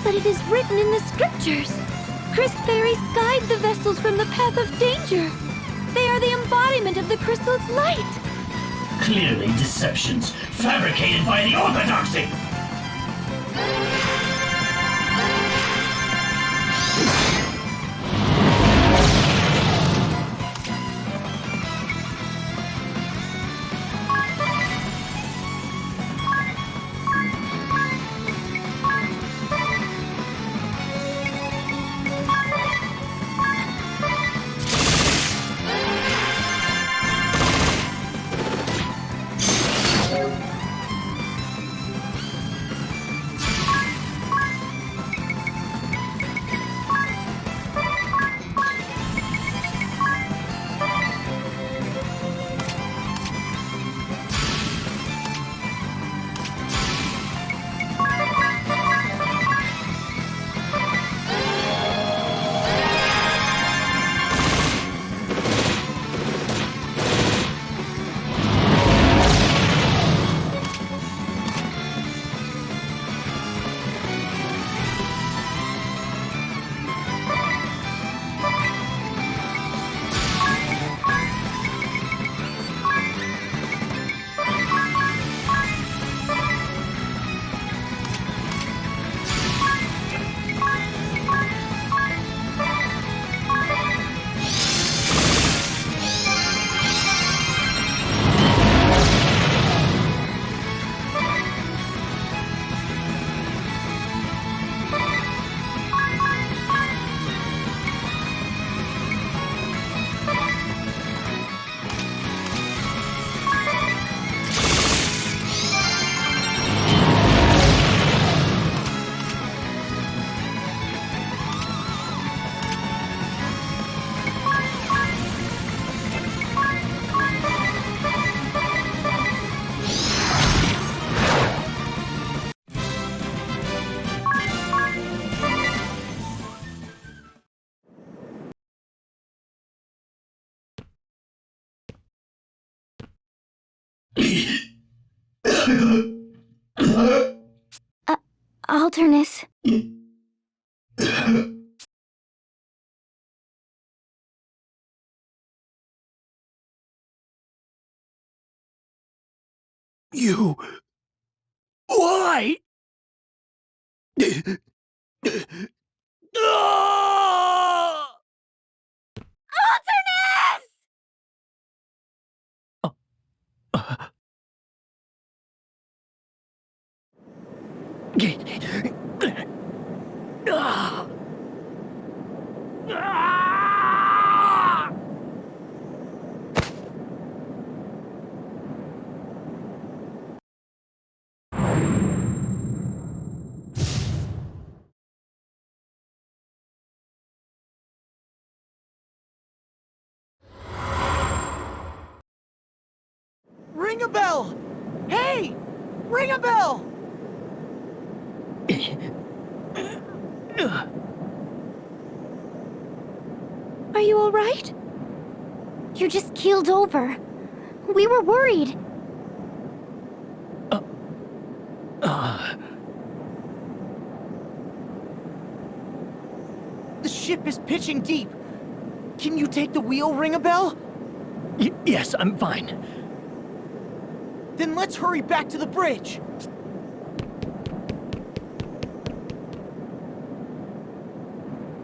A: But it is written in the scriptures. Crystal Fairies guide the vessels from the path of danger. They are the embodiment embodiment of the crystal's light!
K: Clearly deceptions, fabricated by the Orthodoxy!
C: Alternus.
F: You... Why?
D: Ring a bell! Hey! Ring a bell!
C: Are you all right? You just keeled over. We were worried.
D: The ship is pitching deep. Can you take the wheel, Ring a bell?
I: Yes, I'm fine.
D: Then let's hurry back to the bridge.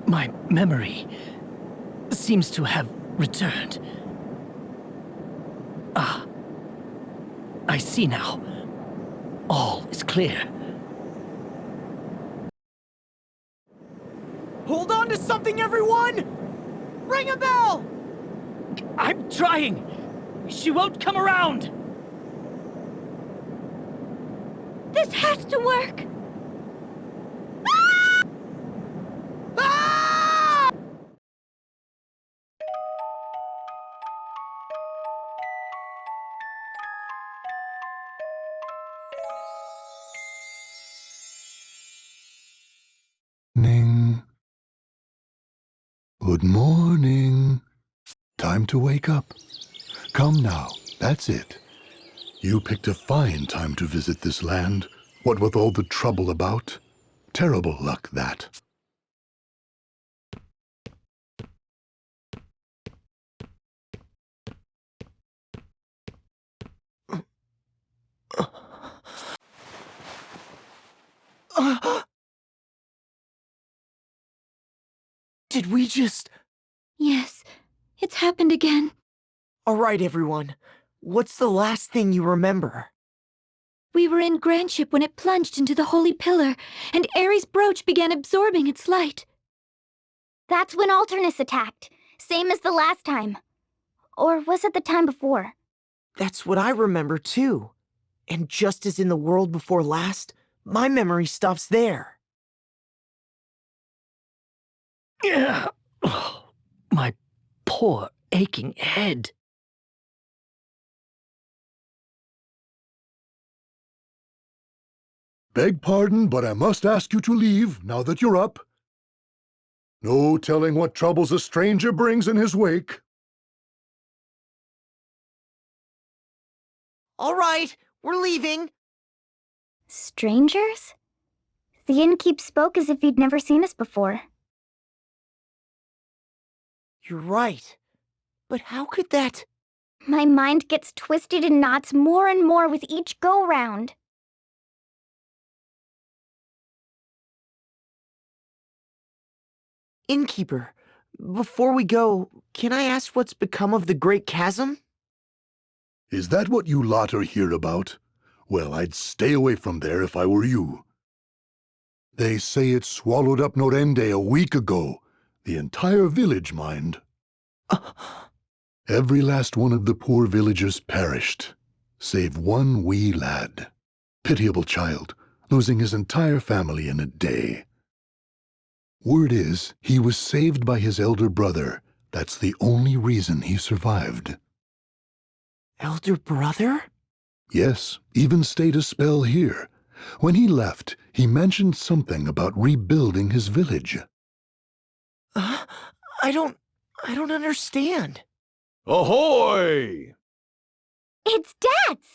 I: My memory seems to have returned. Ah, I see now. All is clear.
D: Hold on to something, everyone! Ring a bell!
I: I'm trying! She won't come around!
A: This has to work!
L: Good morning. Time to wake up. Come now, that's it. You picked a fine time to visit this land, what with all the trouble about. Terrible luck, that.
D: Did we just...
A: Yes, it's happened again.
D: All right, everyone. What's the last thing you remember?
A: We were in Grandship when it plunged into the Holy Pillar, and Ares' brooch began absorbing its light.
C: That's when Alternus attacked, same as the last time. Or was it the time before?
D: That's what I remember, too. And just as in the world before last, my memory stops there.
I: Yeah. Oh, my poor, aching head.
L: Beg pardon, but I must ask you to leave now that you're up. No telling what troubles a stranger brings in his wake.
D: All right, we're leaving.
C: Strangers? The innkeep spoke as if he'd never seen us before.
D: You're right. But how could that...
C: My mind gets twisted in knots more and more with each go-round.
D: Innkeeper, before we go, can I ask what's become of the Great Chasm?
L: Is that what you lot are here about? Well, I'd stay away from there if I were you. They say it swallowed up Norende a week ago. The entire village, mind. Every last one of the poor villagers perished, save one wee lad. Pitiable child, losing his entire family in a day. Word is, he was saved by his elder brother. That's the only reason he survived.
D: Elder brother?
L: Yes, even stayed a spell here. When he left, he mentioned something about rebuilding his village.
D: I don't understand.
F: Ahoy!
C: It's Dad's!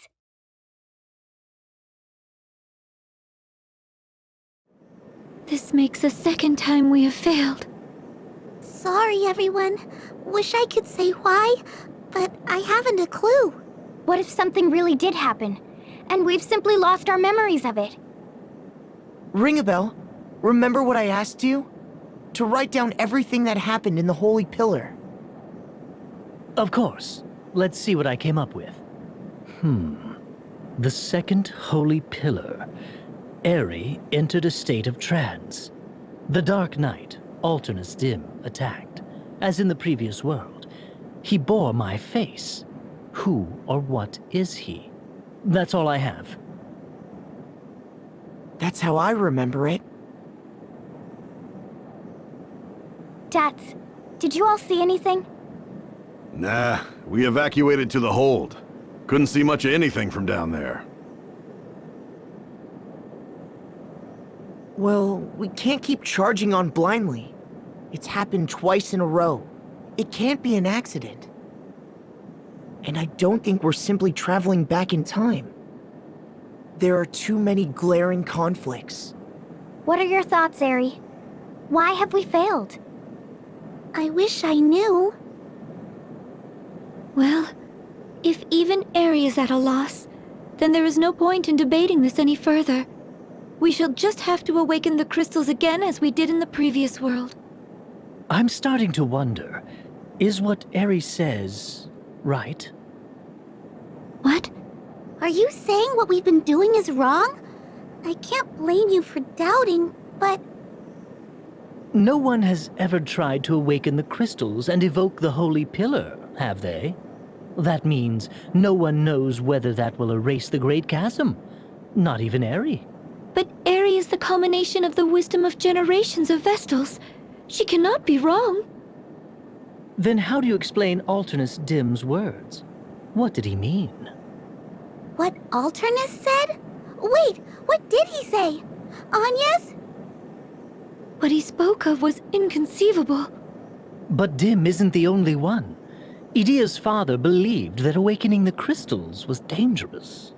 A: This makes the second time we have failed.
B: Sorry, everyone. Wish I could say why, but I haven't a clue.
C: What if something really did happen, and we've simply lost our memories of it?
D: Ring a bell. Remember what I asked you? To write down everything that happened in the Holy Pillar.
I: Of course. Let's see what I came up with. The second Holy Pillar. Eri entered a state of trance. The Dark Knight, Alternus Dim, attacked. As in the previous world. He bore my face. Who or what is he? That's all I have.
D: That's how I remember it.
C: Dats, did you all see anything?
F: Nah, we evacuated to the hold. Couldn't see much of anything from down there.
D: Well, we can't keep charging on blindly. It's happened twice in a row. It can't be an accident. And I don't think we're simply traveling back in time. There are too many glaring conflicts.
C: What are your thoughts, Eri? Why have we failed?
B: I wish I knew.
A: Well, if even Eri is at a loss, then there is no point in debating this any further. We shall just have to awaken the crystals again as we did in the previous world.
I: I'm starting to wonder, is what Eri says right?
A: What?
B: Are you saying what we've been doing is wrong? I can't blame you for doubting, but...
I: No one has ever tried to awaken the crystals and evoke the Holy Pillar, have they? That means no one knows whether that will erase the Great Chasm. Not even Eri.
A: But Eri is the culmination of the wisdom of generations of Vestals. She cannot be wrong.
I: Then how do you explain Alternus Dim's words? What did he mean?
B: What Alternus said? Wait, what did he say? Anya's?
A: What he spoke of was inconceivable.
I: But Dim isn't the only one. Idia's father believed that awakening the crystals was dangerous.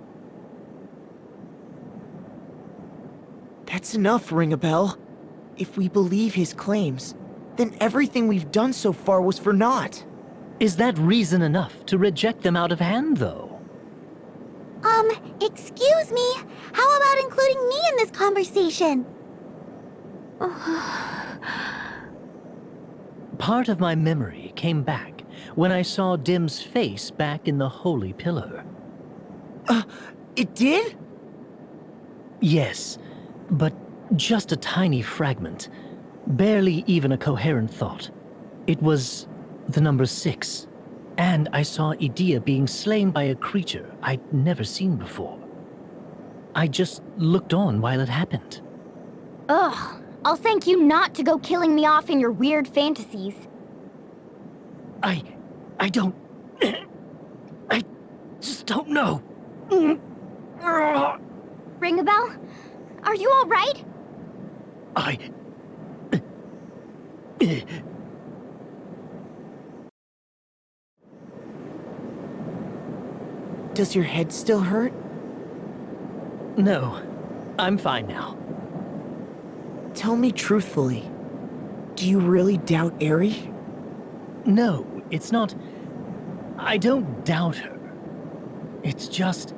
D: That's enough, Ring a Bell. If we believe his claims, then everything we've done so far was for naught.
I: Is that reason enough to reject them out of hand, though?
B: Excuse me. How about including me in this conversation?
I: Part of my memory came back when I saw Dim's face back in the holy pillar.
D: It did?
I: Yes, but just a tiny fragment. Barely even a coherent thought. It was the number 6. And I saw Edea being slain by a creature I'd never seen before. I just looked on while it happened.
C: Ugh, I'll thank you not to go killing me off in your weird fantasies.
I: I don't... I just don't know.
C: Ring a bell? Are you all right?
D: Does your head still hurt?
I: No, I'm fine now.
D: Tell me truthfully, do you really doubt Eri?
I: No, it's not... I don't doubt her. It's just...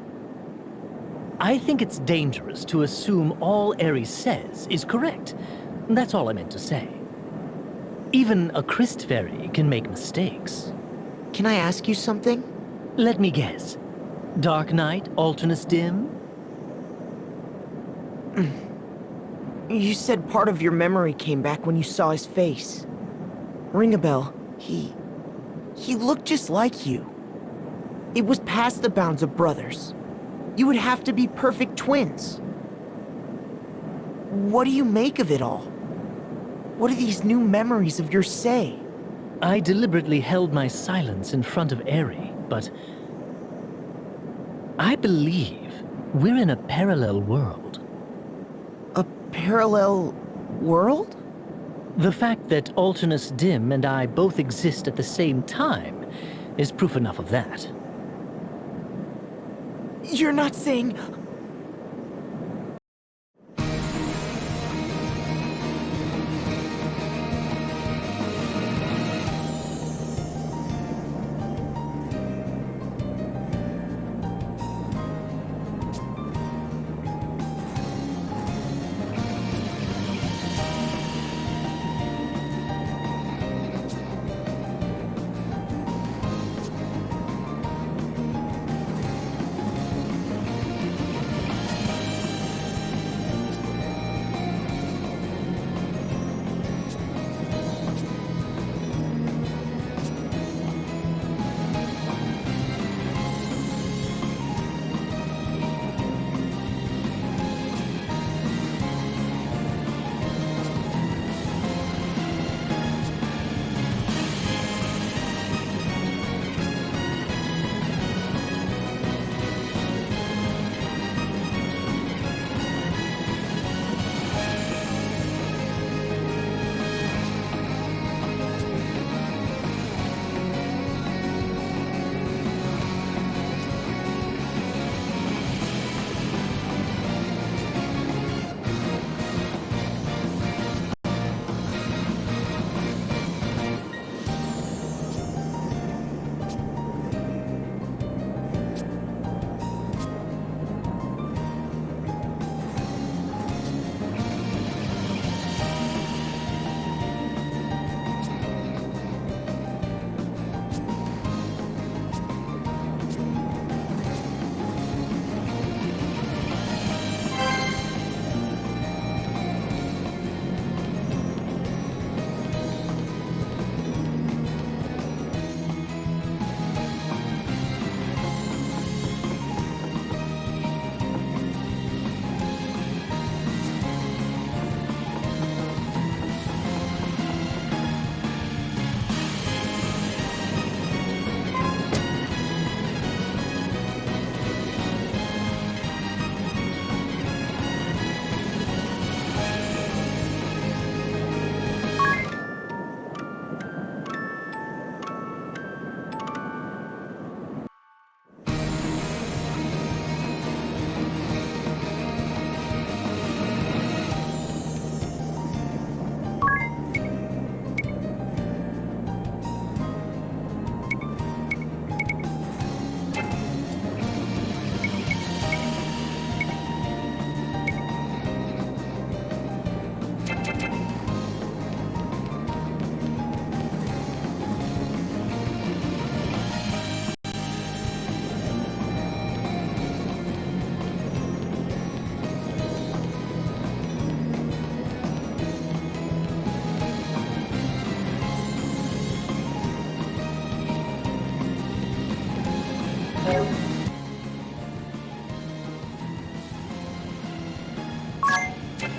I: I think it's dangerous to assume all Eri says is correct. That's all I meant to say. Even a Christ Fairy can make mistakes.
D: Can I ask you something?
I: Let me guess. Dark Knight, Alternus Dim?
D: You said part of your memory came back when you saw his face. Ring a bell. He looked just like you. It was past the bounds of brothers. You would have to be perfect twins. What do you make of it all? What do these new memories of yours say?
I: I deliberately held my silence in front of Eri, but... I believe we're in a parallel world.
D: A parallel world?
I: The fact that Alternus Dim and I both exist at the same time is proof enough of that.
D: You're not saying...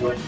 D: Look!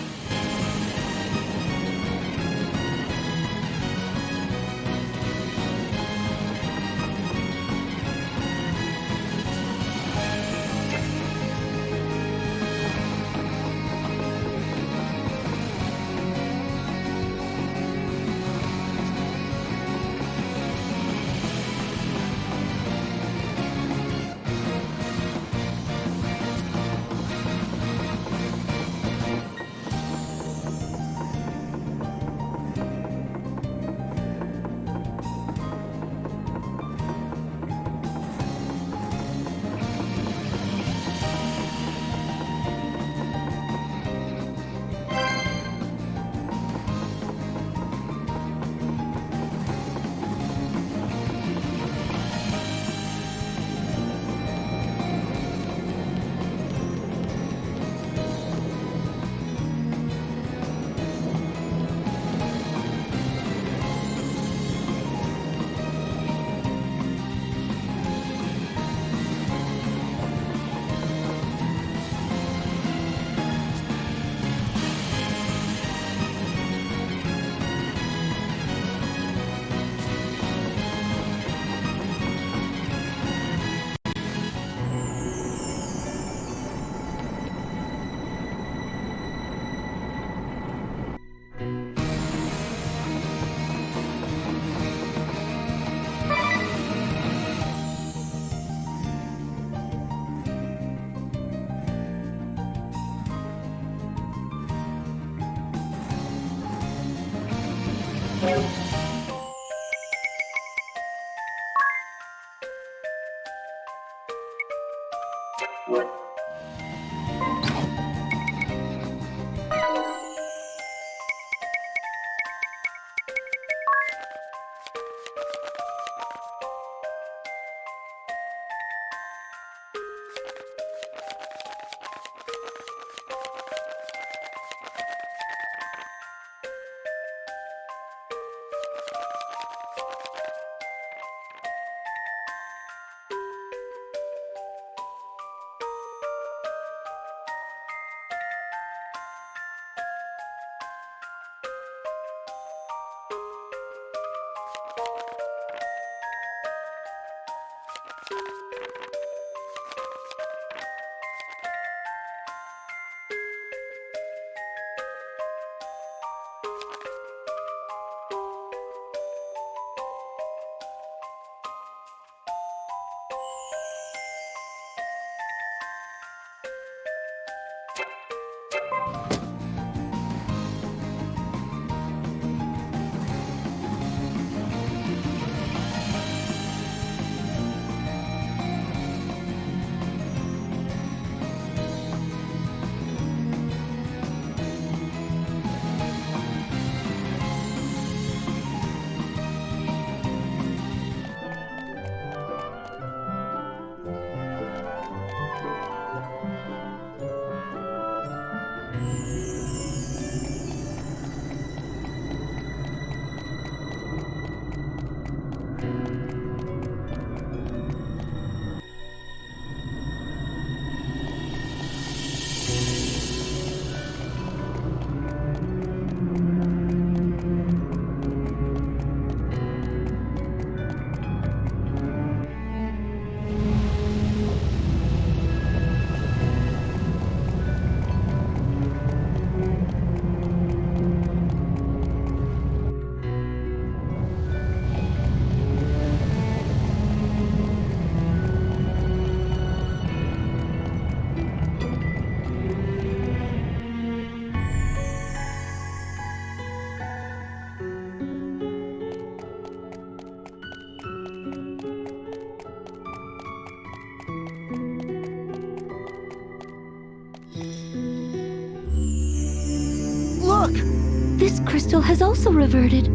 A: This crystal has also reverted.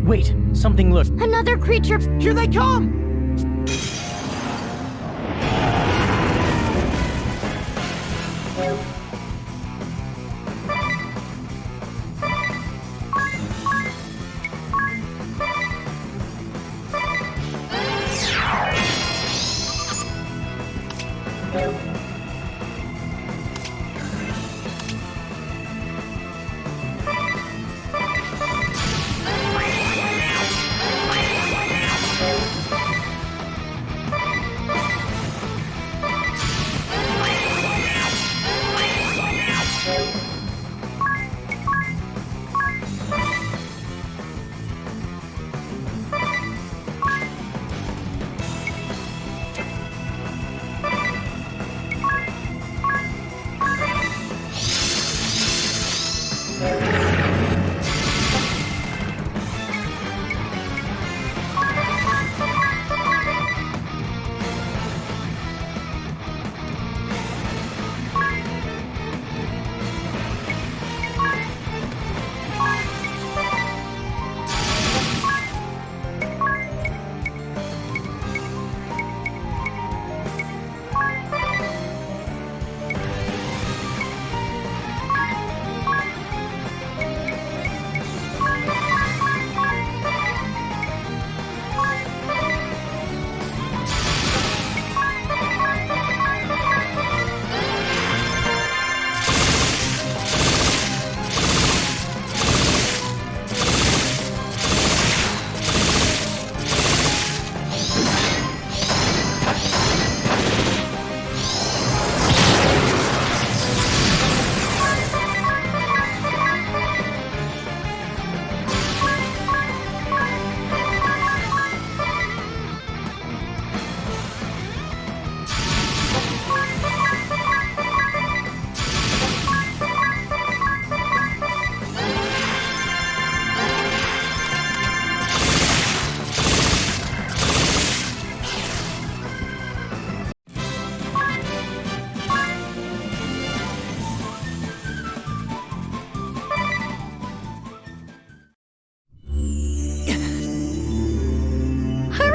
I: Wait, something lurks.
C: Another creature!
D: Here they come!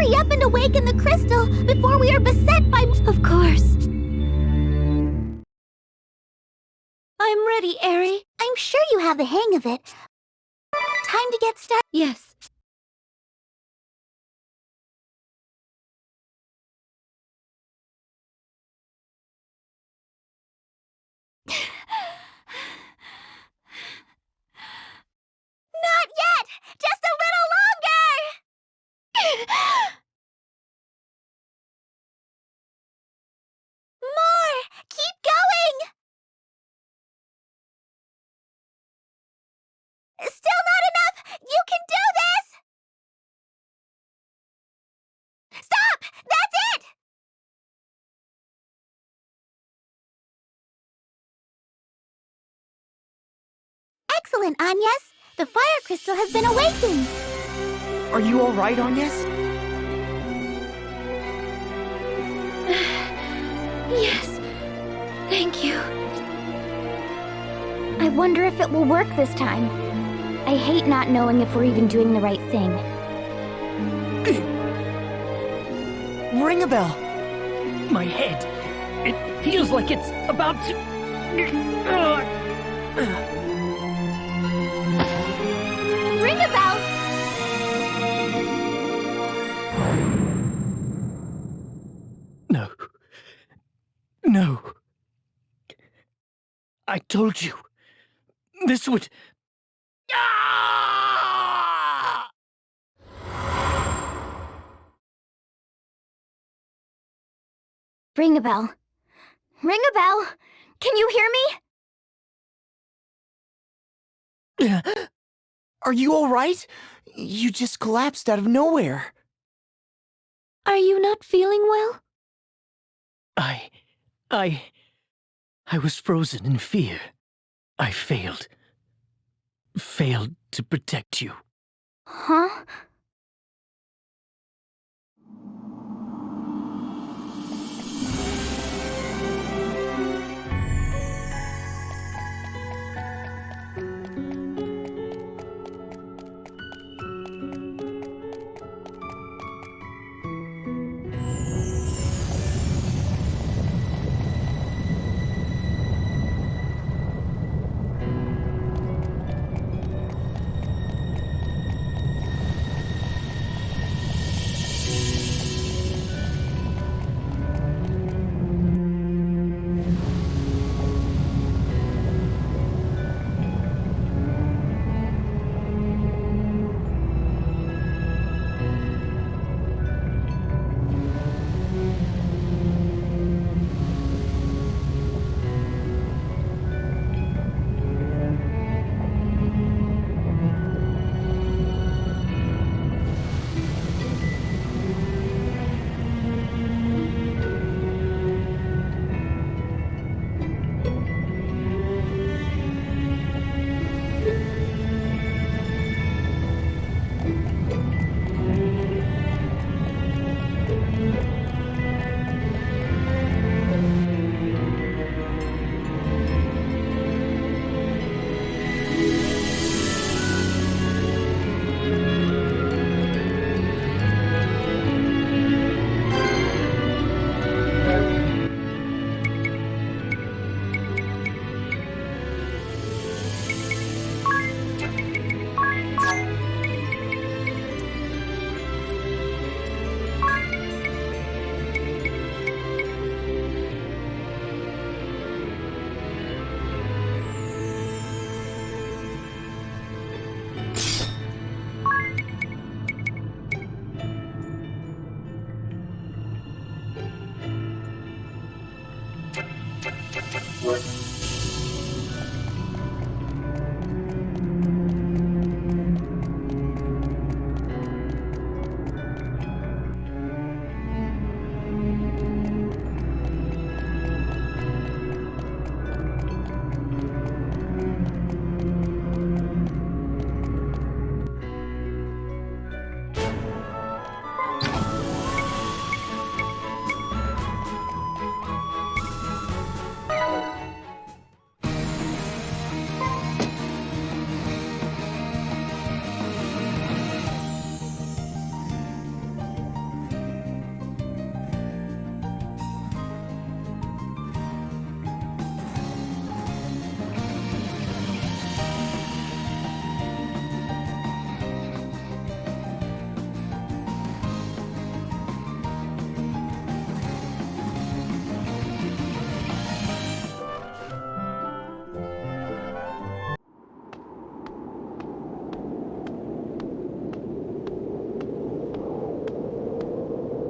B: hurry up and awaken the crystal before we are beset by...
A: Of course. I'm ready, Eri.
B: I'm sure you have the hang of it. Time to get started.
A: Yes.
B: Not yet! Just a little longer! More! Keep going! Still not enough! You can do this! Stop! That's it! Excellent, Agnes. The fire crystal has been awakened.
D: Are you all right, Agnes?
A: Yes. Thank you.
C: I wonder if it will work this time. I hate not knowing if we're even doing the right thing.
D: Ring a bell.
I: My head. It feels like it's about to...
B: Ring a bell!
I: No. No. I told you. This would... Ah!
C: Ring a bell. Ring a bell. Can you hear me?
D: Are you all right? You just collapsed out of nowhere.
A: Are you not feeling well?
I: I was frozen in fear. I failed. Failed to protect you.
C: Huh?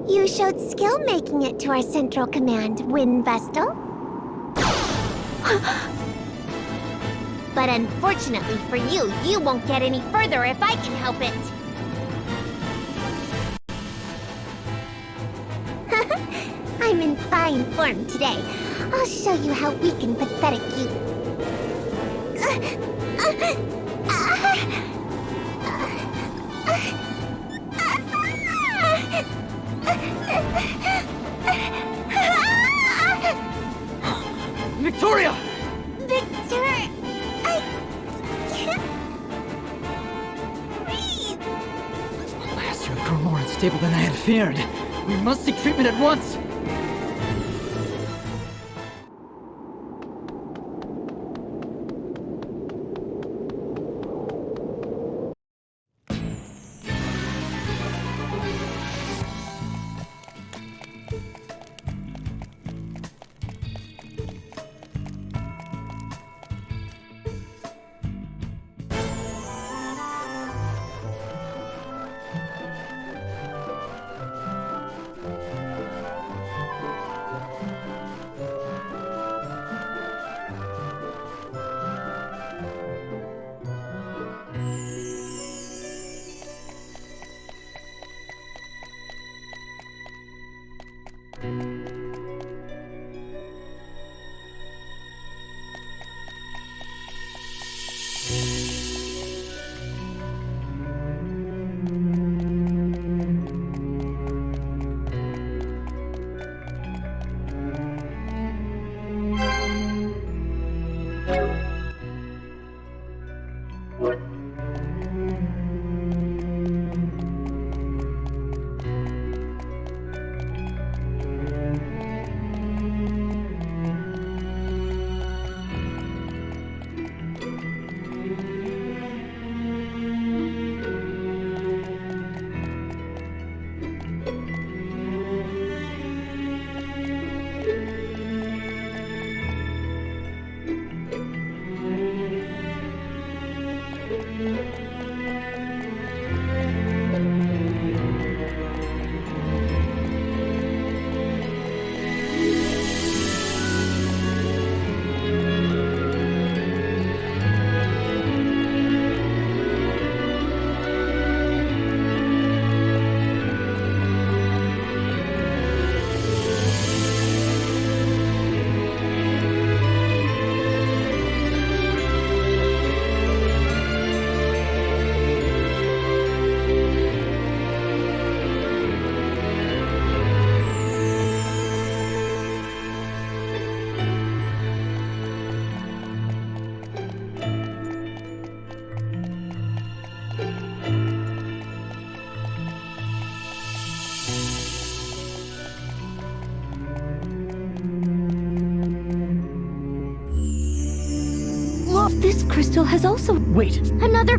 B: You showed skill making it to our central command, Wind Vestal. But unfortunately for you, you won't get any further if I can help it. I'm in fine form today. I'll show you how weak and pathetic you...
H: Victoria!
B: Victor! I can't breathe.
H: Alas, you have grown more unstable than I had feared. We must seek treatment at once.
A: This crystal has also...
I: Wait!
C: Another...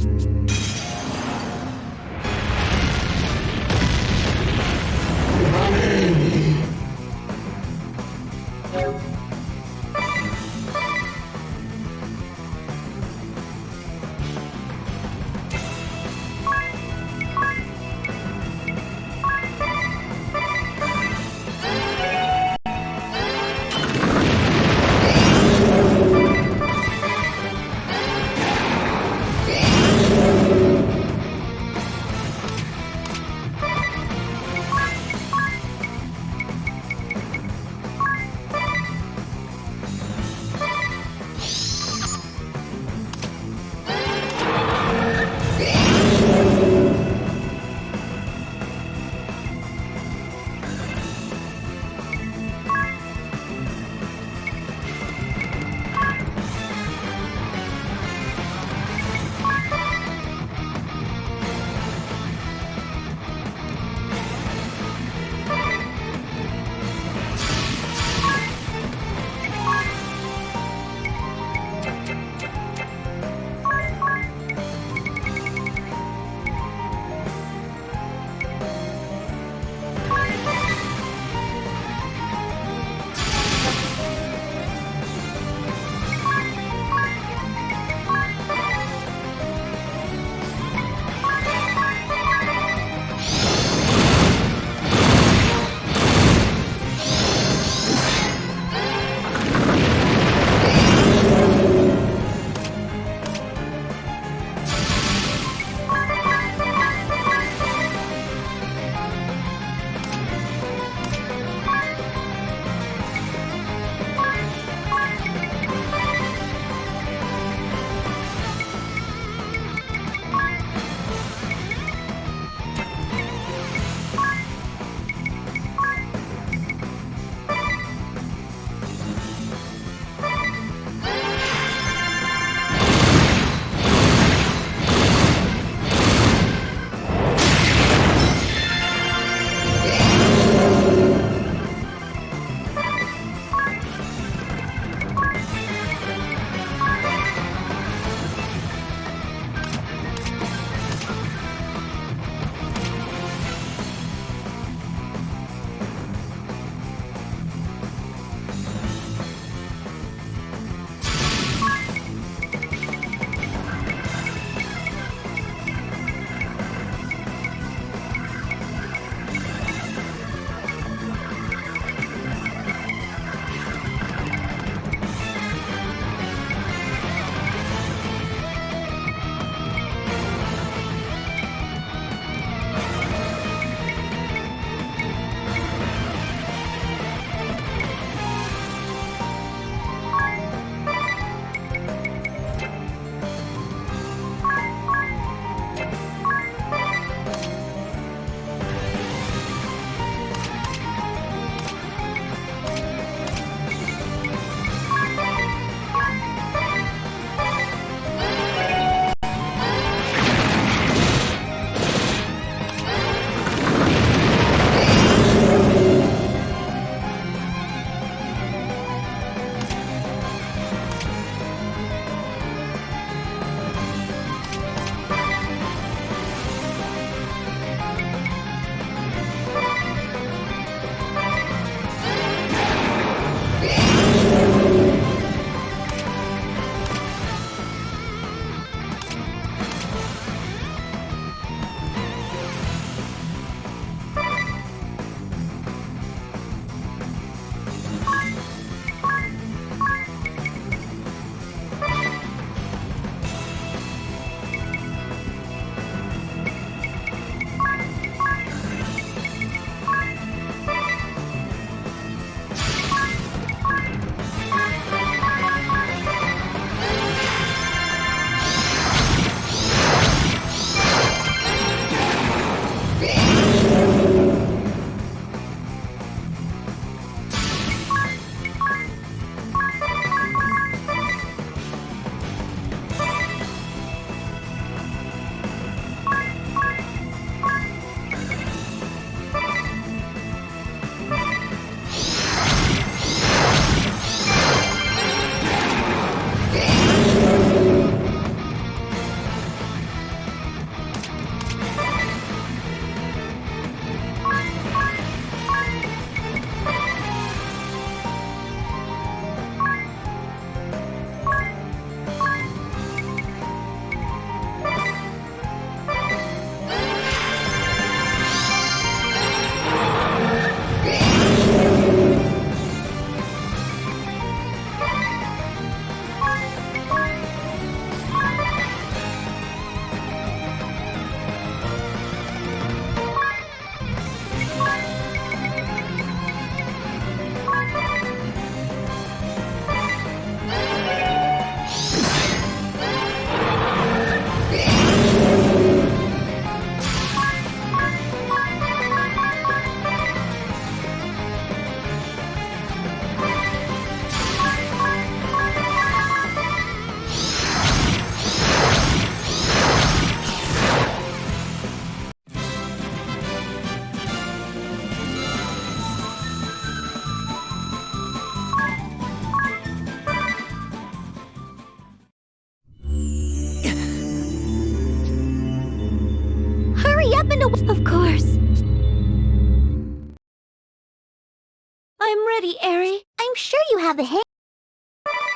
A: ready, Eri.
B: I'm sure you have the hang.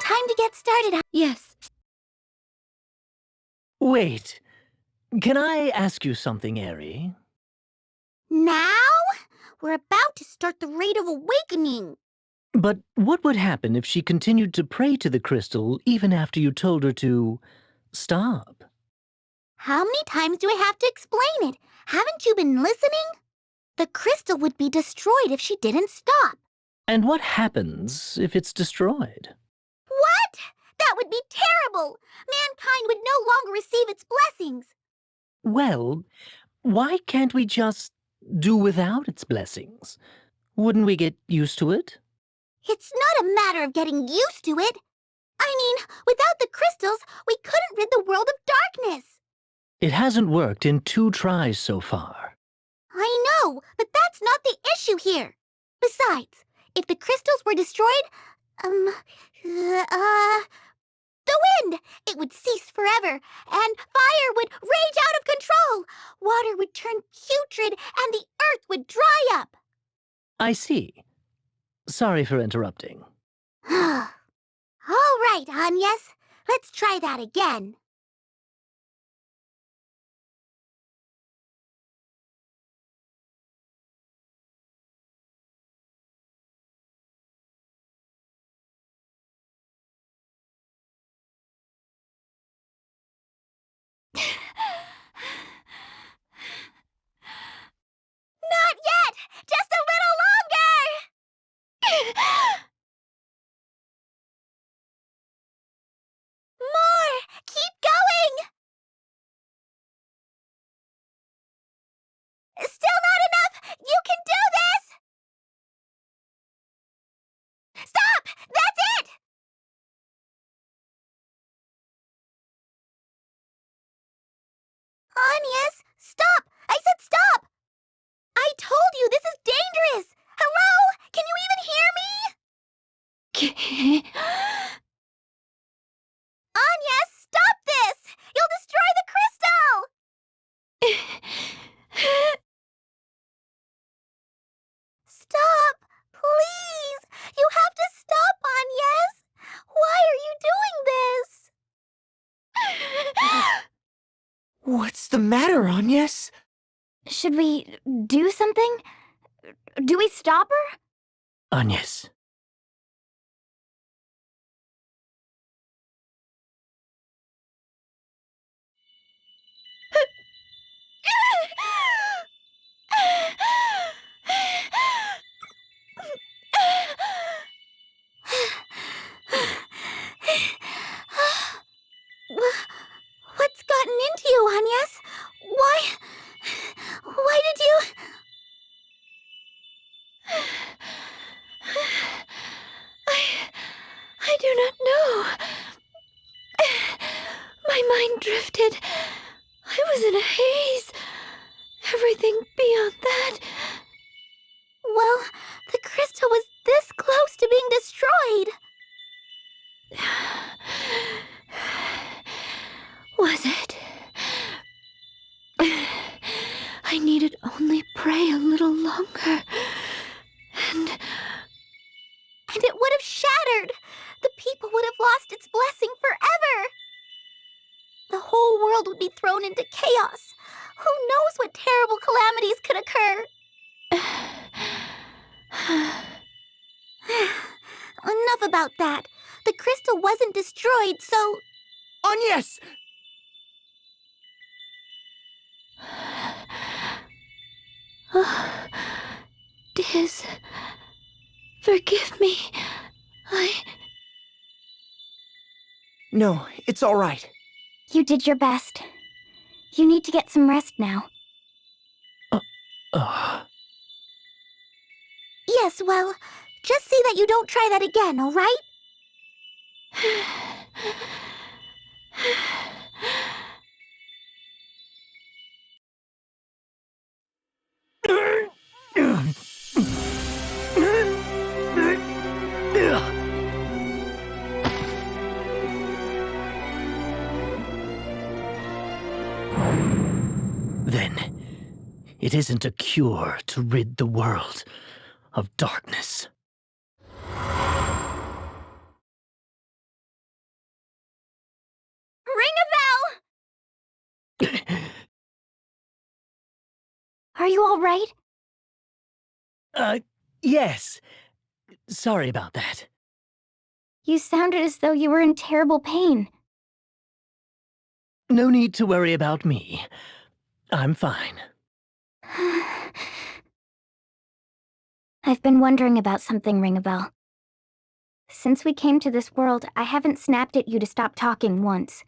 B: Time to get started.
A: Yes.
I: Wait. Can I ask you something, Eri?
B: Now? We're about to start the Rite of Awakening.
I: But what would happen if she continued to pray to the crystal even after you told her to stop?
B: How many times do I have to explain it? Haven't you been listening? The crystal would be destroyed if she didn't stop.
I: And what happens if it's destroyed?
B: What? That would be terrible! Mankind would no longer receive its blessings.
I: Well, why can't we just do without its blessings? Wouldn't we get used to it?
B: It's not a matter of getting used to it. I mean, without the crystals, we couldn't rid the world of darkness.
I: It hasn't worked in 2 tries so far.
B: I know, but that's not the issue here. Besides, if the crystals were destroyed, the wind! It would cease forever, and fire would rage out of control. Water would turn putrid, and the earth would dry up.
I: I see. Sorry for interrupting.
B: All right, Agnes. Let's try that again. Not yet! Just a little longer! More! Keep going! Still not enough! You can do this! Stop! That's it! Agnes, stop! I said stop! I told you this is dangerous! Hello? Can you even hear me? Agnes, stop this! You'll destroy the crystal! Stop! Please! You have to stop, Agnes! Why are you doing this?
D: What's the matter, Agnes?
C: Should we do something? Do we stop her?
I: Agnes.
B: What's gotten into you, Agnes? Why did you...
A: I do not know. My mind drifted. I was in a haze. Everything beyond that...
B: Well, the crystal was this close to being destroyed.
A: Was it? I needed only pray a little longer. And
B: it would have shattered. The people would have lost its blessing forever. The whole world would be thrown into chaos. Who knows what terrible calamities could occur? Enough about that. The crystal wasn't destroyed, so...
D: Agnes!
A: Oh, Diz, forgive me.
D: No, it's all right.
C: You did your best. You need to get some rest now.
B: Yes, well, just see that you don't try that again, all right?
I: Then, it isn't a cure to rid the world of darkness.
C: Are you all right?
I: Yes. Sorry about that.
C: You sounded as though you were in terrible pain.
I: No need to worry about me. I'm fine.
C: I've been wondering about something, Ring-a-Bell. Since we came to this world, I haven't snapped at you to stop talking once.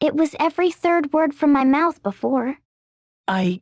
C: It was every third word from my mouth before.
I: I...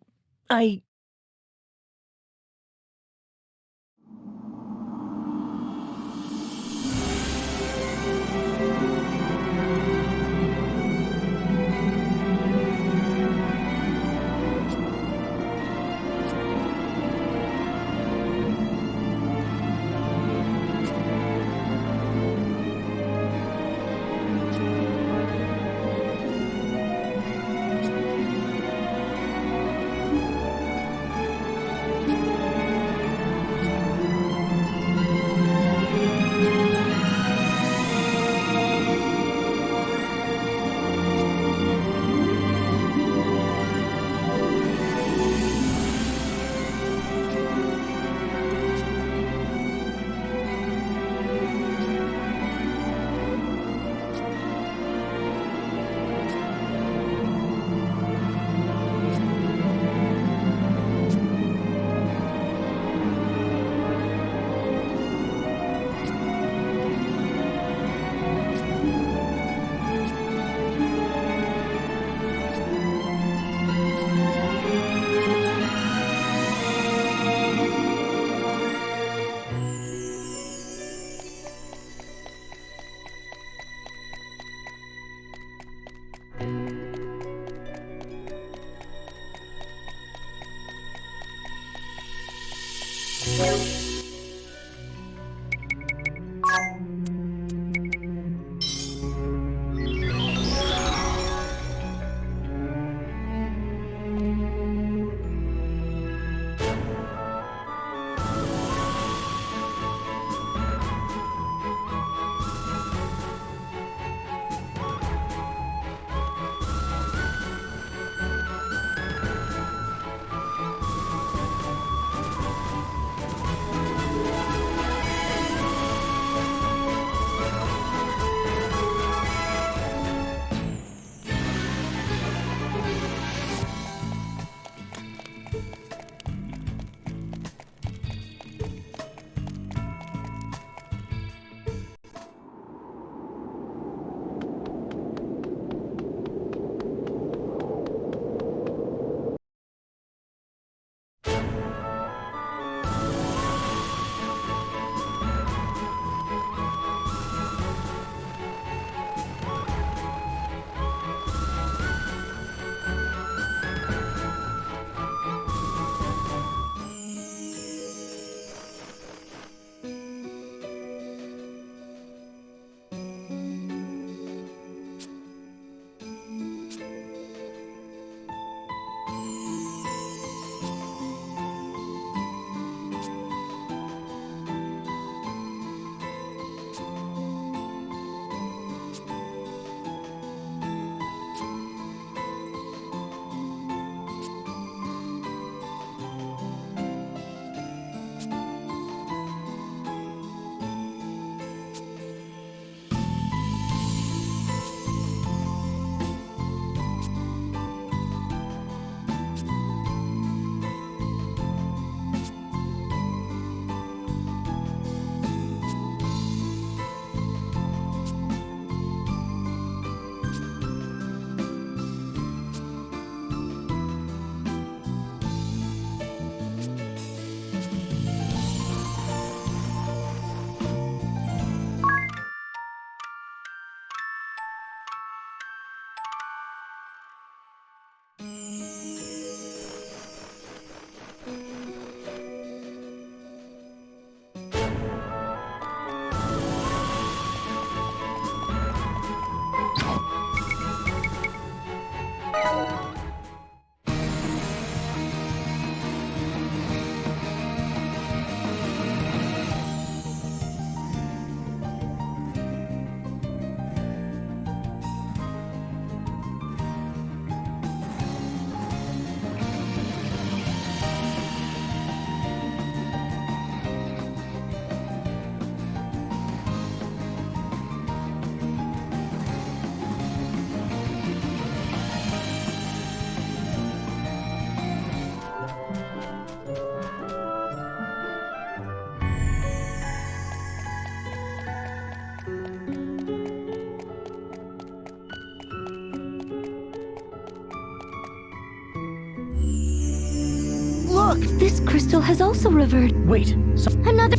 I: Look!
A: This crystal has also reverted.
I: Wait,
C: Another...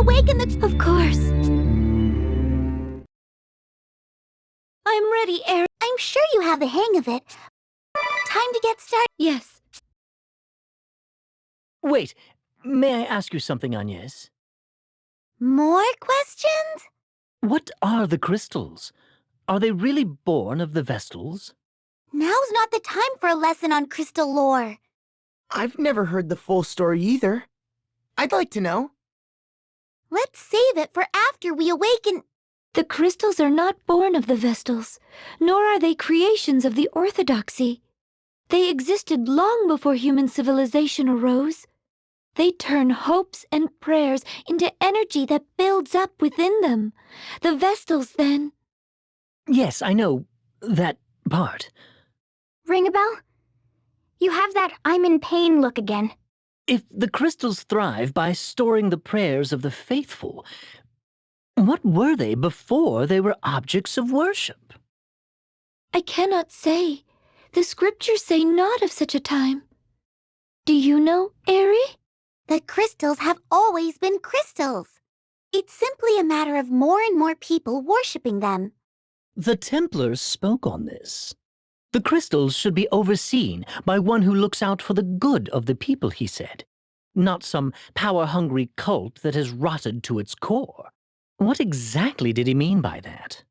B: awaken the...
A: Of course. I'm ready, Aerie.
B: I'm sure you have the hang of it. Time to get started.
A: Yes.
I: Wait, may I ask you something, Agnes?
B: More questions?
I: What are the crystals? Are they really born of the Vestals?
B: Now's not the time for a lesson on crystal lore.
D: I've never heard the full story either. I'd like to know.
B: Let's save it for after we awaken.
A: The crystals are not born of the Vestals, nor are they creations of the Orthodoxy. They existed long before human civilization arose. They turn hopes and prayers into energy that builds up within them. The Vestals, then...
I: Yes, I know that part.
C: Ring a bell? You have that I'm in pain look again.
I: If the crystals thrive by storing the prayers of the faithful, what were they before they were objects of worship?
A: I cannot say. The scriptures say not of such a time. Do you know, Aerie?
B: The crystals have always been crystals. It's simply a matter of more and more people worshipping them.
I: The Templars spoke on this. The crystals should be overseen by one who looks out for the good of the people, he said. Not some power-hungry cult that has rotted to its core. What exactly did he mean by that?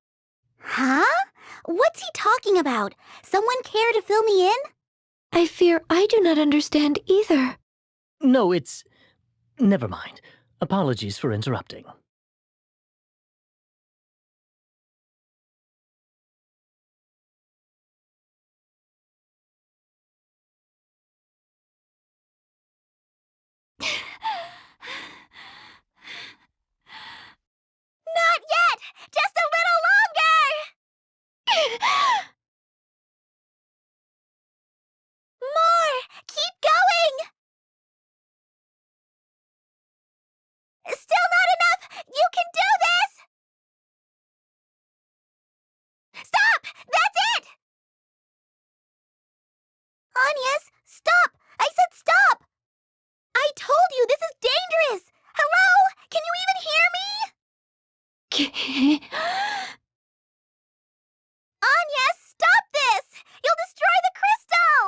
B: Huh? What's he talking about? Someone care to fill me in?
A: I fear I do not understand either.
I: No, it's... Never mind. Apologies for interrupting.
B: Not yet! Just a little longer! More! Keep going! Still not enough! You can do this! Stop! That's it! Agnes, stop! I said stop! I told you this is dangerous! Hello? Can you even hear me? Agnes, stop this! You'll destroy the crystal!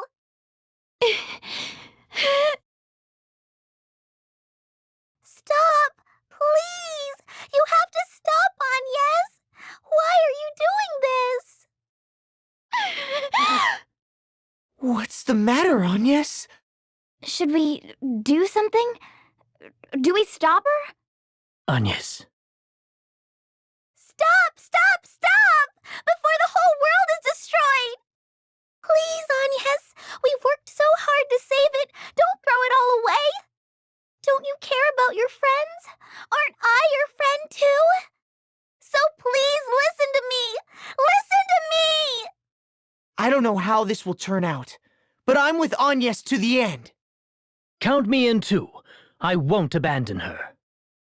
B: Stop! Please! You have to stop, Agnes! Why are you doing this?
D: What's the matter, Agnes?
C: Should we do something? Do we stop her?
I: Agnes.
B: Stop! Stop! Stop! Before the whole world is destroyed! Please, Agnes! We've worked so hard to save it! Don't throw it all away! Don't you care about your friends? Aren't I your friend too? So please listen to me! Listen to me!
D: I don't know how this will turn out, but I'm with Agnes to the end.
I: Count me in too. I won't abandon her.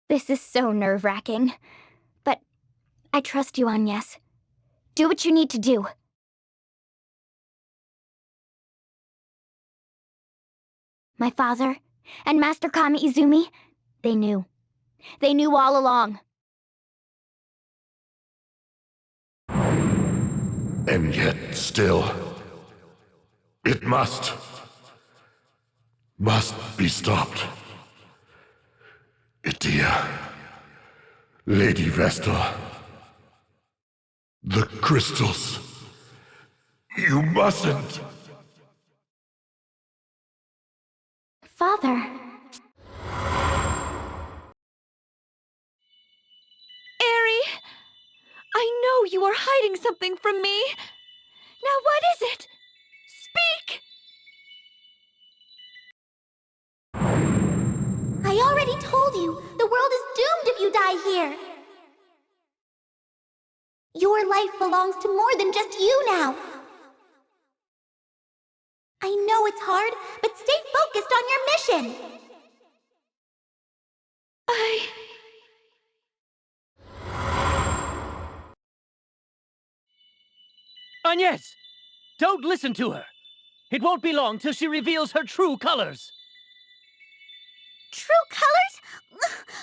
C: This is so nerve-wracking. But I trust you, Agnes. Do what you need to do. My father and Master Kami Izumi, they knew. They knew all along.
L: And yet, still, it must be stopped. Itia, Lady Vestal, the crystals, you mustn't.
C: Father.
A: Eri! I know you are hiding something from me. Now what is it? Speak!
B: I already told you, the world is doomed if you die here. Your life belongs to more than just you now. I know it's hard, but stay focused on your mission.
I: Agnes! Don't listen to her! It won't be long till she reveals her true colors!
B: True colors?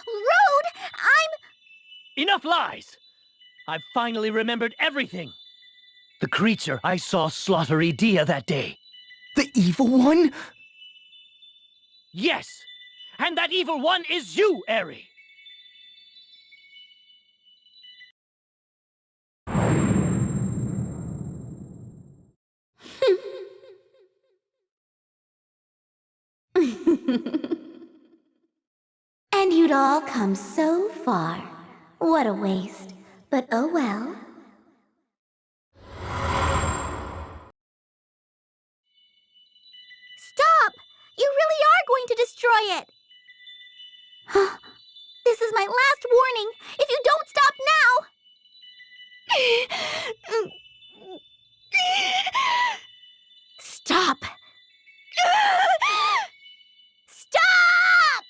B: Rude!
I: Enough lies! I've finally remembered everything! The creature I saw slaughter Idia that day.
D: The evil one?
I: Yes! And that evil one is you, Eri!
B: And you'd all come so far. What a waste. But oh well. Stop! You really are going to destroy it! This is my last warning! If you don't stop now! Stop! Stop!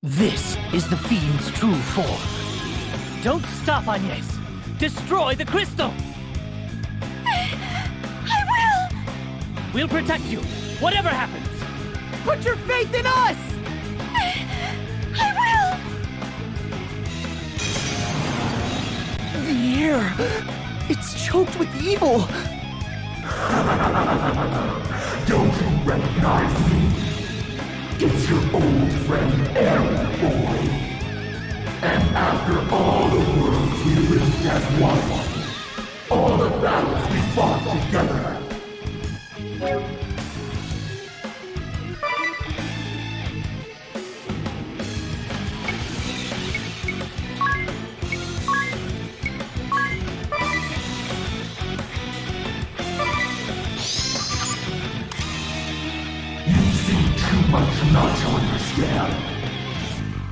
I: This is the Fiend's true form. Don't stop, Agnes! Destroy the crystal!
A: I will!
I: We'll protect you, whatever happens!
D: Put your faith in us!
A: I will!
D: The air, it's choked with evil.
M: Don't you recognize me? It's your old friend Aaron, boy. And after all the worlds we lived as one, all the battles we fought together, much not to understand.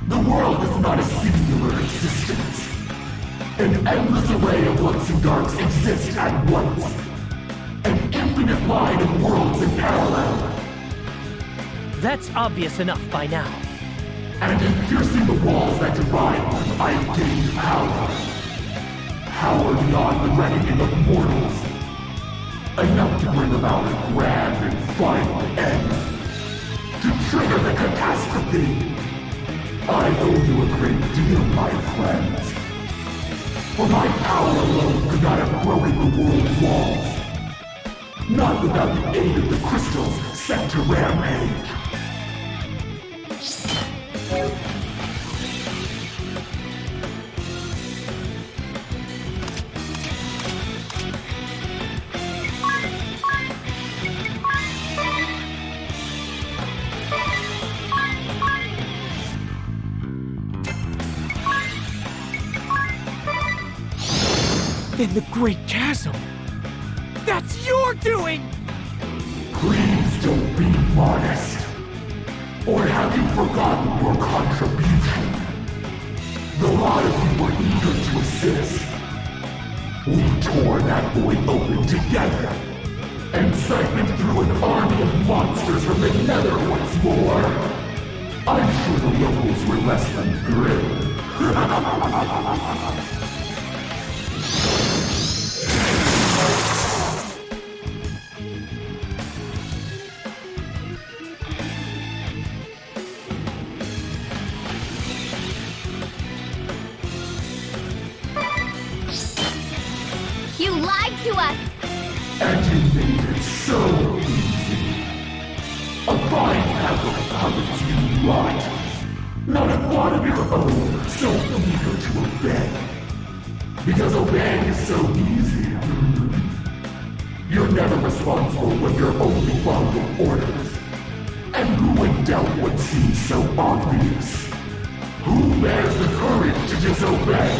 M: The world is not a singular existence. An endless array of lights and darks exist at once. An infinite line of worlds in parallel.
I: That's obvious enough by now.
M: And in piercing the walls that divide them, I've gained power. Power beyond the reckoning of mortals. Enough to bring about a grand and final end. To trigger the catastrophe. I owe you a great deal, my friends. For my power alone could not have broken the world's walls. Not without the aid of the crystals sent to Rampage.
D: Then the Great Chasm. That's your doing!
M: Please don't be modest. Or have you forgotten your contribution? The lot of you were eager to assist. We tore that void open together. And siphoned through an army of monsters from the nether once more. I'm sure the locals were less than thrilled.
C: You lied to us!
M: And you made it so easy. A fine path of puppets you lied. Not a thought of your own, so eager to obey. Because obeying is so easy. You're never responsible when you're only following orders. And who would doubt what seems so obvious? Who bears the courage to disobey?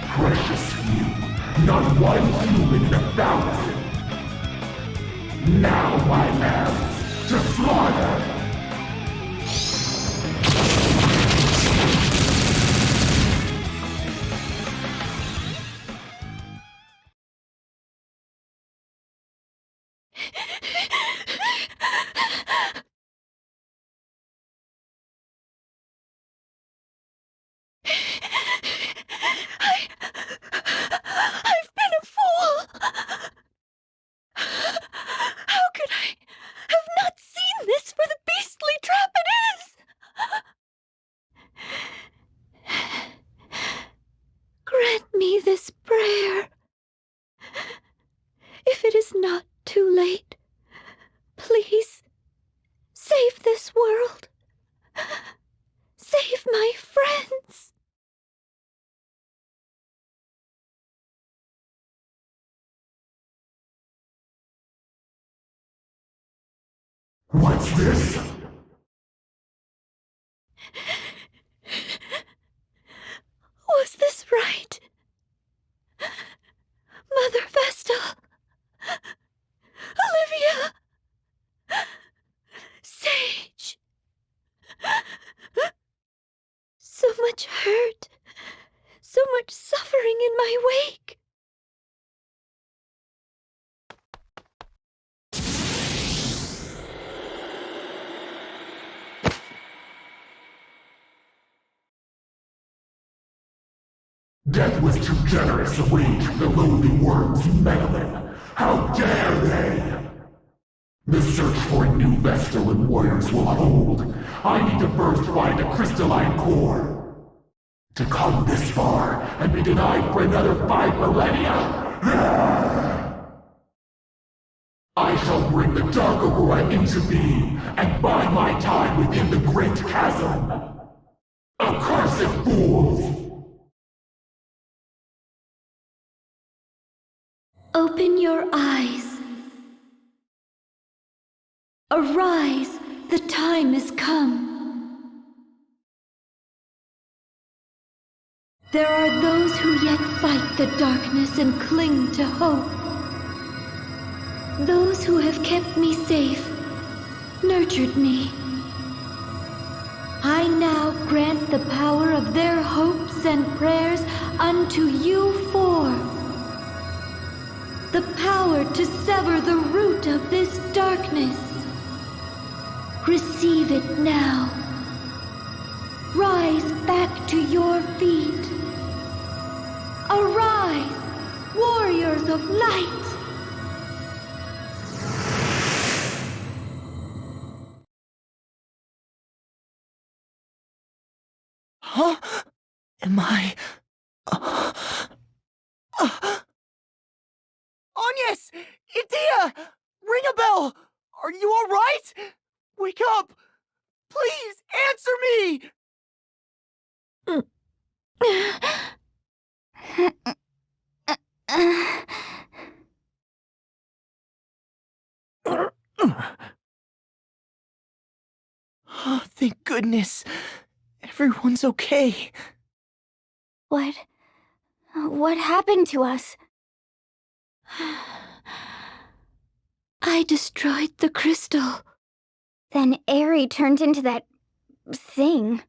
M: Precious few. Not one human in 1,000. Now my hands to slaughter!
A: This prayer. If it is not too late, please save this world. Save my friends.
M: What's this?
A: Was this right? Mother Vestal, Olivia, Sage. So much hurt, so much suffering in my wake.
M: Death was too generous a wage for the lowly worms meddling. How dare they! The search for a new Vestal and warriors will hold. I need to first find a crystalline core. To come this far and be denied for another 5 millennia! I shall bring the Dark Aurora into being and bide my time within the Great Chasm. Accursed fools!
A: Open your eyes. Arise, the time is come. There are those who yet fight the darkness and cling to hope. Those who have kept me safe, nurtured me. I now grant the power of their hopes and prayers unto you four. The power to sever the root of this darkness. Receive it now. Rise back to your feet. Arise, warriors of light!
D: Huh? Am I... Agnes! Idia! Ring a bell! Are you alright? Wake up! Please, answer me! Oh, thank goodness. Everyone's okay.
C: What happened to us?
A: I destroyed the crystal.
C: Then Eri turned into that thing.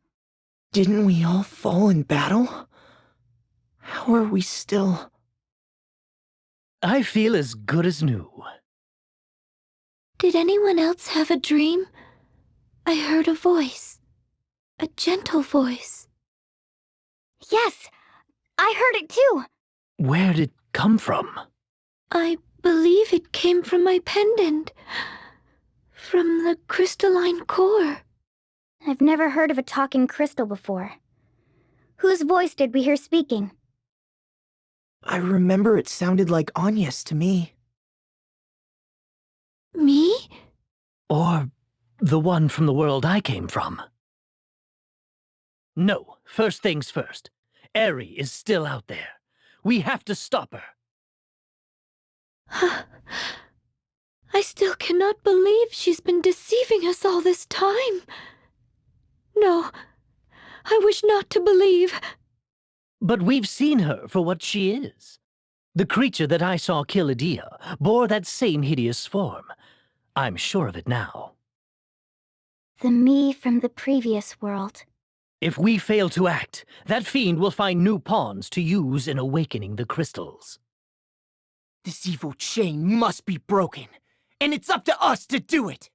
D: Didn't we all fall in battle? How are we still?
I: I feel as good as new.
A: Did anyone else have a dream? I heard a voice. A gentle voice.
C: Yes, I heard it too.
I: Where did it come from?
A: I believe it came from my pendant. From the crystalline core.
C: I've never heard of a talking crystal before. Whose voice did we hear speaking?
D: I remember it sounded like Agnes to me.
A: Me?
I: Or the one from the world I came from? No, first things first. Eri is still out there. We have to stop her.
A: I still cannot believe she's been deceiving us all this time. No, I wish not to believe.
I: But we've seen her for what she is. The creature that I saw kill Idia bore that same hideous form. I'm sure of it now.
C: The me from the previous world.
I: If we fail to act, that fiend will find new pawns to use in awakening the crystals.
D: This evil chain must be broken, and it's up to us to do it!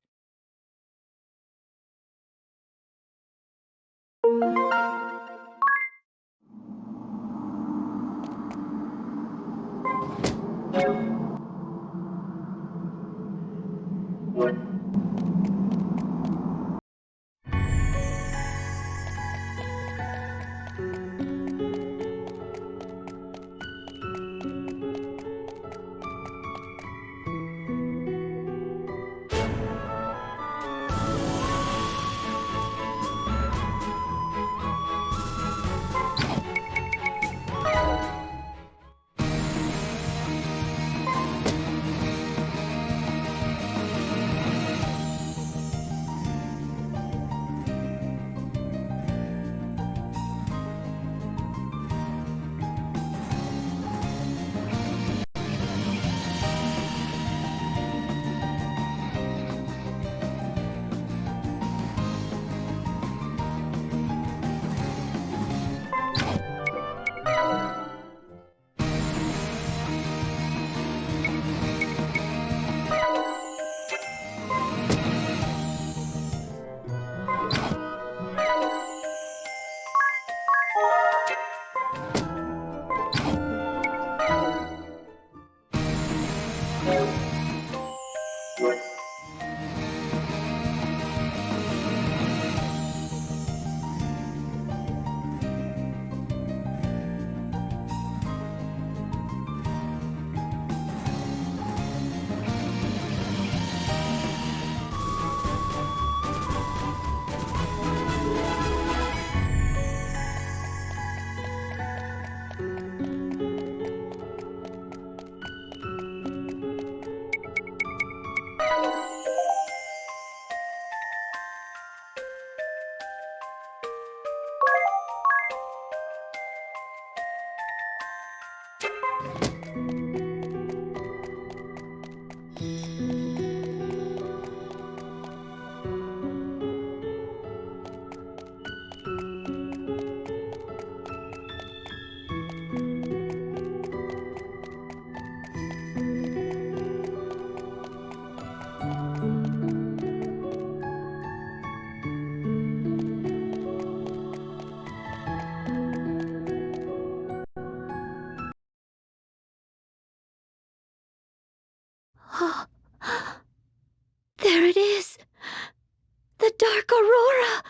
A: Dark Aurora!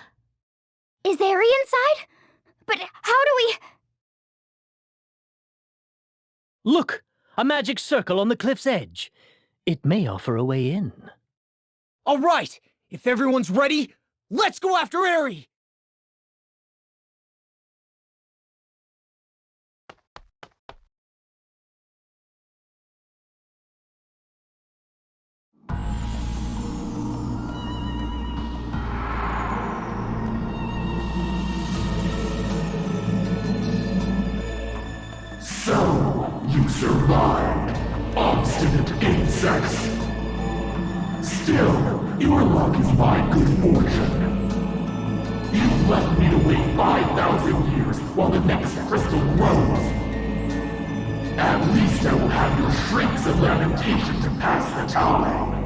C: Is Eri inside? But how do we...
I: Look! A magic circle on the cliff's edge. It may offer a way in.
N: All right! If everyone's ready, let's go after Eri!
M: So, you survived, obstinate insects. Still, your luck is my good fortune. You left me to wait 5,000 years while the next crystal grows. At least I will have your shrieks of lamentation to pass the time.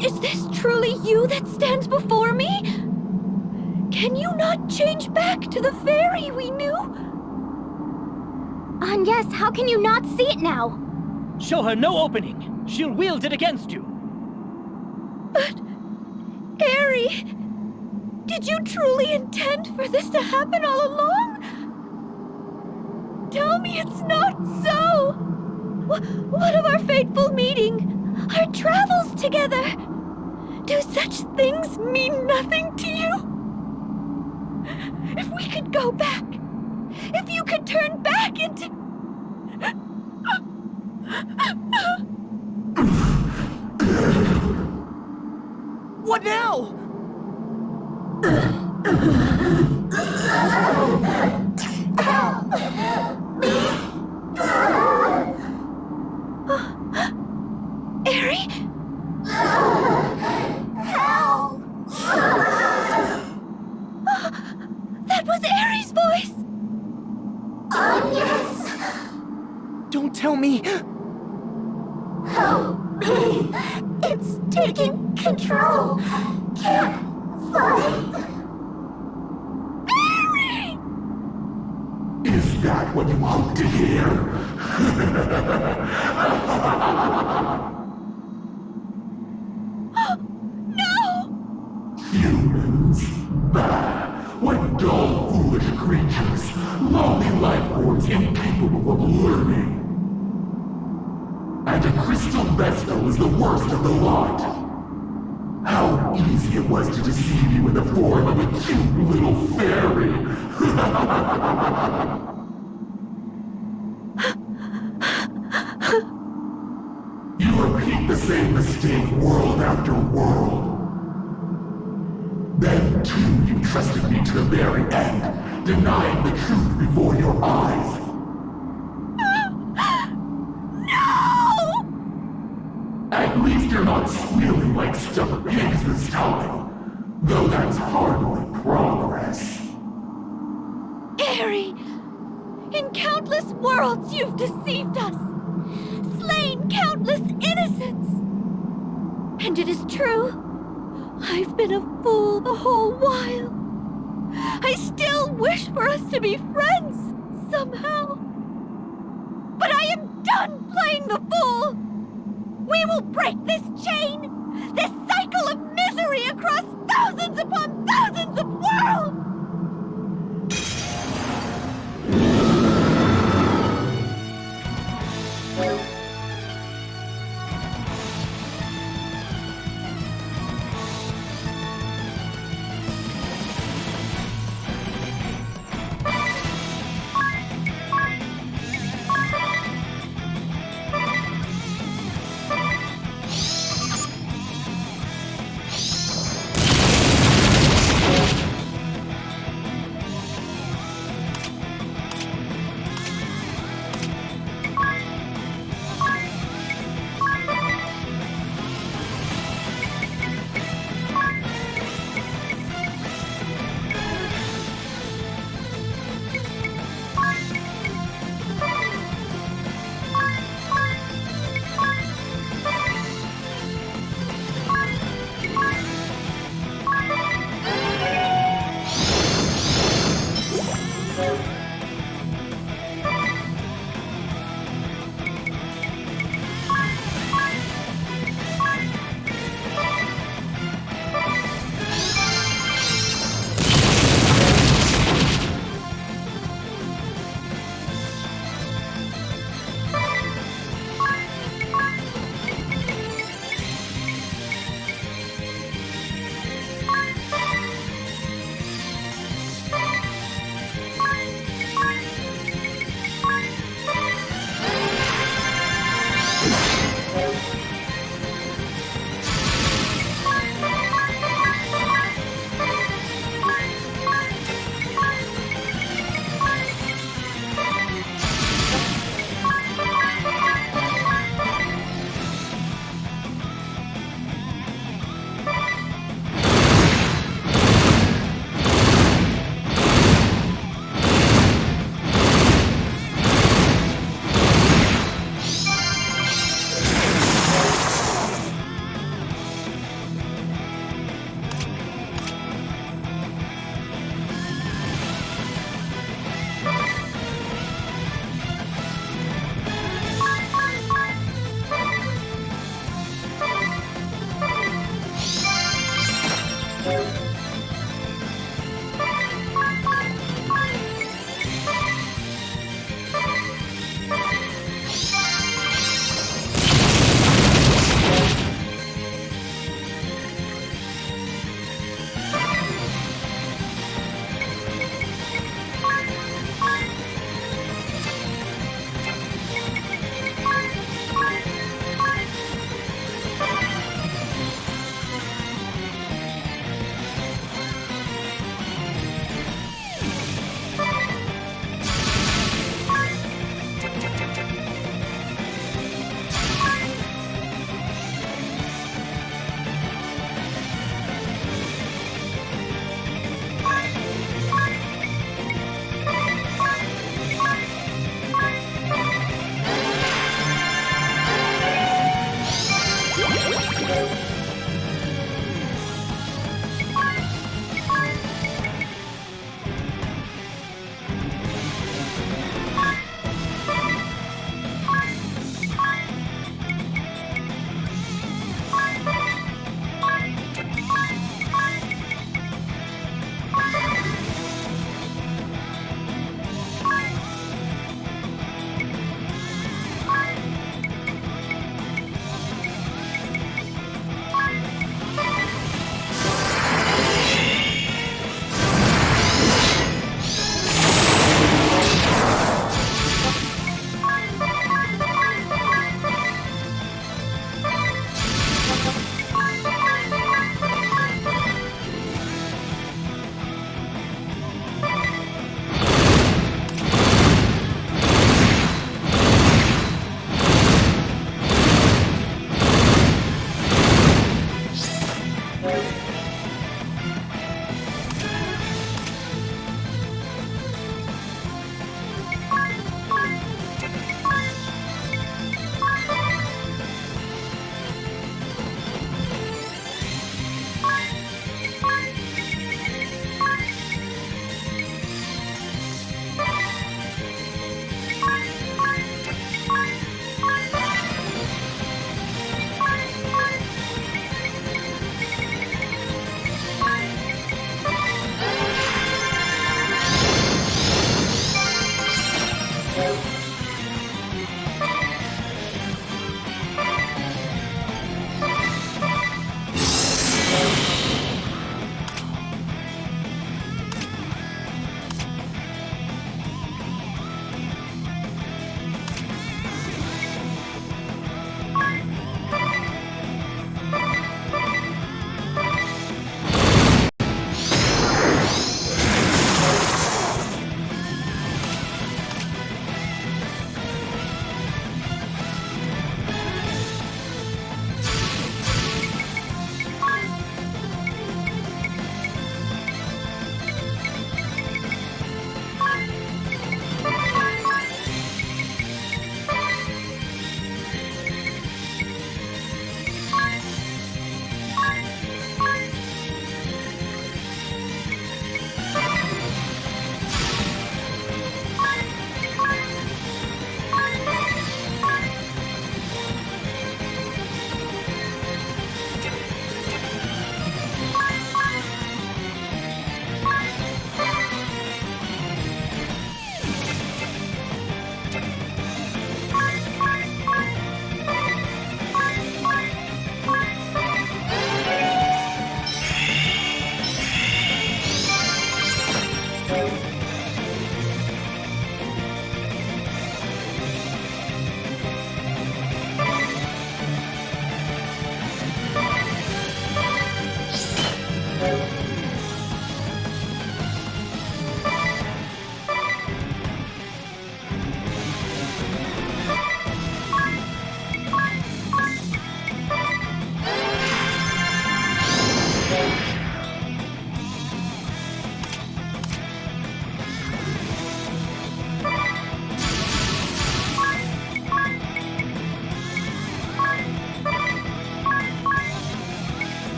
A: Is this truly you that stands before me? Can you not change back to the fairy we knew?
C: Yes, how can you not see it now?
I: Show her no opening. She'll wield it against you.
A: But, Aerie, did you truly intend for this to happen all along? Tell me it's not so! What of our fateful meeting? Our travels together? Do such things mean nothing to you? If we could go back, if you could turn back into...
N: What now?
A: Eri?
B: Help!
A: That was Eri's voice!
B: Oh, yes!
D: Don't tell me!
B: Help me! It's taking control! Can't fight!
A: Eri!
M: Is that what you hope to hear?
A: No!
M: Humans? Bah! What dull, foolish creatures! Lowly life forms incapable of learning! And a crystal Vestal is the worst of the lot! How easy it was to deceive you in the form of a cute little fairy! You repeat the same mistake world after world. Then, too, you trusted me to the very end, denying the truth before your eyes.
A: No!
M: At least you're not squealing like stubborn pigs this time. Though that's hardly progress.
A: Eri! In countless worlds you've deceived us! Slain countless innocents! And it is true. I've been a fool the whole while. I still wish for us to be friends, somehow. But I am done playing the fool! We will break this chain! This cycle of misery across thousands upon thousands of worlds!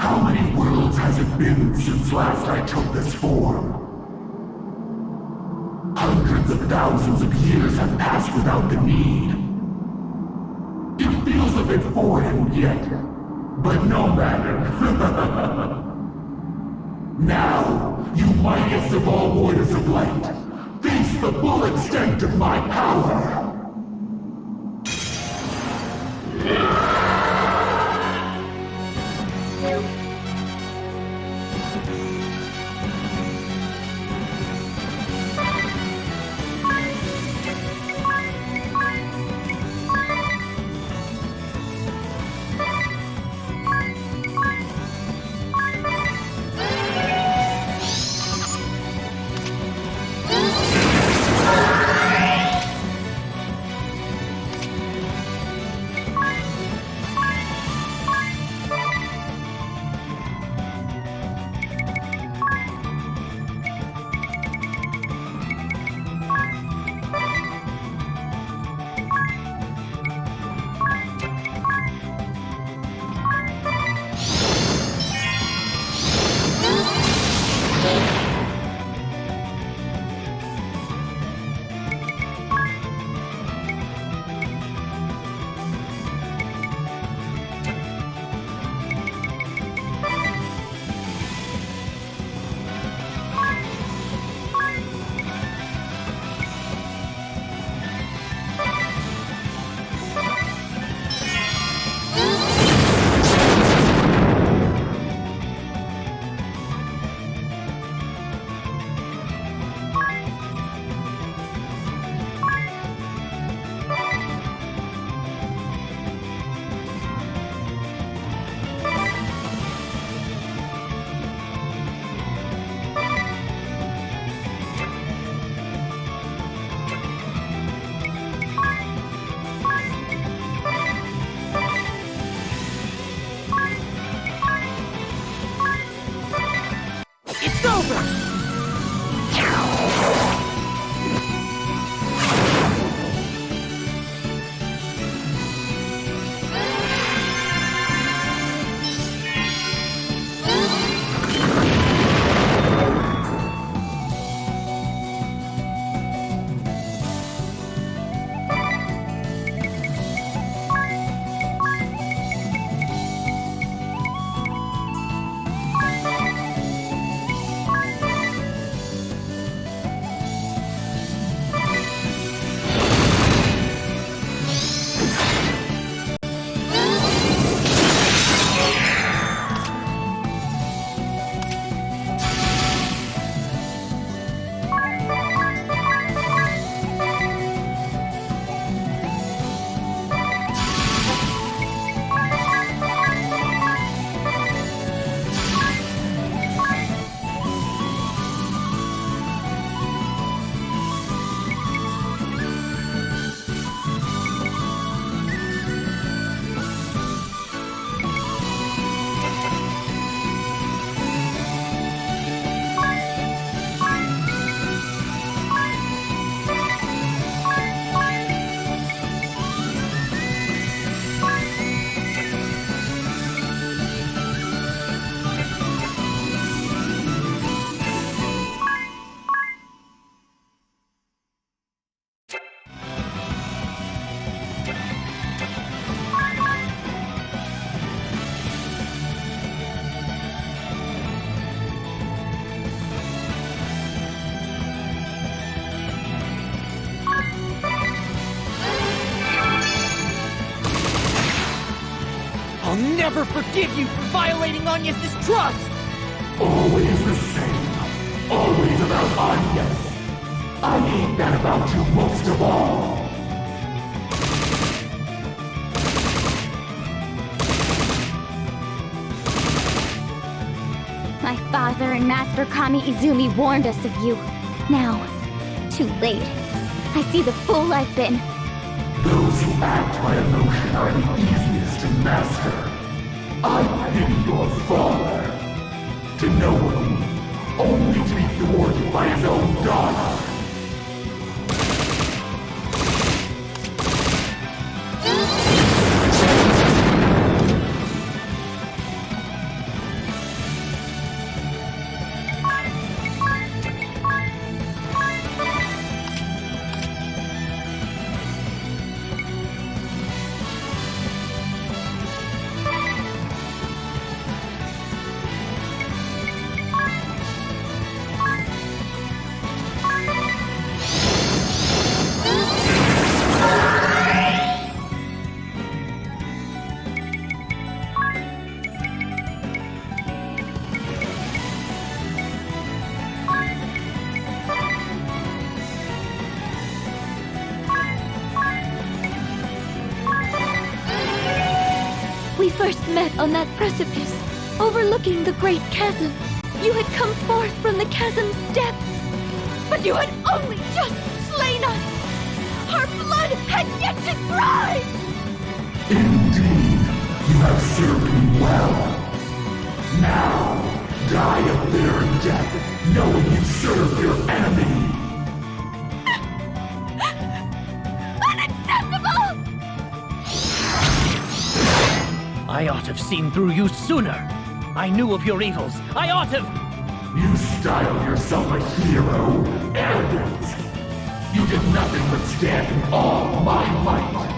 M: How many worlds has it been since last I took this form? Hundreds of thousands of years have passed without the need. It feels a bit foreign yet, but no matter. Now, you mightiest of all warriors of light, face the full extent of my power!
N: I'll never forgive you for violating Anya's trust!
M: Always the same. Always about Anya's. I hate that about you most of all.
C: My father and Master Kami Izumi warned us of you. Now, too late. I see the fool I've been.
M: Those who act by emotion are the easiest to master. I pity your father. To know him, only to be thwarted by his own daughter.
A: sat on that precipice, overlooking the great chasm. You had come forth from the chasm's depths, but you had only just slain us! Our blood had yet to dry!
M: Indeed, you have served me well. Now, die a bitter death, knowing you serve your enemy.
A: Unacceptable!
I: I ought to have seen through you sooner. I knew of your evils. I ought to have...
M: You style yourself a hero, arrogant. You did nothing but stand in awe of my might.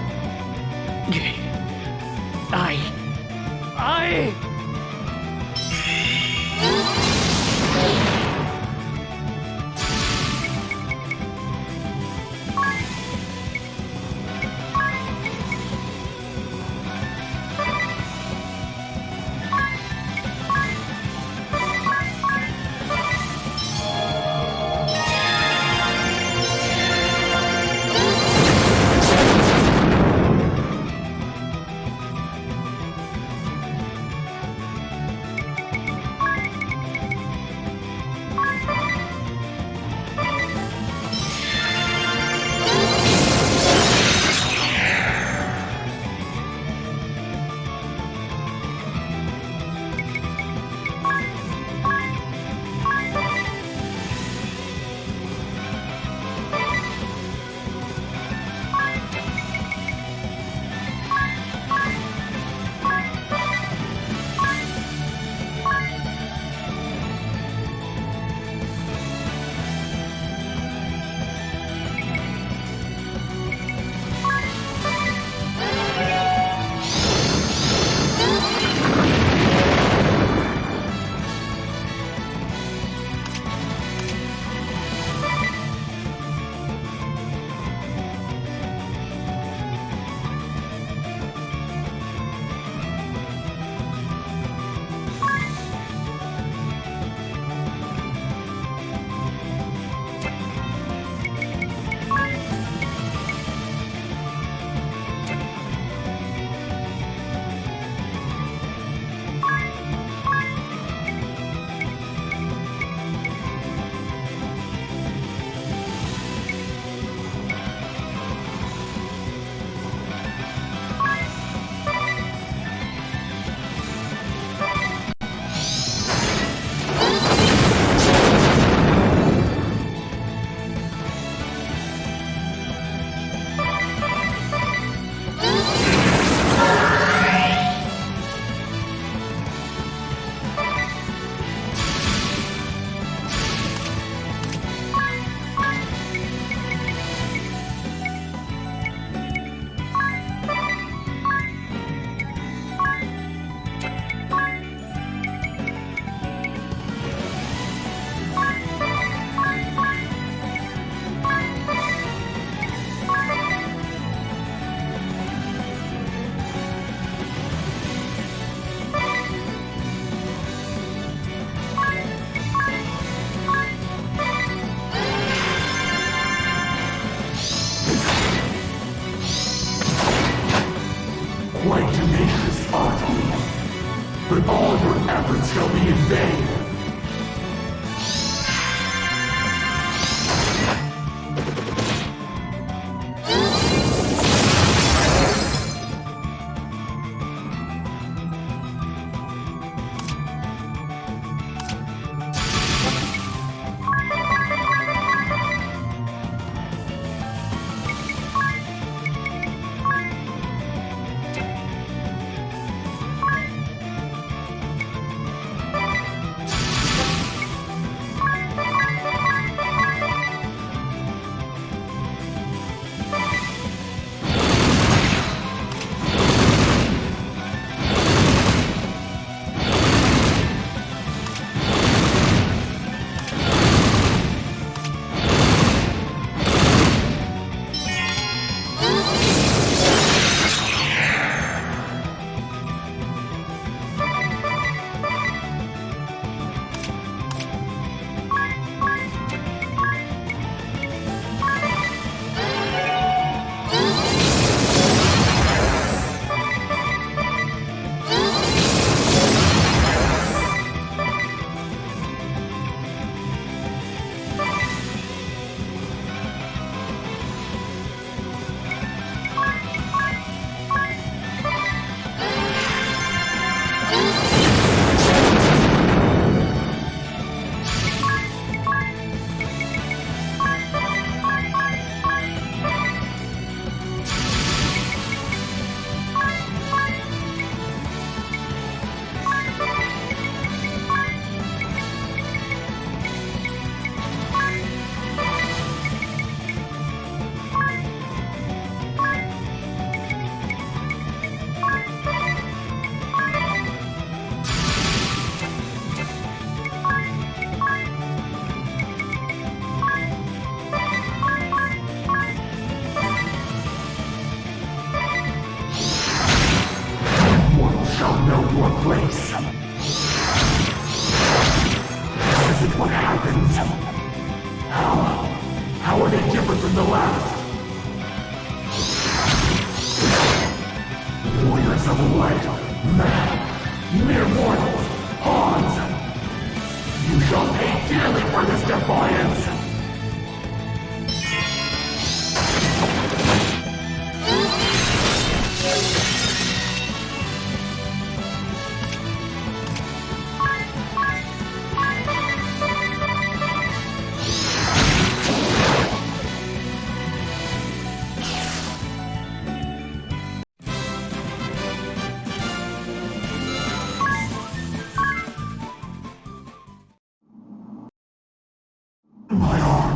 M: but all your efforts shall be in vain.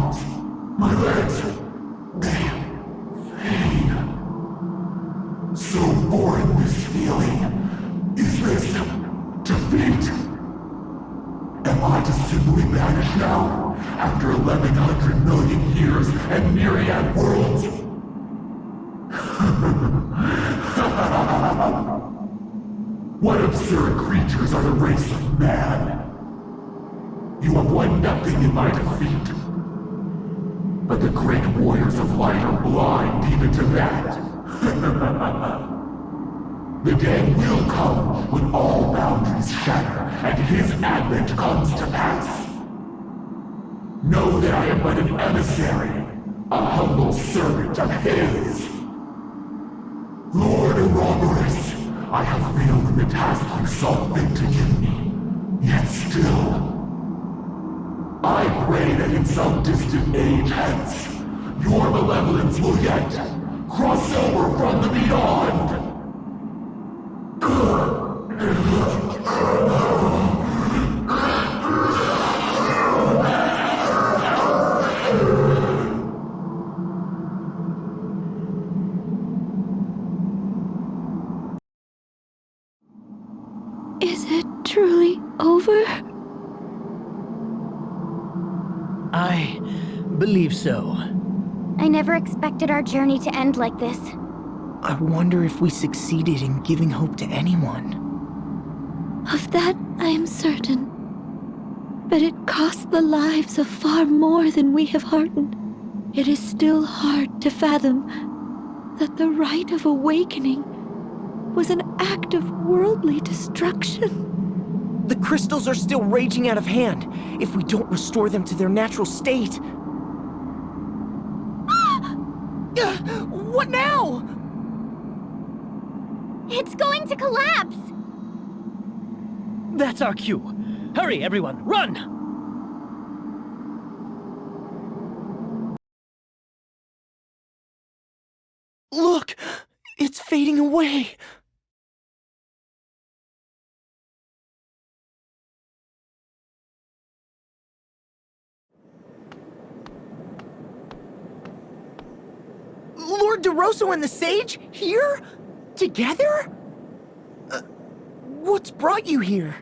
M: arms, my legs, they fade. So foreign this feeling. Is this defeat? Am I to simply vanish now, after 1,100 million years and myriad worlds? What absurd creatures are the race of man? You have won nothing in my defeat. But the great warriors of light are blind even to that. The day will come when all boundaries shatter and his advent comes to pass. Know that I am but an emissary, a humble servant of his. Lord Ouroboros, I have failed in the task you saw fit to give me. Yet still, I pray that in some distant age hence, your malevolence will yet cross over from the beyond.
A: Is it truly over?
I: I believe so.
C: I never expected our journey to end like this.
D: I wonder if we succeeded in giving hope to anyone.
A: Of that I am certain. But it cost the lives of far more than we have heartened. It is still hard to fathom that the rite of awakening was an act of worldly destruction.
D: The crystals are still raging out of hand if we don't restore them to their natural state. What now?
C: It's going to collapse!
I: That's our cue. Hurry, everyone, run!
D: Look! It's fading away! Lord DeRosso and the Sage? Here? Together? What's brought you here?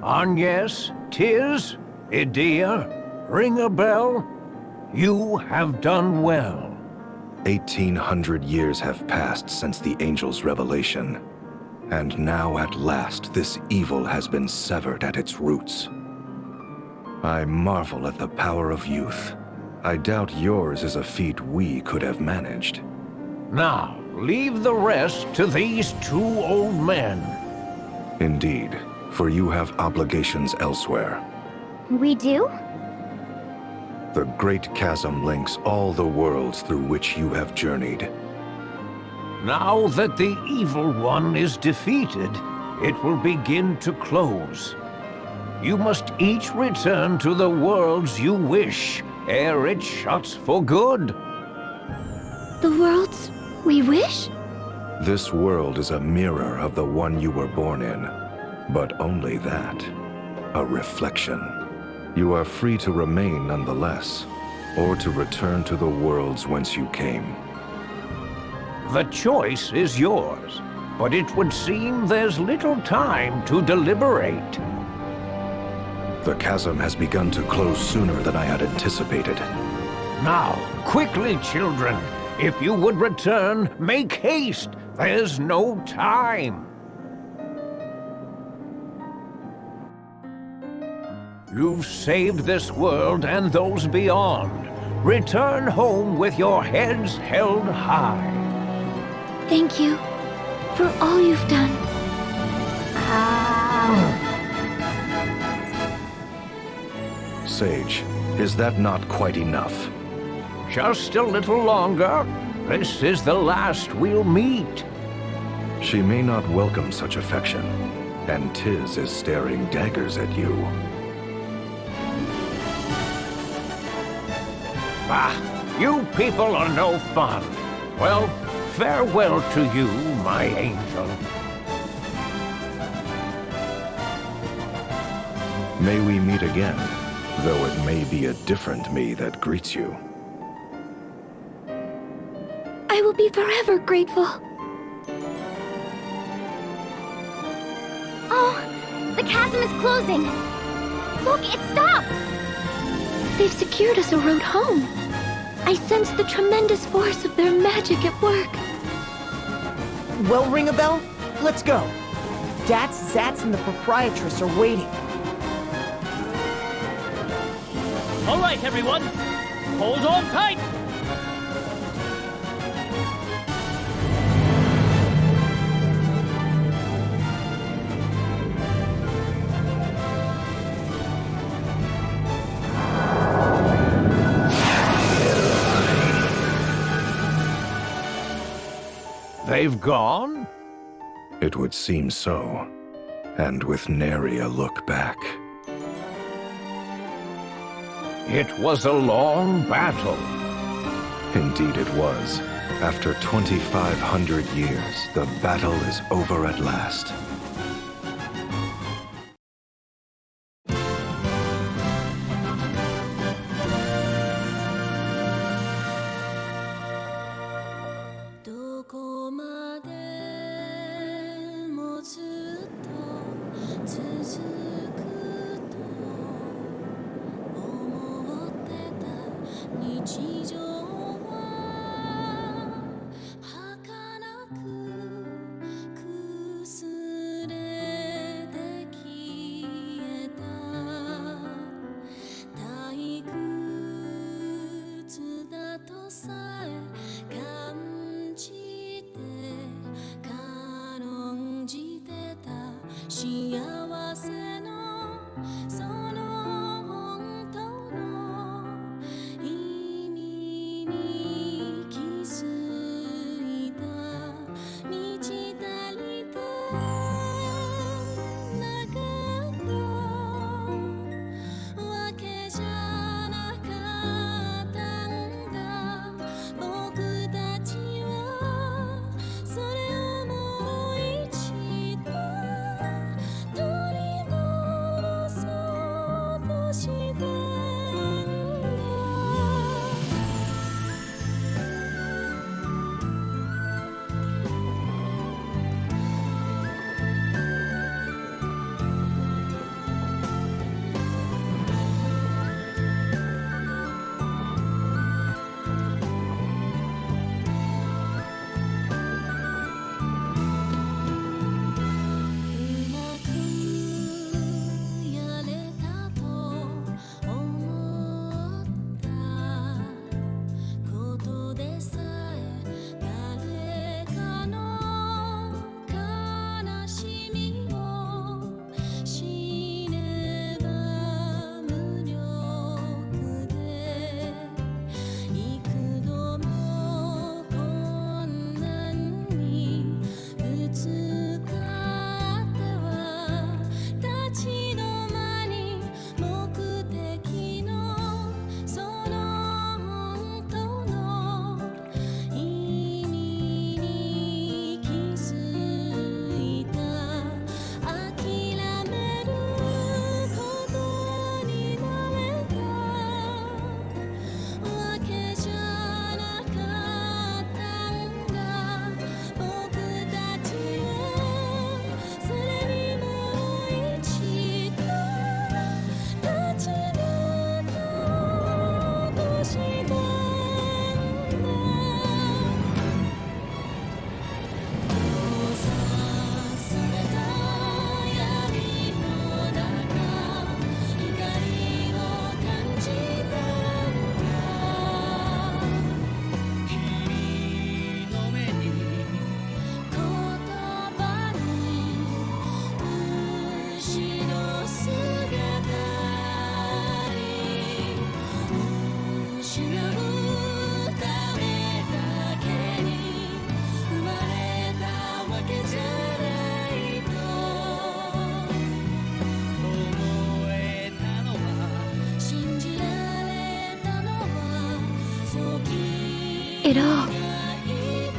J: Agnes, Tiz, Edea, ring a bell? You have done well.
G: 1,800 years have passed since the angel's revelation. And now at last this evil has been severed at its roots. I marvel at the power of youth. I doubt yours is a feat we could have managed.
J: Now, leave the rest to these two old men.
G: Indeed, for you have obligations elsewhere.
C: We do?
G: The great chasm links all the worlds through which you have journeyed.
J: Now that the evil one is defeated, it will begin to close. You must each return to the worlds you wish, ere it shuts for good.
A: The worlds we wish?
G: This world is a mirror of the one you were born in, but only that, a reflection. You are free to remain nonetheless, or to return to the worlds whence you came.
J: The choice is yours, but it would seem there's little time to deliberate.
G: The chasm has begun to close sooner than I had anticipated.
J: Now, quickly, children. If you would return, make haste. There's no time. You've saved this world and those beyond. Return home with your heads held high.
A: Thank you for all you've done.
G: Sage, is that not quite enough?
J: Just a little longer. This is the last we'll meet.
G: She may not welcome such affection, and Tiz is staring daggers at you.
J: Ah, you people are no fun. Well, farewell to you, my angel.
G: May we meet again, though it may be a different me that greets you.
A: I will be forever grateful.
C: Oh, the chasm is closing. Look, it stopped.
A: They've secured us a road home. I sense the tremendous force of their magic at work.
D: Well, ring a bell? Let's go. Dats, Zats, and the proprietress are waiting.
N: All right, everyone. Hold on tight.
J: They've gone?
G: It would seem so. And with nary a look back.
J: It was a long battle.
G: Indeed it was. After 2,500 years, the battle is over at last.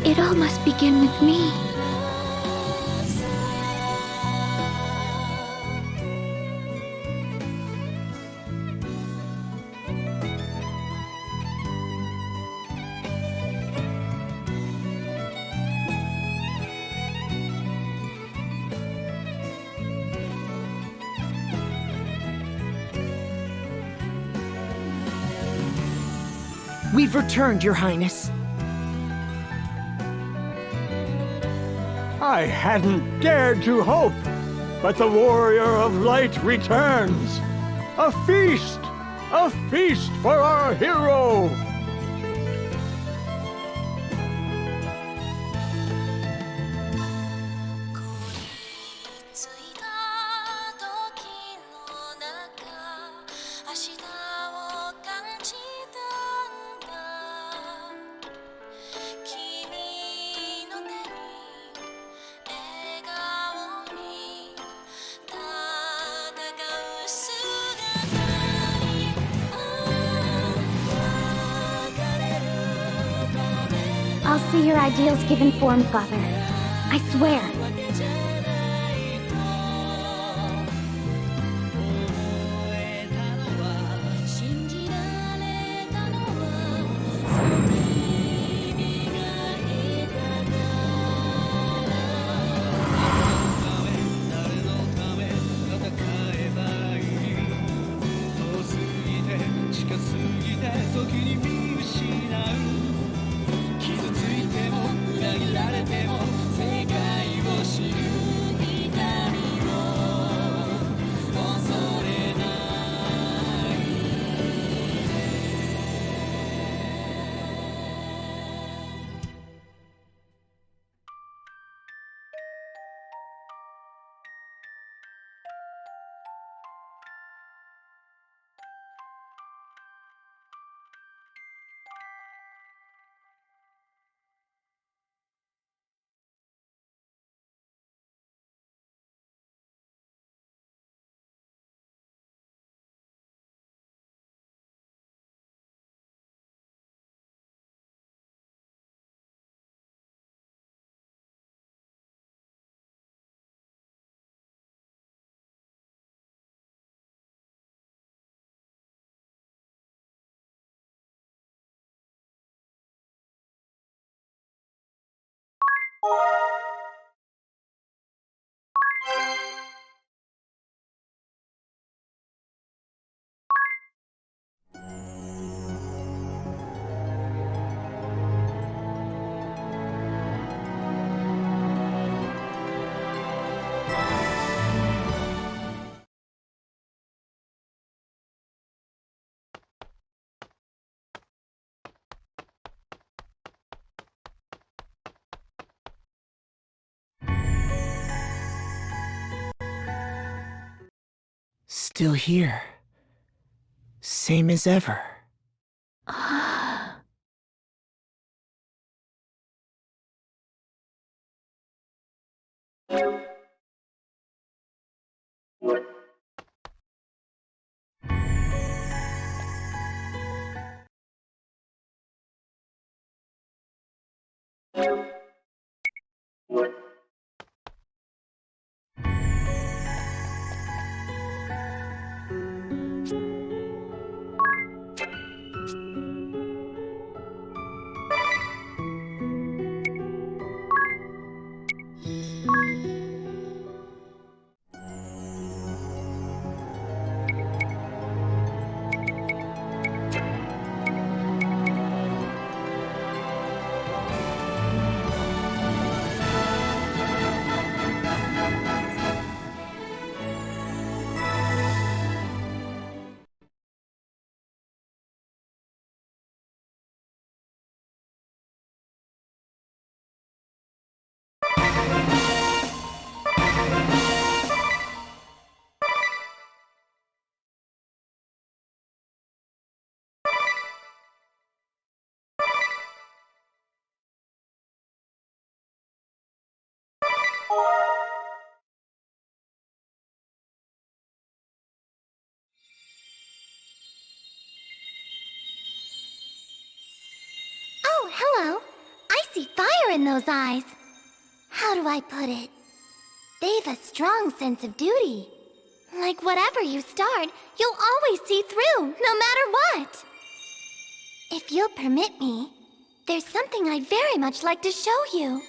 A: It all must begin with me.
D: We've returned, Your Highness.
O: I hadn't dared to hope, but the Warrior of Light returns. A feast! A feast for our hero!
C: I'll see your ideals given form, Father. I swear.
D: Still here. Same as ever.
B: Oh, hello. I see fire in those eyes. How do I put it? They've a strong sense of duty. Like whatever you start, you'll always see through, no matter what. If you'll permit me, there's something I'd very much like to show you.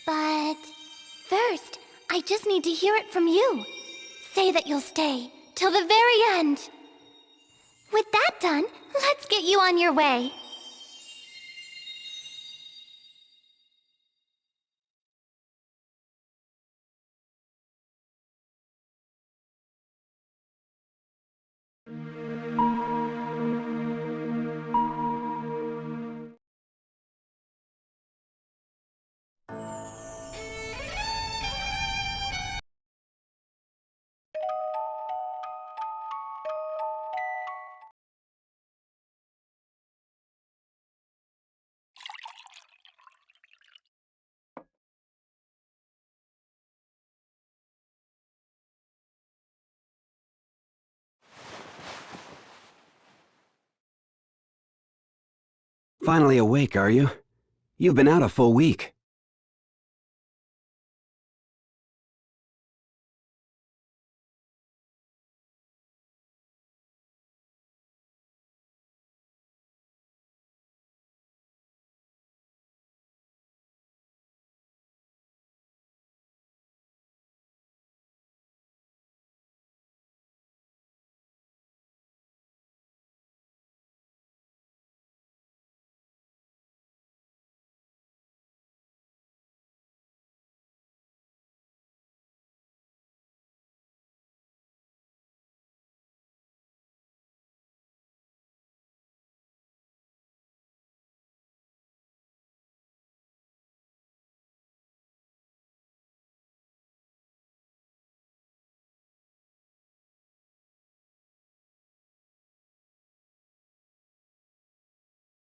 B: But first, I just need to hear it from you. Say that you'll stay till the very end. With that done, let's get you on your way.
P: Finally awake, are you? You've been out a full week.